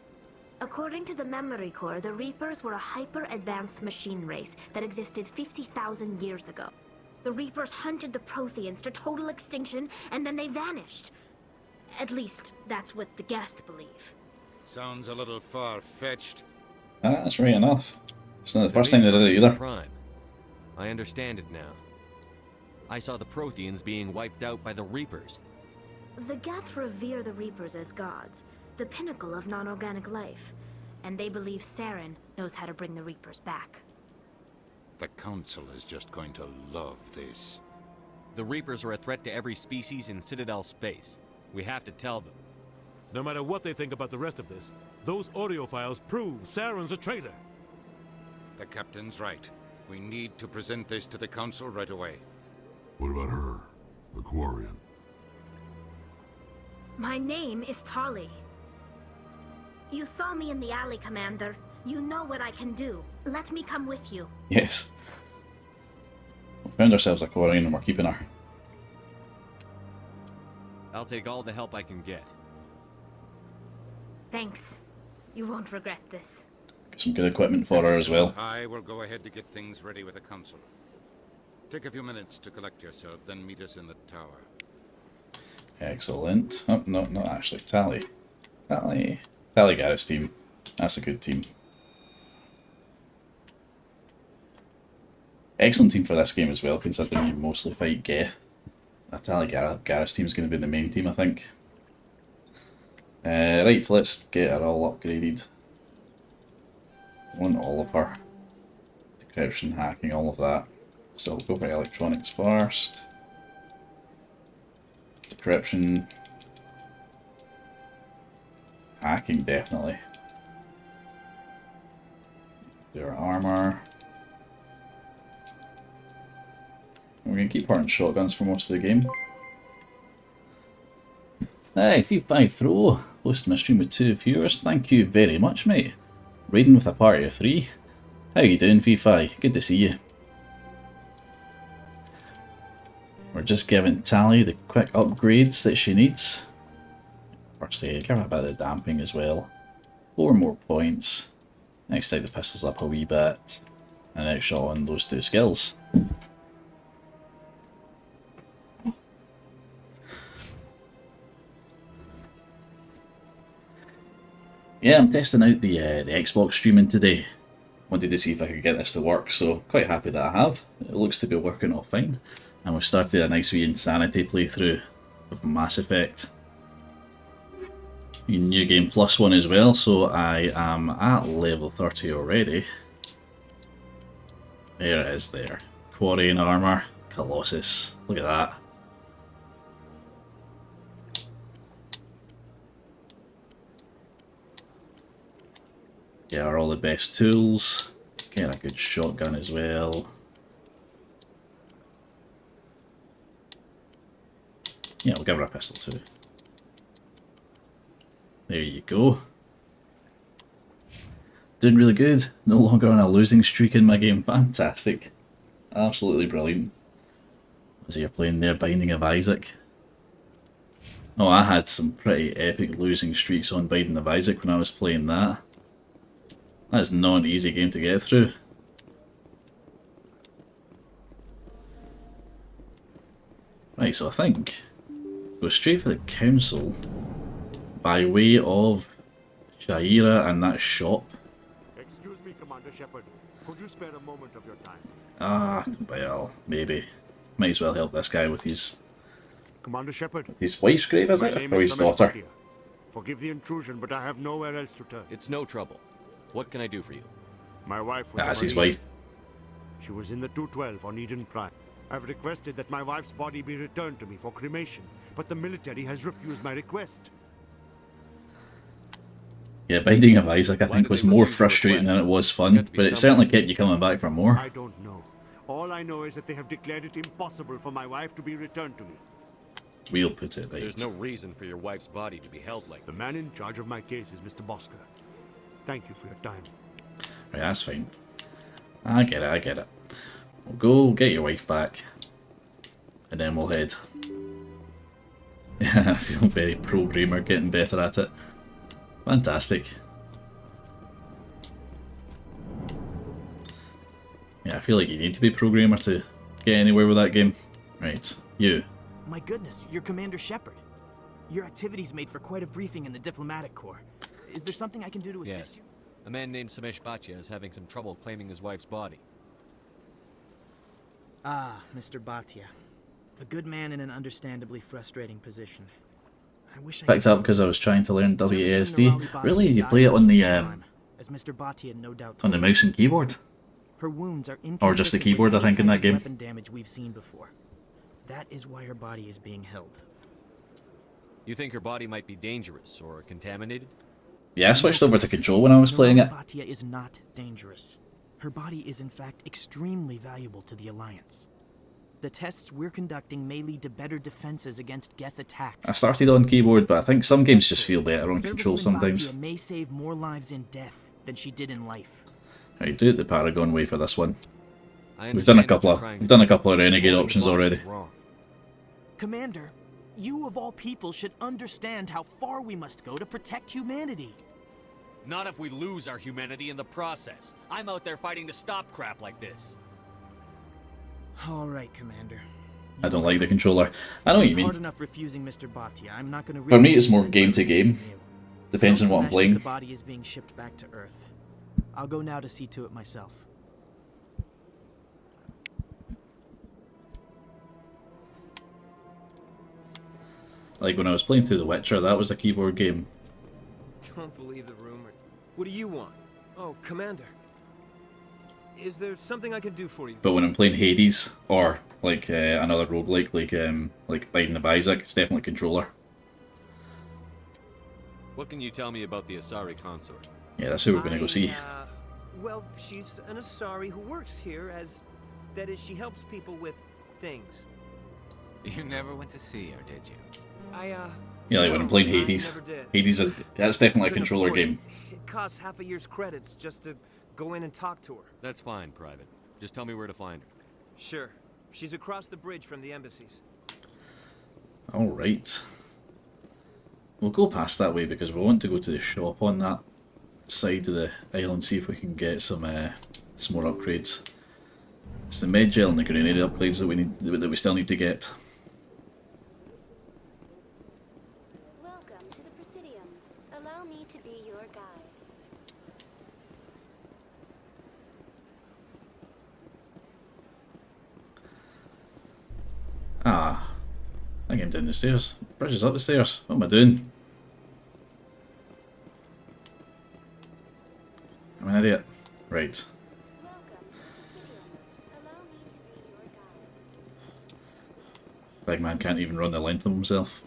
[SPEAKER 3] According to the memory core, the Reapers were a hyper-advanced machine race that existed 50,000 years ago. The Reapers hunted the Protheans to total extinction, and then they vanished. At least, that's what the Geth believe.
[SPEAKER 13] Sounds a little far-fetched.
[SPEAKER 1] That's right enough. It's not the first time they did it either.
[SPEAKER 5] Prime. I understand it now. I saw the Protheans being wiped out by the Reapers.
[SPEAKER 3] The Geth revere the Reapers as gods, the pinnacle of non-organic life, and they believe Saren knows how to bring the Reapers back.
[SPEAKER 13] The Council is just going to love this.
[SPEAKER 5] The Reapers are a threat to every species in Citadel space. We have to tell them.
[SPEAKER 10] No matter what they think about the rest of this, those audio files prove Saren's a traitor.
[SPEAKER 13] The Captain's right. We need to present this to the Council right away.
[SPEAKER 2] What about her? The Quarian?
[SPEAKER 3] My name is Tali. You saw me in the alley, Commander. You know what I can do. Let me come with you.
[SPEAKER 1] Yes. We found ourselves a Quarian and we're keeping her.
[SPEAKER 5] I'll take all the help I can get.
[SPEAKER 3] Thanks. You won't regret this.
[SPEAKER 1] Got some good equipment for her as well.
[SPEAKER 13] I will go ahead to get things ready with the Council. Take a few minutes to collect yourself, then meet us in the tower.
[SPEAKER 1] Excellent. Oh, no, not actually. Tali Garrett's team. That's a good team. Excellent team for this game as well, considering you mostly fight Geth. Tali Garrett's team is going to be the main team, I think. Right, let's get her all upgraded. I want all of her. Decryption, hacking, all of that. So we'll go for electronics first. Decryption. Hacking, definitely. Their armor. We're going to keep her in shotguns for most of the game. Hey, V5 Throw, hosting my stream with 2 viewers. Thank you very much, mate. Raiding with a party of 3. How you doing, V5? Good to see you. We're just giving Tali the quick upgrades that she needs. First aid, give her a bit of damping as well. 4 more points. Next time the pistol's up a wee bit. And next shot on those 2 skills. Yeah, I'm testing out the Xbox streaming today. Wanted to see if I could get this to work, so quite happy that I have. It looks to be working all fine. And we've started a nice wee Insanity playthrough of Mass Effect. A New Game Plus one as well, so I am at level 30 already. There it is there. Quarian armor, Colossus. Look at that. Yeah, are all the best tools. Get a good shotgun as well. Yeah, we'll give her a pistol too. There you go. Doing really good. No longer on a losing streak in my game. Fantastic. Absolutely brilliant. As you're playing there, Binding of Isaac. Oh, I had some pretty epic losing streaks on Binding of Isaac when I was playing that. That's not an easy game to get through. Right, so I think go straight for the council by way of Shaira and that shop.
[SPEAKER 10] Excuse me, Commander Shepard. Could you spare a moment of your time?
[SPEAKER 1] Ah, well, maybe. Might as well help this guy with his
[SPEAKER 10] Commander Shepard.
[SPEAKER 1] His wife's grave, is
[SPEAKER 10] My
[SPEAKER 1] it?
[SPEAKER 10] name
[SPEAKER 1] Or
[SPEAKER 10] is
[SPEAKER 1] his
[SPEAKER 10] Samesh
[SPEAKER 1] daughter?
[SPEAKER 10] Bhatia. Forgive the intrusion, but I have nowhere else to turn.
[SPEAKER 5] It's no trouble. What can I do for you?
[SPEAKER 10] My wife was
[SPEAKER 1] That's
[SPEAKER 10] a
[SPEAKER 1] his
[SPEAKER 10] Marine.
[SPEAKER 1] wife.
[SPEAKER 10] She was in the 212 on Eden Prime. I've requested that my wife's body be returned to me for cremation, but the military has refused my request.
[SPEAKER 1] Yeah, Binding of Isaac I think was more frustrating than it was fun, but it certainly kept you coming back for more.
[SPEAKER 10] I don't know. All I know is that they have declared it impossible for my wife to be returned to me.
[SPEAKER 1] We'll put it right.
[SPEAKER 5] There's no reason for your wife's body to be held like
[SPEAKER 10] The man in charge of my case is Mr. Bosker. Thank you for your time.
[SPEAKER 1] Right, that's fine. I get it, I get it. We'll go get your wife back. And then we'll head. Yeah, I feel very pro-gamer, getting better at it. Fantastic. Yeah, I feel like you need to be pro-gamer to get anywhere with that game. Right, you.
[SPEAKER 8] My goodness, you're Commander Shepard. Your activities made for quite a briefing in the diplomatic corps. Is there something I can do to assist you?
[SPEAKER 5] A man named Samesh Bhatia is having some trouble claiming his wife's body.
[SPEAKER 8] Ah, Mr. Bhatia. A good man in an understandably frustrating position. I wish I
[SPEAKER 1] Picked up because I was trying to learn WASD. Really? You play it on the
[SPEAKER 8] as Mr. Bhatia no doubt
[SPEAKER 1] on the mouse and keyboard?
[SPEAKER 8] Her wounds are
[SPEAKER 1] Or just the keyboard, I think, in that game.
[SPEAKER 8] Weapon damage we've seen before. That is why her body is being held.
[SPEAKER 5] You think her body might be dangerous or contaminated?
[SPEAKER 1] Yeah, I switched over to control when I was playing it.
[SPEAKER 8] Bhatia is not dangerous. Her body is in fact extremely valuable to the Alliance. The tests we're conducting may lead to better defenses against Geth attacks.
[SPEAKER 1] I started on keyboard, but I think some games just feel better on control
[SPEAKER 8] Serviceman
[SPEAKER 1] sometimes.
[SPEAKER 8] Bhatia may save more lives in death than she did in life.
[SPEAKER 1] Right, do it the Paragon way for this one.
[SPEAKER 5] I
[SPEAKER 1] We've done a
[SPEAKER 5] understand what
[SPEAKER 1] couple
[SPEAKER 5] you're
[SPEAKER 1] of
[SPEAKER 5] trying
[SPEAKER 1] we've
[SPEAKER 5] to
[SPEAKER 1] done a
[SPEAKER 5] do.
[SPEAKER 1] couple of renegade
[SPEAKER 5] Holding
[SPEAKER 1] options
[SPEAKER 5] the body
[SPEAKER 1] already.
[SPEAKER 5] is wrong.
[SPEAKER 8] Commander, you of all people should understand how far we must go to protect humanity.
[SPEAKER 5] Not if we lose our humanity in the process. I'm out there fighting to stop crap like this.
[SPEAKER 8] All right, Commander.
[SPEAKER 1] I don't like the controller. I know what you
[SPEAKER 8] It's hard
[SPEAKER 1] mean.
[SPEAKER 8] enough refusing Mr. Bhatia. I'm not going to
[SPEAKER 1] For me, it's more game to game. Depends on what I'm
[SPEAKER 8] The
[SPEAKER 1] playing.
[SPEAKER 8] body is being shipped back to Earth. I'll go now to see to it myself.
[SPEAKER 1] Like when I was playing through The Witcher, that was a keyboard game.
[SPEAKER 18] Don't believe the rumor. What do you want? Oh, Commander. Is there something I can do for you?
[SPEAKER 1] But when I'm playing Hades or like another roguelike like Binding of Isaac, it's definitely controller.
[SPEAKER 5] What can you tell me about the Asari consort?
[SPEAKER 1] Yeah, that's who we're gonna go see.
[SPEAKER 18] Well, she's an Asari who works here as... That is, she helps people with things.
[SPEAKER 4] You never went to see her, did you?
[SPEAKER 1] Yeah, like when I'm playing
[SPEAKER 18] I
[SPEAKER 1] Hades.
[SPEAKER 18] never did.
[SPEAKER 1] Hades, that's definitely a
[SPEAKER 18] Couldn't
[SPEAKER 1] controller
[SPEAKER 18] afford it.
[SPEAKER 1] game.
[SPEAKER 18] It costs half a year's credits just to go in and talk to her.
[SPEAKER 5] That's fine, Private. Just tell me where to find her.
[SPEAKER 18] Sure. She's across the bridge from the embassies.
[SPEAKER 1] Alright. We'll go past that way because we want to go to the shop on that side of the island, see if we can get some more upgrades. It's the med gel and the grenade upgrades that we still need to get.
[SPEAKER 11] Welcome to the Presidium. Allow me to be your guide.
[SPEAKER 1] Ah, I came down the stairs. Bridge is up the stairs. What am I doing? I'm an idiot. Right. Big man can't even run the length of himself.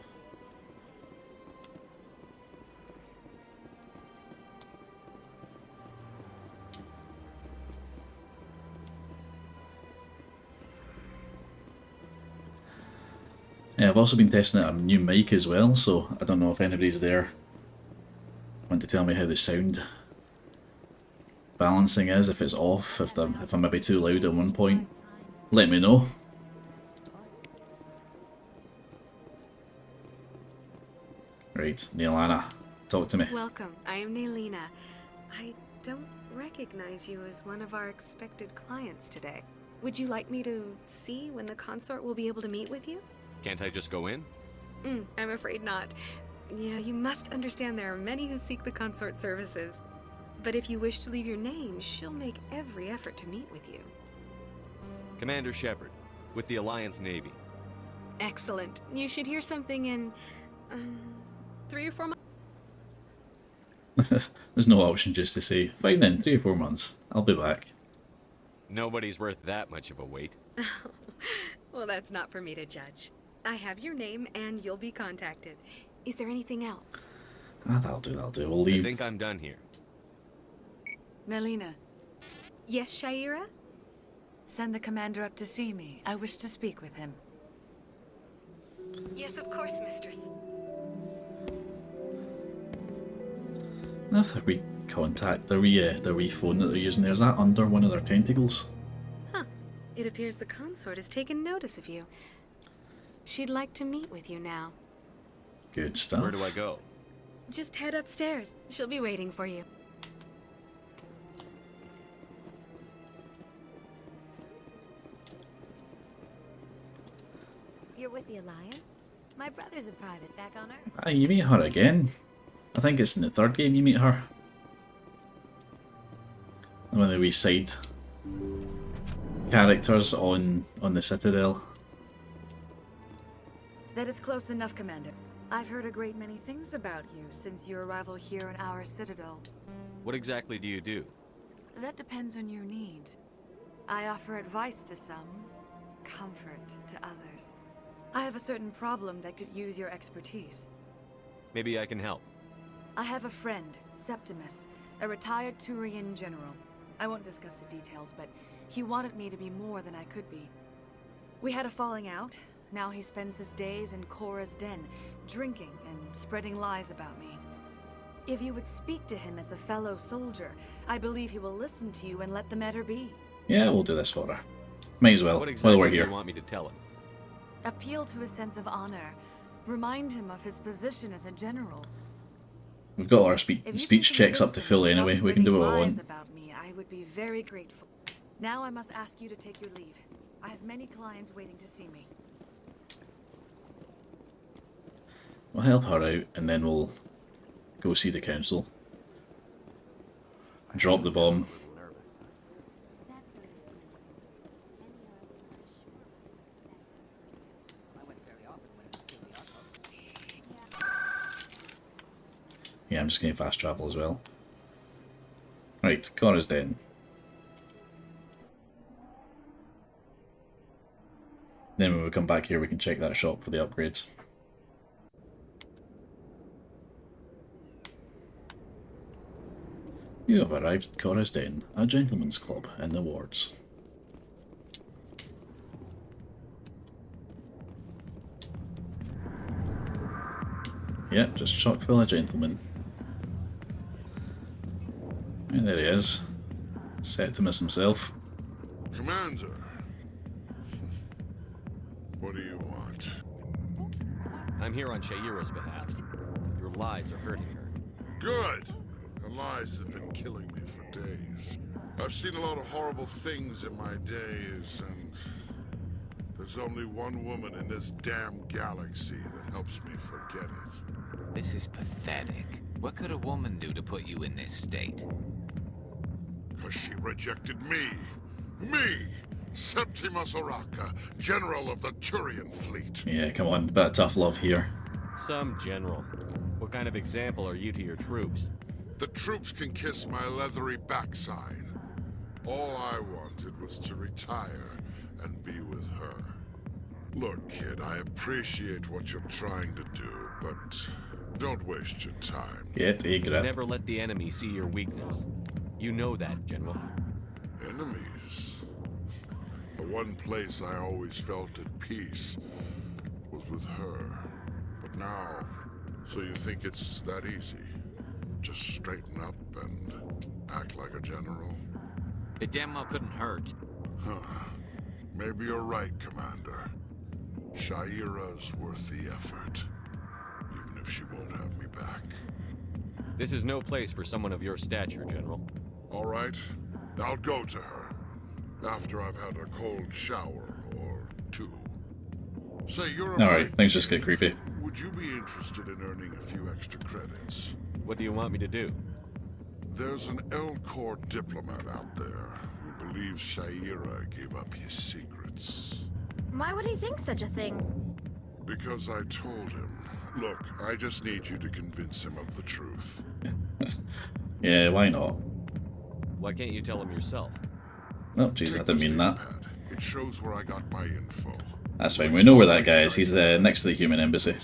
[SPEAKER 1] I've also been testing out a new mic as well, so I don't know if anybody's there want to tell me how the sound balancing is, if it's off, if I'm maybe too loud at one point. Let me know. Right, Neilana, talk to me.
[SPEAKER 17] Welcome, I am Nailina. I don't recognize you as one of our expected clients today. Would you like me to see when the consort will be able to meet with you?
[SPEAKER 5] Can't I just go in?
[SPEAKER 17] I'm afraid not. Yeah, you must understand there are many who seek the consort services. But if you wish to leave your name, she'll make every effort to meet with you.
[SPEAKER 5] Commander Shepard, with the Alliance Navy.
[SPEAKER 17] Excellent. You should hear something in 3 or 4 months.
[SPEAKER 1] There's no option just to say, fine then, 3 or 4 months. I'll be back.
[SPEAKER 5] Nobody's worth that much of a wait.
[SPEAKER 17] Well, that's not for me to judge. I have your name and you'll be contacted. Is there anything else?
[SPEAKER 1] That'll do. We'll leave.
[SPEAKER 5] I think I'm done here.
[SPEAKER 19] Nalina.
[SPEAKER 17] Yes, Shaira?
[SPEAKER 19] Send the commander up to see me. I wish to speak with him.
[SPEAKER 17] Yes, of course, mistress.
[SPEAKER 1] If the wee contact, the wee phone that they're using there, is that under one of their tentacles?
[SPEAKER 17] Huh. It appears the consort has taken notice of you. She'd like to meet with you now.
[SPEAKER 1] Good stuff.
[SPEAKER 5] Where do I go?
[SPEAKER 17] Just head upstairs. She'll be waiting for you.
[SPEAKER 3] You're with the Alliance? My brother's a private back on Earth.
[SPEAKER 1] Ah, you meet her again. I think it's in the 3rd game you meet her. One of the wee side characters on the Citadel.
[SPEAKER 19] That is close enough, Commander. I've heard a great many things about you since your arrival here in our Citadel.
[SPEAKER 5] What exactly do you do?
[SPEAKER 19] That depends on your needs. I offer advice to some, comfort to others. I have a certain problem that could use your expertise.
[SPEAKER 5] Maybe I can help.
[SPEAKER 19] I have a friend, Septimus, a retired Turian general. I won't discuss the details, but he wanted me to be more than I could be. We had a falling out. Now he spends his days in Korra's den, drinking and spreading lies about me. If you would speak to him as a fellow soldier, I believe he will listen to you and let the matter be.
[SPEAKER 1] Yeah, we'll do this for her. Might as well,
[SPEAKER 5] What exactly
[SPEAKER 1] while we're
[SPEAKER 5] do
[SPEAKER 1] here.
[SPEAKER 5] you want me to tell him?
[SPEAKER 19] Appeal to his sense of honor. Remind him of his position as a general.
[SPEAKER 1] We've got our
[SPEAKER 19] If you
[SPEAKER 1] speech
[SPEAKER 19] can
[SPEAKER 1] checks up to
[SPEAKER 19] convince him
[SPEAKER 1] full
[SPEAKER 19] to stop
[SPEAKER 1] anyway. We can do what we
[SPEAKER 19] spreading lies
[SPEAKER 1] want.
[SPEAKER 19] about me, I would be very grateful. Now I must ask you to take your leave. I have many clients waiting to see me.
[SPEAKER 1] We'll help her out and then we'll go see the council. Drop the bomb. Yeah, I'm just going to fast travel as well. Right, Connor's den. Then when we come back here we can check that shop for the upgrades. You have arrived at Cora's Den, a gentleman's club in the wards. Yep, just chock full of gentlemen. And there he is. Septimus himself.
[SPEAKER 2] Commander. What do you want?
[SPEAKER 5] I'm here on Shaira's behalf. Your lies are hurting her.
[SPEAKER 2] Good! Her lies have been killing me for days. I've seen a lot of horrible things in my days, and there's only one woman in this damn galaxy that helps me forget it.
[SPEAKER 4] This is pathetic. What could a woman do to put you in this state?
[SPEAKER 2] 'Cause she rejected me! Me! Septimus Oraka, General of the Turian Fleet!
[SPEAKER 1] Yeah, come on, bit of tough love here.
[SPEAKER 5] Some general. What kind of example are you to your troops?
[SPEAKER 2] The troops can kiss my leathery backside. All I wanted was to retire and be with her. Look, kid, I appreciate what you're trying to do, but don't waste your time.
[SPEAKER 1] Get a grip.
[SPEAKER 5] Never let the enemy see your weakness. You know that, General.
[SPEAKER 2] Enemies? The one place I always felt at peace was with her. But now, so you think it's that easy? Just straighten up and act like a general?
[SPEAKER 25] It damn well couldn't hurt.
[SPEAKER 2] Huh. Maybe you're right, Commander. Shaira's worth the effort. Even if she won't have me back.
[SPEAKER 5] This is no place for someone of your stature, General.
[SPEAKER 2] All right. I'll go to her. After I've had a cold shower or two. Say, you're a
[SPEAKER 1] Alright, things just get creepy.
[SPEAKER 2] Would you be interested in earning a few extra credits?
[SPEAKER 5] What do you want me to do?
[SPEAKER 2] There's an L-Corps diplomat out there who believes Shaira gave up his secrets.
[SPEAKER 3] Why would he think such a thing?
[SPEAKER 2] Because I told him. Look, I just need you to convince him of the truth.
[SPEAKER 1] Yeah, why not?
[SPEAKER 5] Why can't you tell him yourself?
[SPEAKER 1] Oh, jeez, I didn't mean that.
[SPEAKER 2] It shows where I got my info.
[SPEAKER 1] That's fine, we know where that guy is. He's next to the human embassy.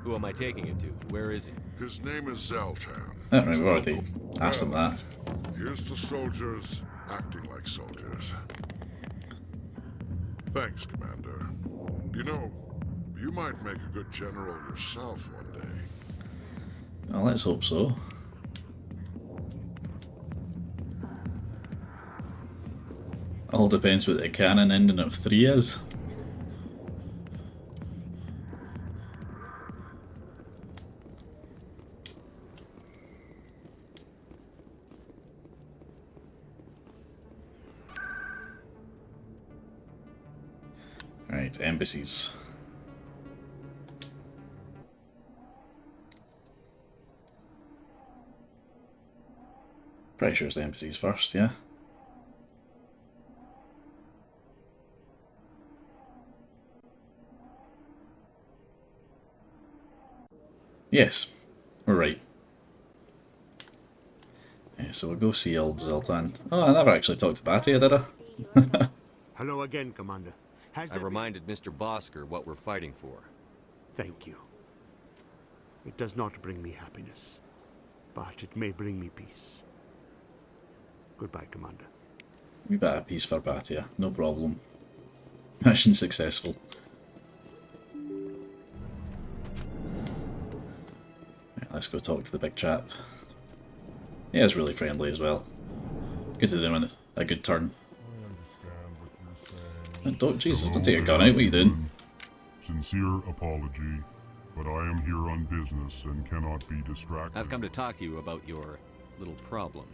[SPEAKER 5] Who am I taking it to? Where is he?
[SPEAKER 2] His name is Zoltan.
[SPEAKER 1] Oh, right, we've already asked him that.
[SPEAKER 2] Here's to soldiers acting like soldiers. Thanks, Commander. You know, you might make a good general yourself one day.
[SPEAKER 1] Well, let's hope so. All depends what the canon ending of 3 is. Right, embassies. Pretty sure it's the embassies first, yeah? Yes, we're right. Yeah, so we'll go see old Zoltan. Oh, I never actually talked to Batia, did I?
[SPEAKER 10] Hello again, Commander.
[SPEAKER 5] I reminded Mr. Bosker what we're fighting for.
[SPEAKER 10] Thank you. It does not bring me happiness, but it may bring me peace. Goodbye, Commander.
[SPEAKER 1] We better peace for Batia, no problem. Mission successful. Right, let's go talk to the big chap. He is really friendly as well. Good to do him a good turn. And don't, Jesus, don't take your gun out, what are you doing?
[SPEAKER 2] Sincere apology, but I am here on business and cannot be distracted.
[SPEAKER 5] I've come to talk to you about your little problem.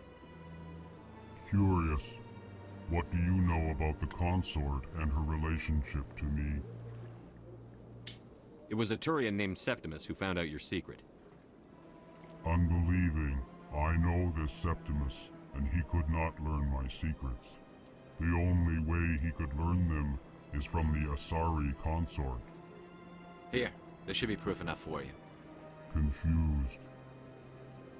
[SPEAKER 2] Curious. What do you know about the consort and her relationship to me?
[SPEAKER 5] It was a Turian named Septimus who found out your secret.
[SPEAKER 2] Unbelieving. I know this Septimus, and he could not learn my secrets. The only way he could learn them is from the Asari consort.
[SPEAKER 25] Here, there should be proof enough for you.
[SPEAKER 2] Confused.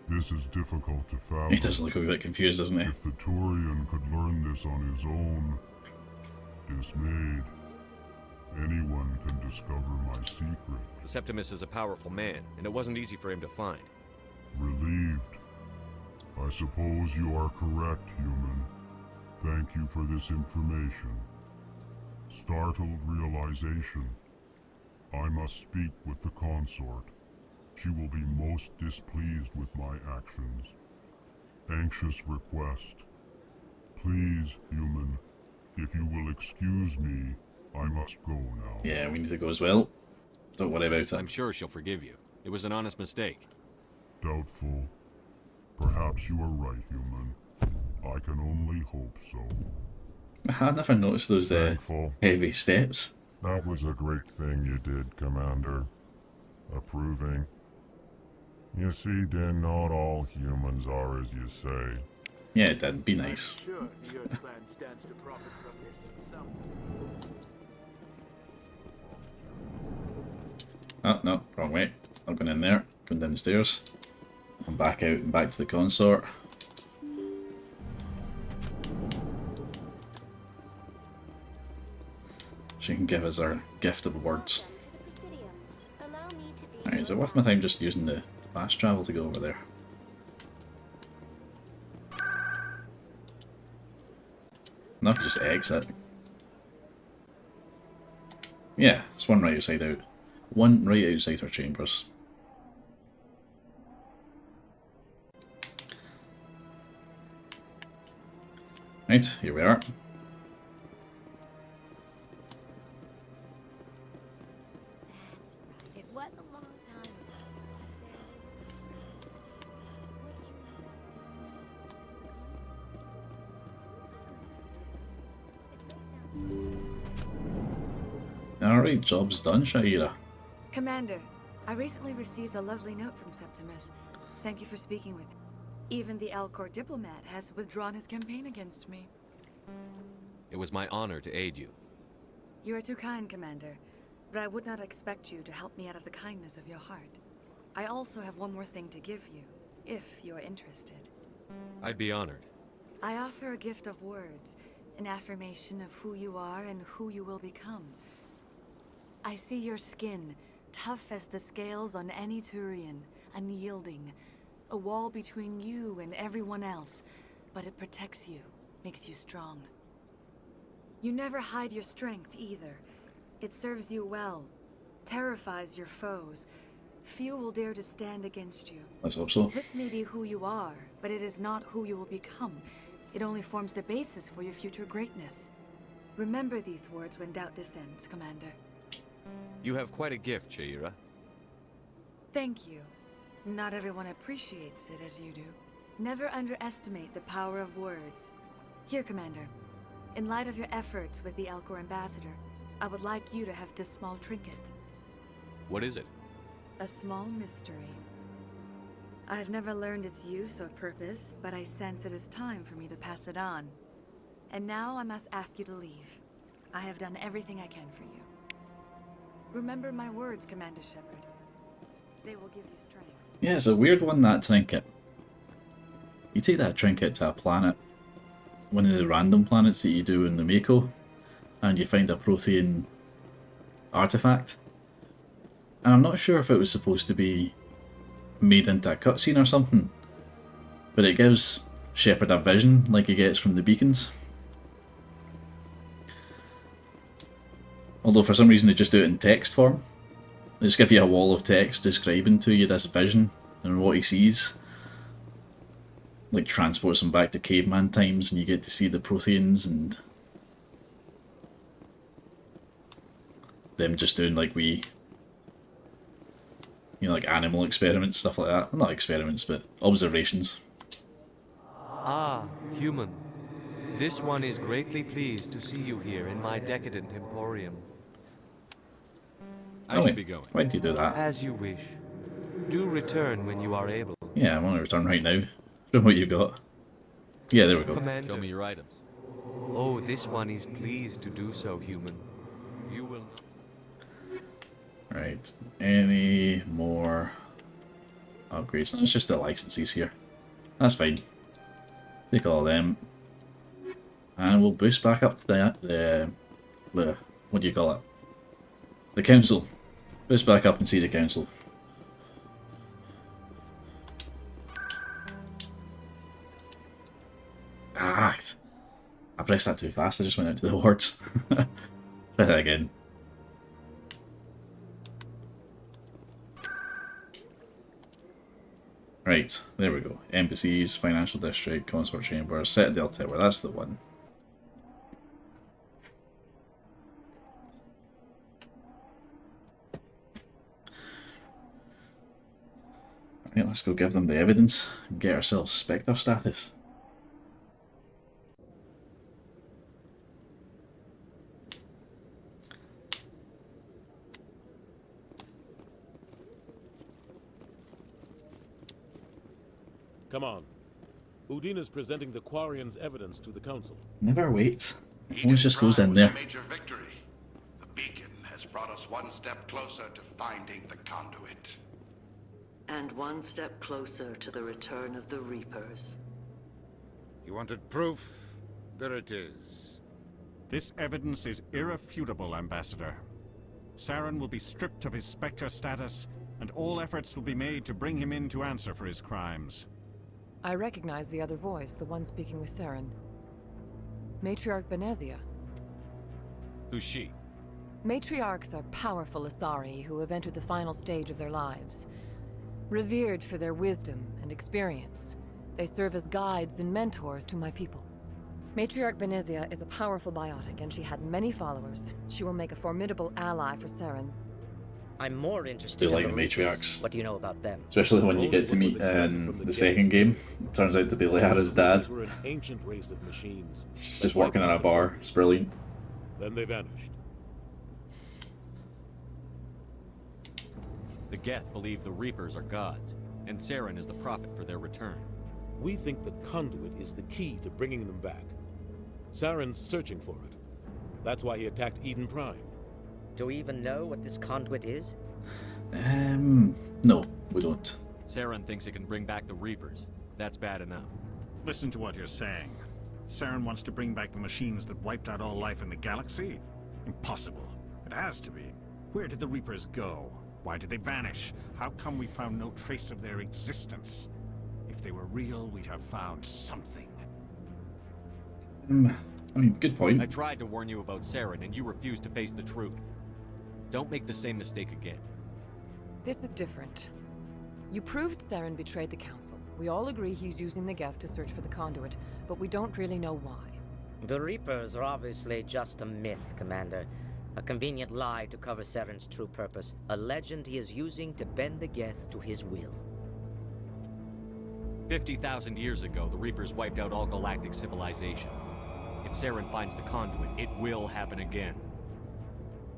[SPEAKER 2] This is difficult to fathom.
[SPEAKER 1] He does look a bit confused, doesn't he?
[SPEAKER 2] If the Turian could learn this on his own, dismayed, anyone can discover my secret.
[SPEAKER 5] Septimus is a powerful man, and it wasn't easy for him to find.
[SPEAKER 2] Relieved. I suppose you are correct, human. Thank you for this information. Startled realization. I must speak with the consort. She will be most displeased with my actions. Anxious request. Please, human, if you will excuse me, I must go now.
[SPEAKER 1] Yeah, we need to go as well. Don't worry about it.
[SPEAKER 5] I'm sure she'll forgive you. It was an honest mistake.
[SPEAKER 2] Doubtful. Perhaps you are right, human. I can only hope so.
[SPEAKER 1] I never noticed those heavy steps.
[SPEAKER 2] That was a great thing you did, Commander. Approving. You see, then not all humans are as you say.
[SPEAKER 1] Yeah, it did. Be nice.
[SPEAKER 9] Sure, the Earth Clan stands to profit from this somehow.
[SPEAKER 1] Oh, no, wrong way. I'm going in there. Going down the stairs. I'm back out and back to the consort. She can give us our gift of words. Alright, is it worth my time just using the fast travel to go over there? No, just exit. Yeah, it's one right outside out. One right outside our chambers. Right, here we are.
[SPEAKER 23] That's right. It was a long time ago.
[SPEAKER 1] Alright, job's done, Shaira.
[SPEAKER 19] Commander, I recently received a lovely note from Septimus. Thank you for speaking with him. Even the Alcor diplomat has withdrawn his campaign against me.
[SPEAKER 5] It was my honor to aid you.
[SPEAKER 19] You are too kind, Commander, but I would not expect you to help me out of the kindness of your heart. I also have one more thing to give you, if you are interested.
[SPEAKER 5] I'd be honored.
[SPEAKER 19] I offer a gift of words, an affirmation of who you are and who you will become. I see your skin, tough as the scales on any Turian, unyielding. A wall between you and everyone else, but it protects you, makes you strong. You never hide your strength either. It serves you well, terrifies your foes. Few will dare to stand against you.
[SPEAKER 1] Let's hope so.
[SPEAKER 19] This may be who you are, but it is not who you will become. It only forms the basis for your future greatness. Remember these words when doubt descends, Commander.
[SPEAKER 5] You have quite a gift, Shaira.
[SPEAKER 19] Thank you. Not everyone appreciates it as you do. Never underestimate the power of words. Here, Commander. In light of your efforts with the Alcor ambassador, I would like you to have this small trinket.
[SPEAKER 5] What is it?
[SPEAKER 19] A small mystery. I have never learned its use or purpose, but I sense it is time for me to pass it on. And now I must ask you to leave. I have done everything I can for you. Remember my words, Commander Shepard. They will give you strength.
[SPEAKER 1] Yeah, it's a weird one, that trinket. You take that trinket to a planet, one of the random planets that you do in the Mako, and you find a Prothean artifact. And I'm not sure if it was supposed to be made into a cutscene or something, but it gives Shepard a vision like he gets from the beacons. Although for some reason they just do it in text form. They just give you a wall of text describing to you this vision and what he sees. Like transports him back to caveman times and you get to see the Protheans and them just doing like wee, you know, like animal experiments, stuff like that. Well, not experiments, but observations.
[SPEAKER 5] Ah, human. This one is greatly pleased to see you here in my decadent emporium.
[SPEAKER 1] I should be going. Why do you do that?
[SPEAKER 5] As you wish. Do return when you are able.
[SPEAKER 1] Yeah, I want to return right now. Show me what you got. Yeah, there we go.
[SPEAKER 5] Commander. Show me your items. Oh, this one is pleased to do so, human. You will...
[SPEAKER 1] Right. Any more upgrades? No, it's just the licenses here. That's fine. Take all of them. And we'll boost back up to the what do you call it? The council. Boost back up and see the council. Ah! I pressed that too fast, I just went out to the wards. Try that again. Right, there we go. Embassies, Financial District, Consort Chamber, Citadel Tower, that's the one. Right, let's go give them the evidence and get ourselves Spectre status.
[SPEAKER 10] Come on. Udina's presenting the Quarian's evidence to the council.
[SPEAKER 1] Never waits. Always just goes in there.
[SPEAKER 2] A major victory. The beacon has brought us one step closer to finding the conduit.
[SPEAKER 15] And one step closer to the return of the Reapers.
[SPEAKER 13] You wanted proof? There it is.
[SPEAKER 12] This evidence is irrefutable, Ambassador. Saren will be stripped of his Spectre status, and all efforts will be made to bring him in to answer for his crimes.
[SPEAKER 14] I recognize the other voice, the one speaking with Saren. Matriarch Benezia.
[SPEAKER 5] Who's she?
[SPEAKER 14] Matriarchs are powerful Asari who have entered the final stage of their lives. Revered for their wisdom and experience, they serve as guides and mentors to my people. Matriarch Benezia is a powerful biotic, and she had many followers. She will make a formidable ally for Saren.
[SPEAKER 16] I'm more interested
[SPEAKER 1] Do you
[SPEAKER 16] in
[SPEAKER 1] like the Matriarchs?
[SPEAKER 16] What do you know about them?
[SPEAKER 1] Especially when you get to meet the second game. It turns out to be Liara's dad.
[SPEAKER 10] Were an ancient race of machines.
[SPEAKER 1] She's just working in a bar. It's brilliant.
[SPEAKER 10] Then they vanished.
[SPEAKER 7] The Geth believe the Reapers are gods, and Saren is the prophet for their return.
[SPEAKER 10] We think the conduit is the key to bringing them back. Saren's searching for it. That's why he attacked Eden Prime.
[SPEAKER 16] Do we even know what this conduit is?
[SPEAKER 1] No, we don't.
[SPEAKER 7] Saren thinks it can bring back the Reapers. That's bad enough.
[SPEAKER 12] Listen to what you're saying. Saren wants to bring back the machines that wiped out all life in the galaxy? Impossible. It has to be. Where did the Reapers go? Why did they vanish? How come we found no trace of their existence? If they were real, we'd have found something.
[SPEAKER 1] I mean, good point.
[SPEAKER 7] I tried to warn you about Saren, and you refused to face the truth. Don't make the same mistake again.
[SPEAKER 14] This is different. You proved Saren betrayed the Council. We all agree he's using the Geth to search for the conduit, but we don't really know why.
[SPEAKER 16] The Reapers are obviously just a myth, Commander. A convenient lie to cover Saren's true purpose. A legend he is using to bend the Geth to his will.
[SPEAKER 7] 50,000 years ago, the Reapers wiped out all galactic civilization. If Saren finds the conduit, it will happen again.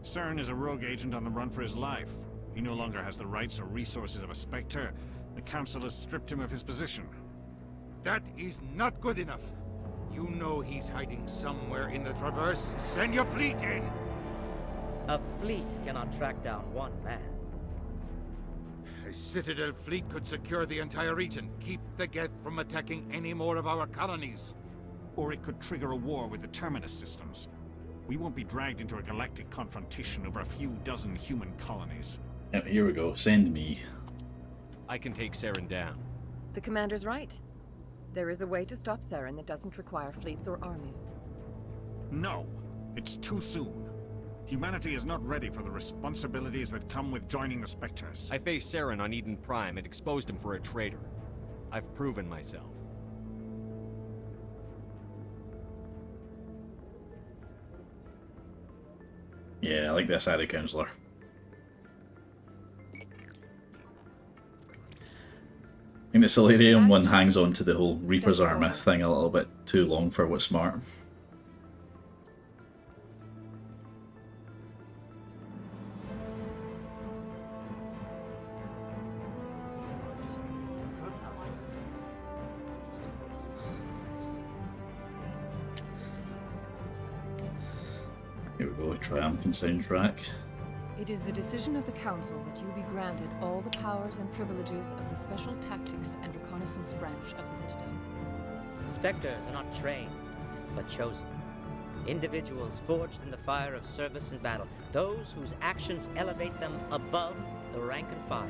[SPEAKER 12] Saren is a rogue agent on the run for his life. He no longer has the rights or resources of a Spectre. The Council has stripped him of his position.
[SPEAKER 13] That is not good enough. You know he's hiding somewhere in the Traverse. Send your fleet in!
[SPEAKER 16] A fleet cannot track down one man.
[SPEAKER 13] A Citadel fleet could secure the entire region, keep the Geth from attacking any more of our colonies.
[SPEAKER 12] Or it could trigger a war with the Terminus systems. We won't be dragged into a galactic confrontation over a few dozen human colonies.
[SPEAKER 1] Yep, here we go. Send me.
[SPEAKER 7] I can take Saren down.
[SPEAKER 14] The Commander's right. There is a way to stop Saren that doesn't require fleets or armies.
[SPEAKER 12] No, it's too soon. Humanity is not ready for the responsibilities that come with joining the Spectres.
[SPEAKER 7] I faced Saren on Eden Prime and exposed him for a traitor. I've proven myself.
[SPEAKER 1] Yeah, I like this Addy Counselor. I think the Solarium one hangs on to the whole Reaper's Armor thing a little bit too long for what's smart. Here we go, triumphant soundtrack.
[SPEAKER 14] It is the decision of the Council that you be granted all the powers and privileges of the Special Tactics and Reconnaissance branch of the Citadel.
[SPEAKER 16] Spectres are not trained, but chosen. Individuals forged in the fire of service and battle. Those whose actions elevate them above the rank and file.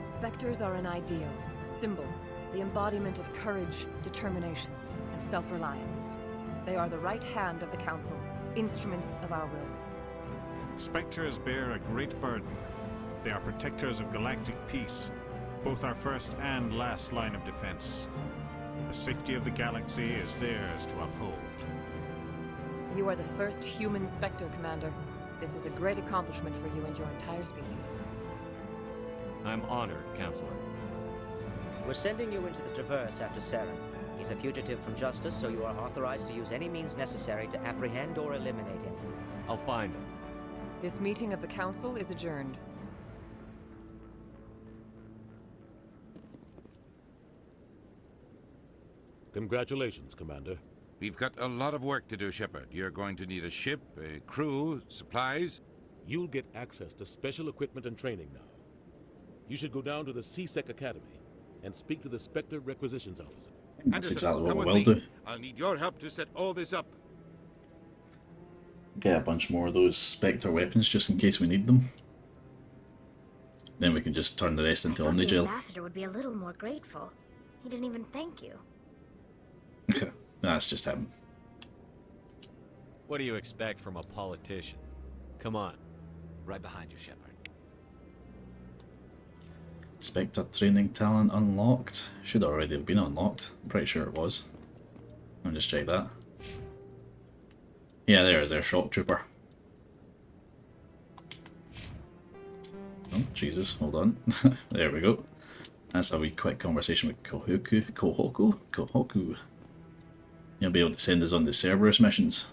[SPEAKER 14] Spectres are an ideal, a symbol, the embodiment of courage, determination, and self-reliance. They are the right hand of the Council, instruments of our will.
[SPEAKER 12] Spectres bear a great burden. They are protectors of galactic peace, both our first and last line of defense. The safety of the galaxy is theirs to uphold.
[SPEAKER 14] You are the first human Spectre, Commander. This is a great accomplishment for you and your entire species.
[SPEAKER 7] I'm honored, Counselor.
[SPEAKER 16] We're sending you into the Traverse after Saren. He's a fugitive from justice, so you are authorized to use any means necessary to apprehend or eliminate him.
[SPEAKER 7] I'll find him.
[SPEAKER 14] This meeting of the Council is adjourned.
[SPEAKER 10] Congratulations, Commander.
[SPEAKER 13] We've got a lot of work to do, Shepard. You're going to need a ship, a crew, supplies.
[SPEAKER 10] You'll get access to special equipment and training now. You should go down to the C-Sec Academy and speak to the Spectre Requisitions Officer.
[SPEAKER 1] That's exactly what
[SPEAKER 13] come
[SPEAKER 1] we
[SPEAKER 13] with
[SPEAKER 1] will
[SPEAKER 13] me.
[SPEAKER 1] do.
[SPEAKER 13] I'll need your help to set all this up.
[SPEAKER 1] Get a bunch more of those Spectre weapons just in case we need them. Then we can just turn the rest into
[SPEAKER 3] The
[SPEAKER 1] Omnigel.
[SPEAKER 3] ambassador would be a little more grateful. He didn't even thank you.
[SPEAKER 1] That's just him.
[SPEAKER 7] What do you expect from a politician? Come on,
[SPEAKER 4] Right behind you, Shepard.
[SPEAKER 1] Spectre training talent unlocked. Should already have been unlocked. I'm pretty sure it was. Let me just check that. Yeah, there is our shock trooper. Oh, Jesus, hold on. There we go. That's a wee quick conversation with Kohoku. You'll be able to send us on the Cerberus missions.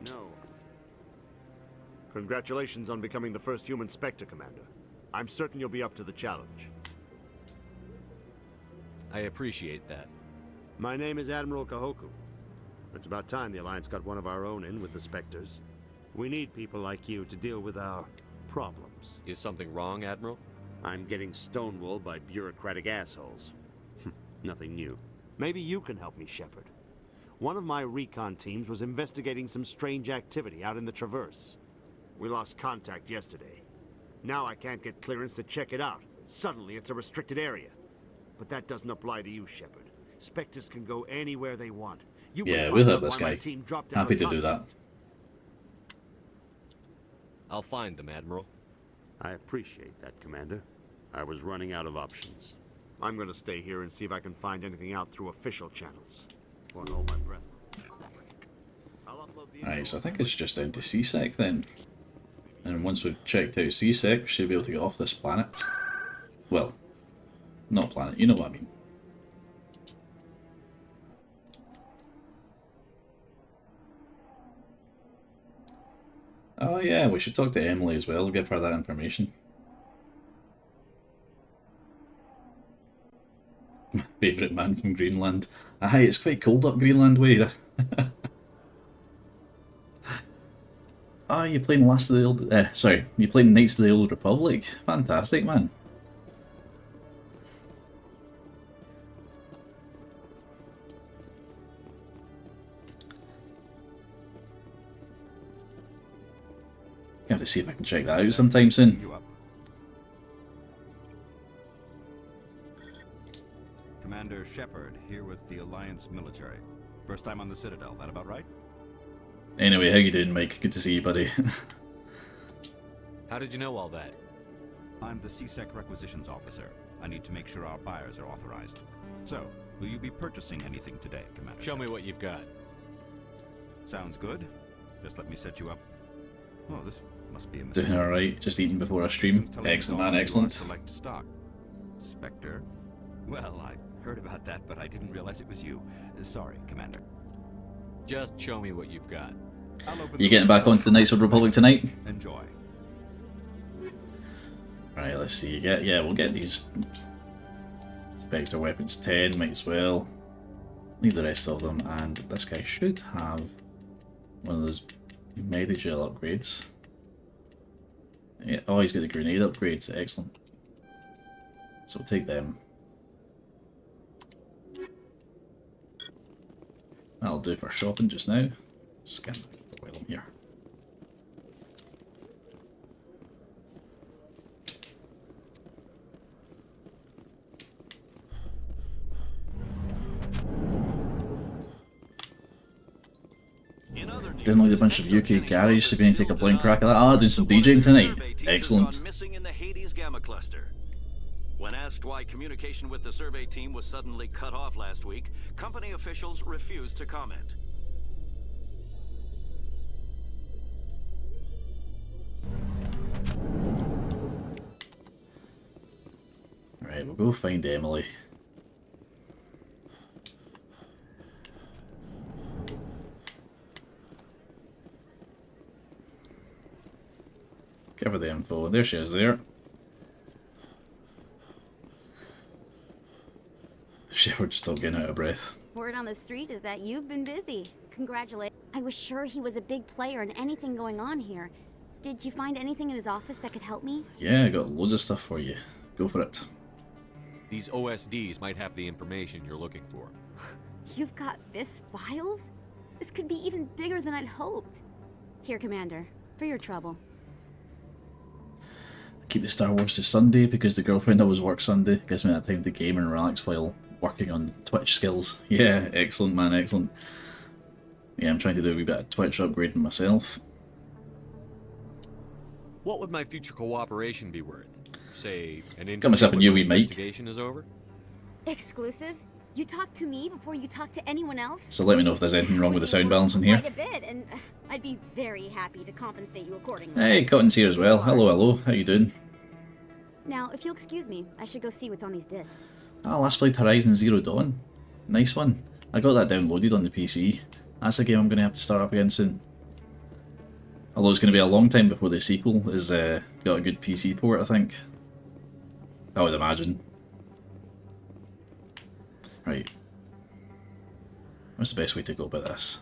[SPEAKER 6] No. Congratulations on becoming the first human Spectre, Commander. I'm certain you'll be up to the challenge.
[SPEAKER 25] I appreciate that.
[SPEAKER 6] My name is Admiral Kohoku. It's about time the Alliance got one of our own in with the Spectres. We need people like you to deal with our problems.
[SPEAKER 25] Is something wrong, Admiral?
[SPEAKER 6] I'm getting stonewalled by bureaucratic assholes. Nothing new. Maybe you can help me, Shepard. One of my recon teams was investigating some strange activity out in the Traverse. We lost contact yesterday. Now I can't get clearance to check it out. Suddenly it's a restricted area. But that doesn't apply to you, Shepard. Spectres can go anywhere they want.
[SPEAKER 1] Yeah, we'll have this guy. Happy to do that.
[SPEAKER 25] I'll find them, Admiral.
[SPEAKER 6] I appreciate that, Commander. I was running out of options. I'm gonna stay here and see if I can find anything out through official channels. Won't hold my breath.
[SPEAKER 1] Alright, so I think it's just down to C-Sec then. And once we've checked out C-Sec, we should be able to get off this planet. Well, not planet, you know what I mean. Oh yeah, we should talk to Emily as well, give her that information. My favourite man from Greenland. Aye, it's quite cold up Greenland way. Ah, you playing Last of the Old... sorry, you playing Knights of the Old Republic? Fantastic, man. I have to see if I can check that out sometime soon.
[SPEAKER 20] Commander Shepard, here with the Alliance military. First time on the Citadel, that about right?
[SPEAKER 1] Anyway, how you doing, Mike? Good to see you, buddy.
[SPEAKER 25] How did you know all that?
[SPEAKER 20] I'm the C-Sec requisitions officer. I need to make sure our buyers are authorized. So, will you be purchasing anything today, Commander?
[SPEAKER 25] Show me what you've got.
[SPEAKER 20] Sounds good. Just let me set you up. Oh, this must be a mistake.
[SPEAKER 1] Doing alright, just eating before I stream. Excellent, man, excellent.
[SPEAKER 20] Select stock. Spectre? Well, I heard about that, but I didn't realize it was you. Sorry, Commander.
[SPEAKER 25] Just show me what you've got.
[SPEAKER 1] You getting back onto the Knights of the Republic tonight?
[SPEAKER 20] Enjoy.
[SPEAKER 1] Right, let's see. Yeah, we'll get these Spectre weapons 10, might as well. Leave the rest of them, and this guy should have one of those Medigel upgrades. Yeah, oh, he's got the grenade upgrades, excellent. So we'll take them. That'll do for shopping just now. Scan while I'm here. Download a bunch of UK garage so we can take a blind crack at that. Ah, doing some DJing tonight. Excellent.
[SPEAKER 21] Missing in the Hades Gamma Cluster. When asked why communication with the survey team was suddenly cut off last week, company officials refused to comment.
[SPEAKER 1] Right, we'll go find Emily. Give her the info. There she is there. We're just all getting out of breath.
[SPEAKER 23] Word on the street is that you've been busy. Congratulations. I was sure he was a big player in anything going on here. Did you find anything in his office that could help me?
[SPEAKER 1] Yeah, I got loads of stuff for you. Go for it.
[SPEAKER 25] These OSDs might have the information you're looking for.
[SPEAKER 23] You've got this files? This could be even bigger than I'd hoped. Here, Commander, for your trouble.
[SPEAKER 1] Keep the Star Wars to Sunday because the girlfriend always works Sunday. Gives me that time to game and relax while working on Twitch skills. Yeah, excellent, man, excellent. Yeah, I'm trying to do a wee bit of Twitch upgrading myself.
[SPEAKER 5] What would my future cooperation be worth? Say, an
[SPEAKER 1] Got myself a new wee mic.
[SPEAKER 5] investigation is over?
[SPEAKER 23] Exclusive? You talk to me before you talk to anyone else?
[SPEAKER 1] So let me know if there's anything wrong with the sound balance in here.
[SPEAKER 23] Quite a bit, and I'd be very happy to compensate you accordingly.
[SPEAKER 1] Hey, Cotton's here as well. Hello, hello. How you doing?
[SPEAKER 23] Now, if you'll excuse me, I should go see what's on these discs.
[SPEAKER 1] Ah, last played Horizon Zero Dawn. Nice one. I got that downloaded on the PC. That's a game I'm going to have to start up again soon. Although it's going to be a long time before the sequel has got a good PC port, I think. I would imagine. Right. What's the best way to go about this?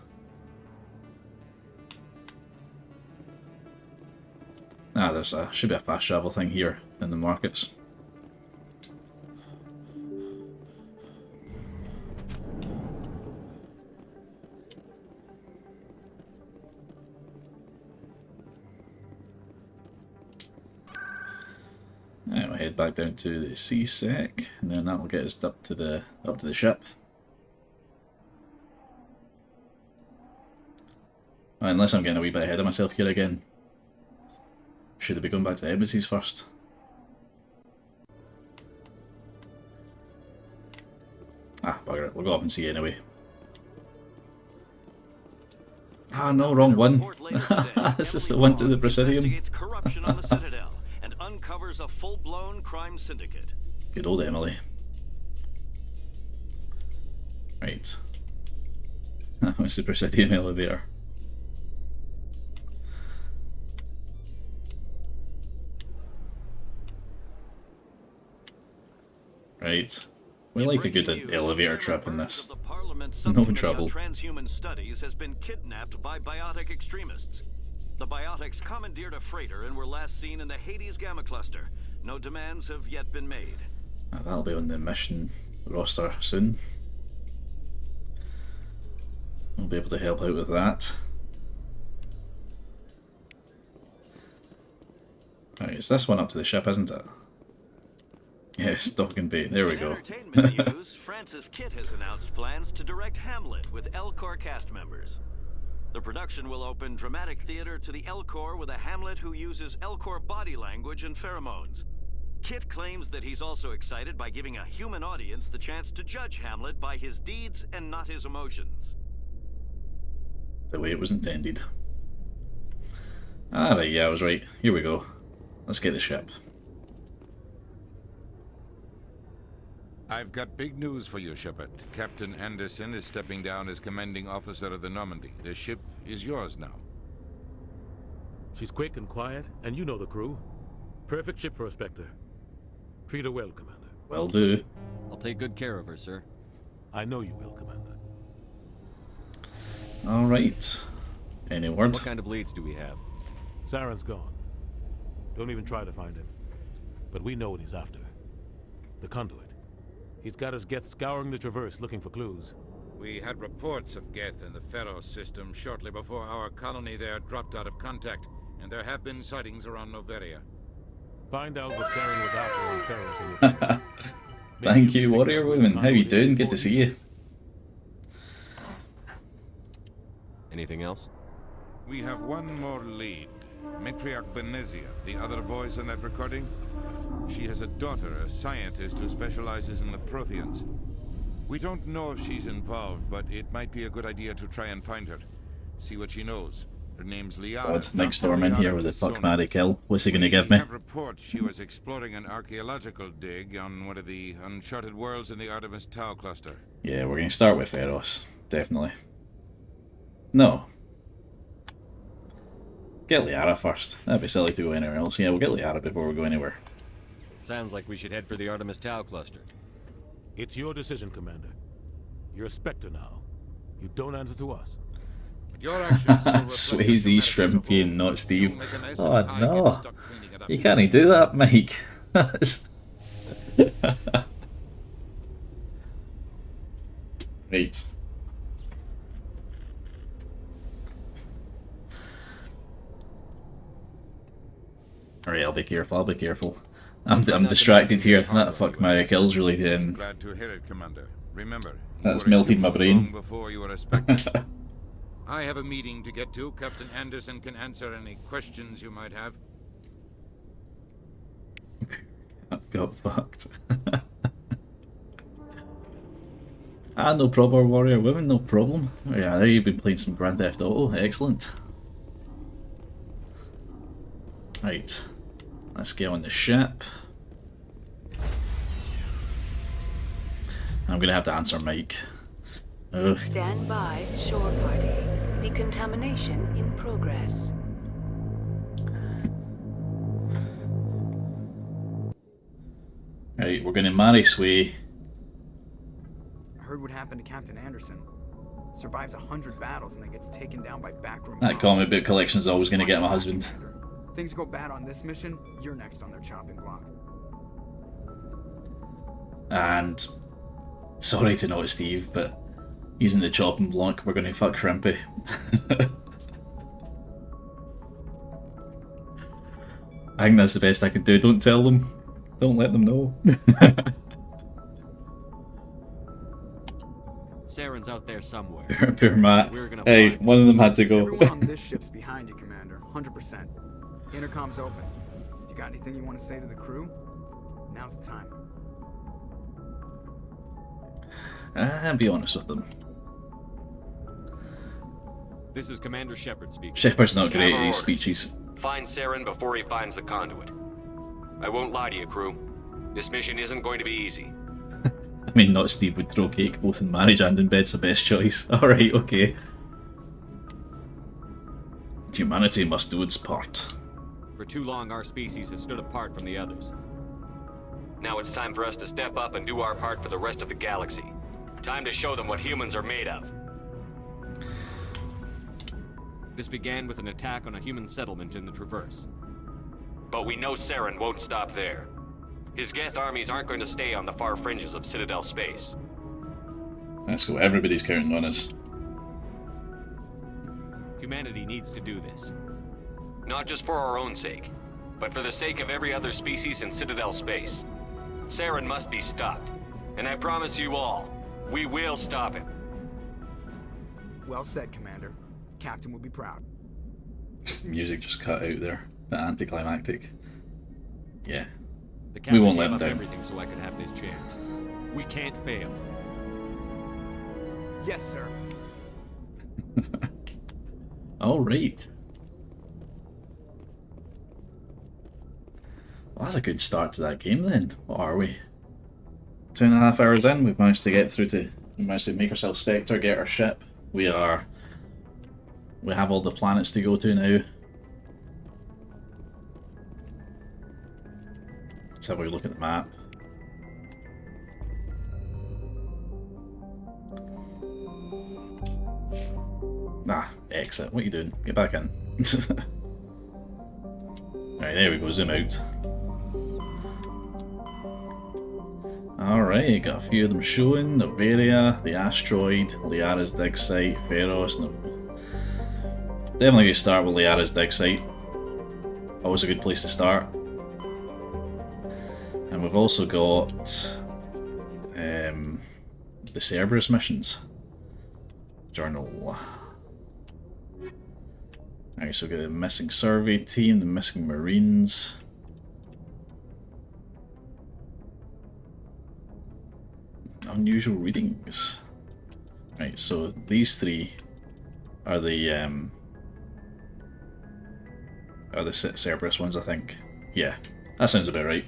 [SPEAKER 1] Ah, should be a fast travel thing here in the markets. Right, we'll head back down to the C-Sec, and then that'll get us up to the ship. Unless I'm getting a wee bit ahead of myself here again. Should I be going back to the embassies first? Ah, bugger it. We'll go up and see anyway. Ah, no, wrong one. This is the one to the Presidium.
[SPEAKER 21] Corruption on the Citadel and uncovers a full-blown crime syndicate.
[SPEAKER 1] Good old Emily. Right. What's the Presidium elevator? Right. We like a good elevator trip in this. No trouble.
[SPEAKER 21] Transhuman studies has been kidnapped by biotic extremists. The biotics commandeered a freighter and were last seen in the Hades Gamma Cluster. No demands have yet been made.
[SPEAKER 1] That'll be on the mission roster soon. We'll be able to help out with that. Right, it's this one up to the ship, isn't it? Yes, Docking Bay. There we go.
[SPEAKER 21] Entertainment news, Francis Kitt has announced plans to direct Hamlet with L-Corps cast members. The production will open dramatic theater to the L-Corps with a Hamlet who uses L-Corps body language and pheromones. Kitt claims that he's also excited by giving a human audience the chance to judge Hamlet by his deeds and not his emotions.
[SPEAKER 1] The way it was intended. Ah, right, yeah, I was right. Here we go. Let's get the ship.
[SPEAKER 13] I've got big news for you, Shepard. Captain Anderson is stepping down as commanding officer of the Normandy. The ship is yours now.
[SPEAKER 10] She's quick and quiet, and you know the crew. Perfect ship for a Spectre. Treat her well, Commander.
[SPEAKER 1] Will do.
[SPEAKER 20] I'll take good care of her, sir.
[SPEAKER 10] I know you will, Commander.
[SPEAKER 1] Alright. Any word?
[SPEAKER 20] What kind of leads do we have?
[SPEAKER 10] Saren's gone. Don't even try to find him. But we know what he's after. The conduit. He's got us Geth scouring the Traverse looking for clues.
[SPEAKER 13] We had reports of Geth in the Pharaoh system shortly before our colony there dropped out of contact, and there have been sightings around Noveria.
[SPEAKER 10] Find out what Saren was after on Pharaoh's.
[SPEAKER 1] Thank you, Warrior Woman. How you doing? Good to see you.
[SPEAKER 20] Anything else?
[SPEAKER 13] We have one more lead. Matriarch Benezia, the other voice in that recording. She has a daughter, a scientist who specializes in the Protheans. We don't know if she's involved, but it might be a good idea to try and find her. See what she knows. Her name's Liara.
[SPEAKER 1] God, Nick Storm in here with a fuck, marry, kill. What's he gonna give me?
[SPEAKER 13] We have reports she was exploring an archaeological dig on one of the uncharted worlds in the Artemis Tau cluster.
[SPEAKER 1] Yeah, we're gonna start with Pharos. Definitely. No. Get Liara first. That'd be silly to go anywhere else. Yeah, we'll get Liara before we go anywhere.
[SPEAKER 20] Sounds like we should head for the Artemis Tau cluster.
[SPEAKER 10] It's your decision, Commander. You're a Spectre now. You don't answer to us.
[SPEAKER 13] Your actions
[SPEAKER 1] Swayze, Shrimpy, and not Steve. Oh no. You can't do that, Mike. Right. Alright, I'll be careful, I'll be careful. I'm distracted here. That fuck marry kill's really
[SPEAKER 13] Glad to hear it, Commander. Remember,
[SPEAKER 1] that's melted my brain.
[SPEAKER 13] Before you were a Spectre. I have a meeting to get to. Captain Anderson can answer any questions you might have.
[SPEAKER 1] got fucked. Ah, no problem, warrior women, no problem. Oh, yeah, there you've been playing some Grand Theft Auto, excellent. Right, let's get on the ship. I'm gonna have to answer Mike. Ugh.
[SPEAKER 8] Stand by, shore party. Decontamination in progress.
[SPEAKER 1] Right, we're gonna marry Sway.
[SPEAKER 11] I heard what happened to Captain Anderson. Survives 100 battles and then gets taken down by backroom.
[SPEAKER 1] That comic book collection is always gonna get my husband.
[SPEAKER 11] Things go bad on this mission, you're next on their chopping block.
[SPEAKER 1] And sorry to note Steve, but he's in the chopping block. We're gonna fuck Shrimpy. I think that's the best I can do. Don't tell them. Don't let them know.
[SPEAKER 20] Saren's out there somewhere.
[SPEAKER 1] Poor Matt. Hey, one of them had to go.
[SPEAKER 11] Everyone on this ship's behind you, Commander. 100%. Intercom's open. If you got anything you want to say to the crew, now's the time.
[SPEAKER 1] Be honest with them.
[SPEAKER 18] This is Commander Shepard speaking.
[SPEAKER 1] Shepard's not great at these speeches.
[SPEAKER 18] Find Saren before he finds the conduit. I won't lie to you, crew. This mission isn't going to be easy.
[SPEAKER 1] I mean, not Steve would throw cake both in marriage and in bed's the best choice. Alright, okay. Humanity must do its part.
[SPEAKER 18] For too long, our species has stood apart from the others. Now it's time for us to step up and do our part for the rest of the galaxy. Time to show them what humans are made of. This began with an attack on a human settlement in the Traverse. But we know Saren won't stop there. His Geth armies aren't going to stay on the far fringes of Citadel space.
[SPEAKER 1] Let's go, everybody's counting on us.
[SPEAKER 18] Humanity needs to do this. Not just for our own sake, but for the sake of every other species in Citadel space. Saren must be stopped. And I promise you all, we will stop him.
[SPEAKER 11] Well said, Commander. Captain will be proud.
[SPEAKER 1] Music just cut out there. Bit anticlimactic. Yeah.
[SPEAKER 18] The
[SPEAKER 1] We won't let
[SPEAKER 18] gave
[SPEAKER 1] him
[SPEAKER 18] up
[SPEAKER 1] down.
[SPEAKER 18] everything so I can have this chance. We can't fail.
[SPEAKER 11] Yes, sir.
[SPEAKER 1] Alright. Well, that's a good start to that game then. What are we? 2.5 hours in, we've managed to get through to... We managed to make ourselves Spectre, get our ship. We have all the planets to go to now. Let's have a look at the map. Ah, exit. What are you doing? Get back in. Alright, there we go. Zoom out. Alright, got a few of them showing. Novaria, the asteroid, Liara's dig site, Pharos. Definitely going to start with Liara's dig site. Always a good place to start. And we've also got the Cerberus missions. Journal. Alright, so we've got the missing survey team, the missing marines. Unusual readings. Right, so these three are the Cerberus ones, I think. Yeah, that sounds about right.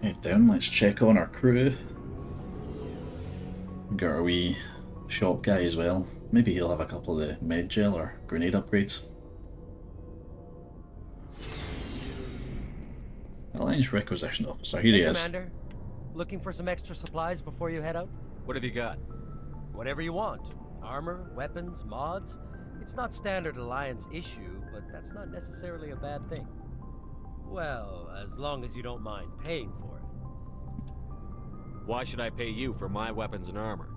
[SPEAKER 1] Head down, let's check on our crew. Got our wee shop guy as well. Maybe he'll have a couple of the med gel or grenade upgrades. Alliance Requisition Officer, here he is.
[SPEAKER 22] Commander, looking for some extra supplies before you head out?
[SPEAKER 18] What have you got?
[SPEAKER 22] Whatever you want. Armor, weapons, mods. It's not standard Alliance issue, but that's not necessarily a bad thing. Well, as long as you don't mind paying for it.
[SPEAKER 18] Why should I pay you for my weapons and armor?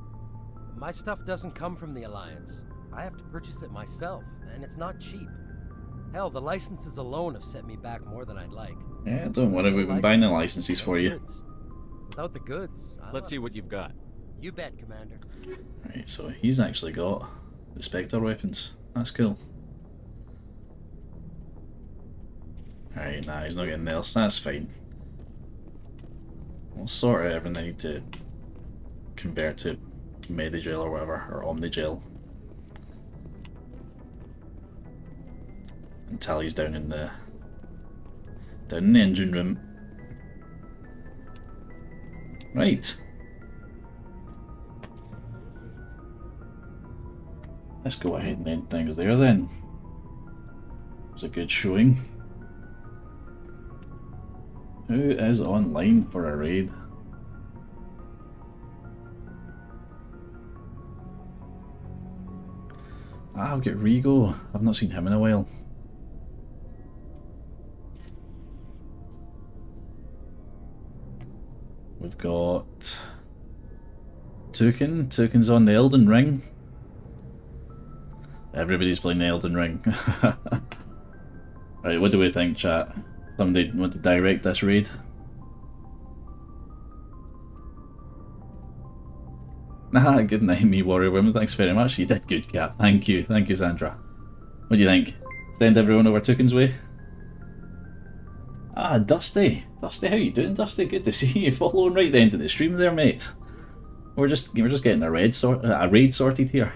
[SPEAKER 22] My stuff doesn't come from the Alliance. I have to purchase it myself, and it's not cheap. Hell, the licenses alone have set me back more than I'd like.
[SPEAKER 1] Yeah, don't worry, we've been buying the licenses for you.
[SPEAKER 22] without the goods.
[SPEAKER 7] Let's see what you've got.
[SPEAKER 22] You bet, Commander.
[SPEAKER 1] Right, so he's actually got the Spectre weapons. That's cool. Right, nah, he's not getting else. That's fine. We'll sort out everything I need to convert to Medigel or whatever, or Omnigel. Until he's down in the engine room. Right. Let's go ahead and end things there then. It was a good showing. Who is online for a raid? Ah, I've got Rigo. I've not seen him in a while. We've got Tukin. Tukin's on the Elden Ring. Everybody's playing the Elden Ring. Right, what do we think, chat? Somebody want to direct this raid? Nah, good night, me warrior woman. Thanks very much. You did good, Cap. Thank you, Sandra. What do you think? Send everyone over Tukin's way. Ah, Dusty. Dusty, how you doing, Dusty? Good to see you following right the end of the stream there, mate. We're just getting a raid sorted here.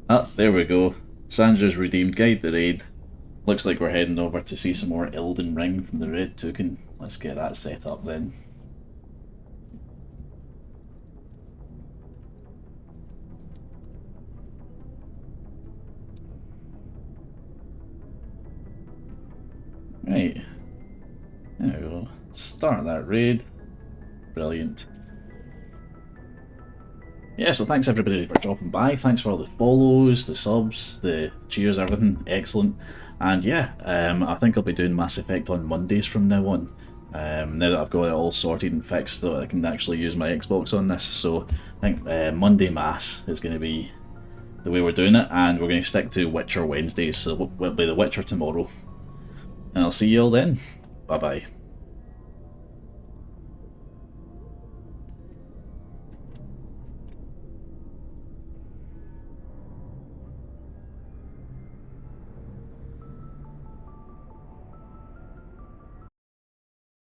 [SPEAKER 1] Ah, there we go. Sandra's redeemed. Guide the raid. Looks like we're heading over to see some more Elden Ring from the Red Toucan. Let's get that set up then. Right. There we go. Start that raid. Brilliant. Yeah, so thanks everybody for dropping by. Thanks for all the follows, the subs, the cheers, everything. Excellent. And yeah, I think I'll be doing Mass Effect on Mondays from now on. Now that I've got it all sorted and fixed so I can actually use my Xbox on this. So I think Monday Mass is going to be the way we're doing it, and we're going to stick to Witcher Wednesdays, so we'll be The Witcher tomorrow. And I'll see you all then. Bye bye.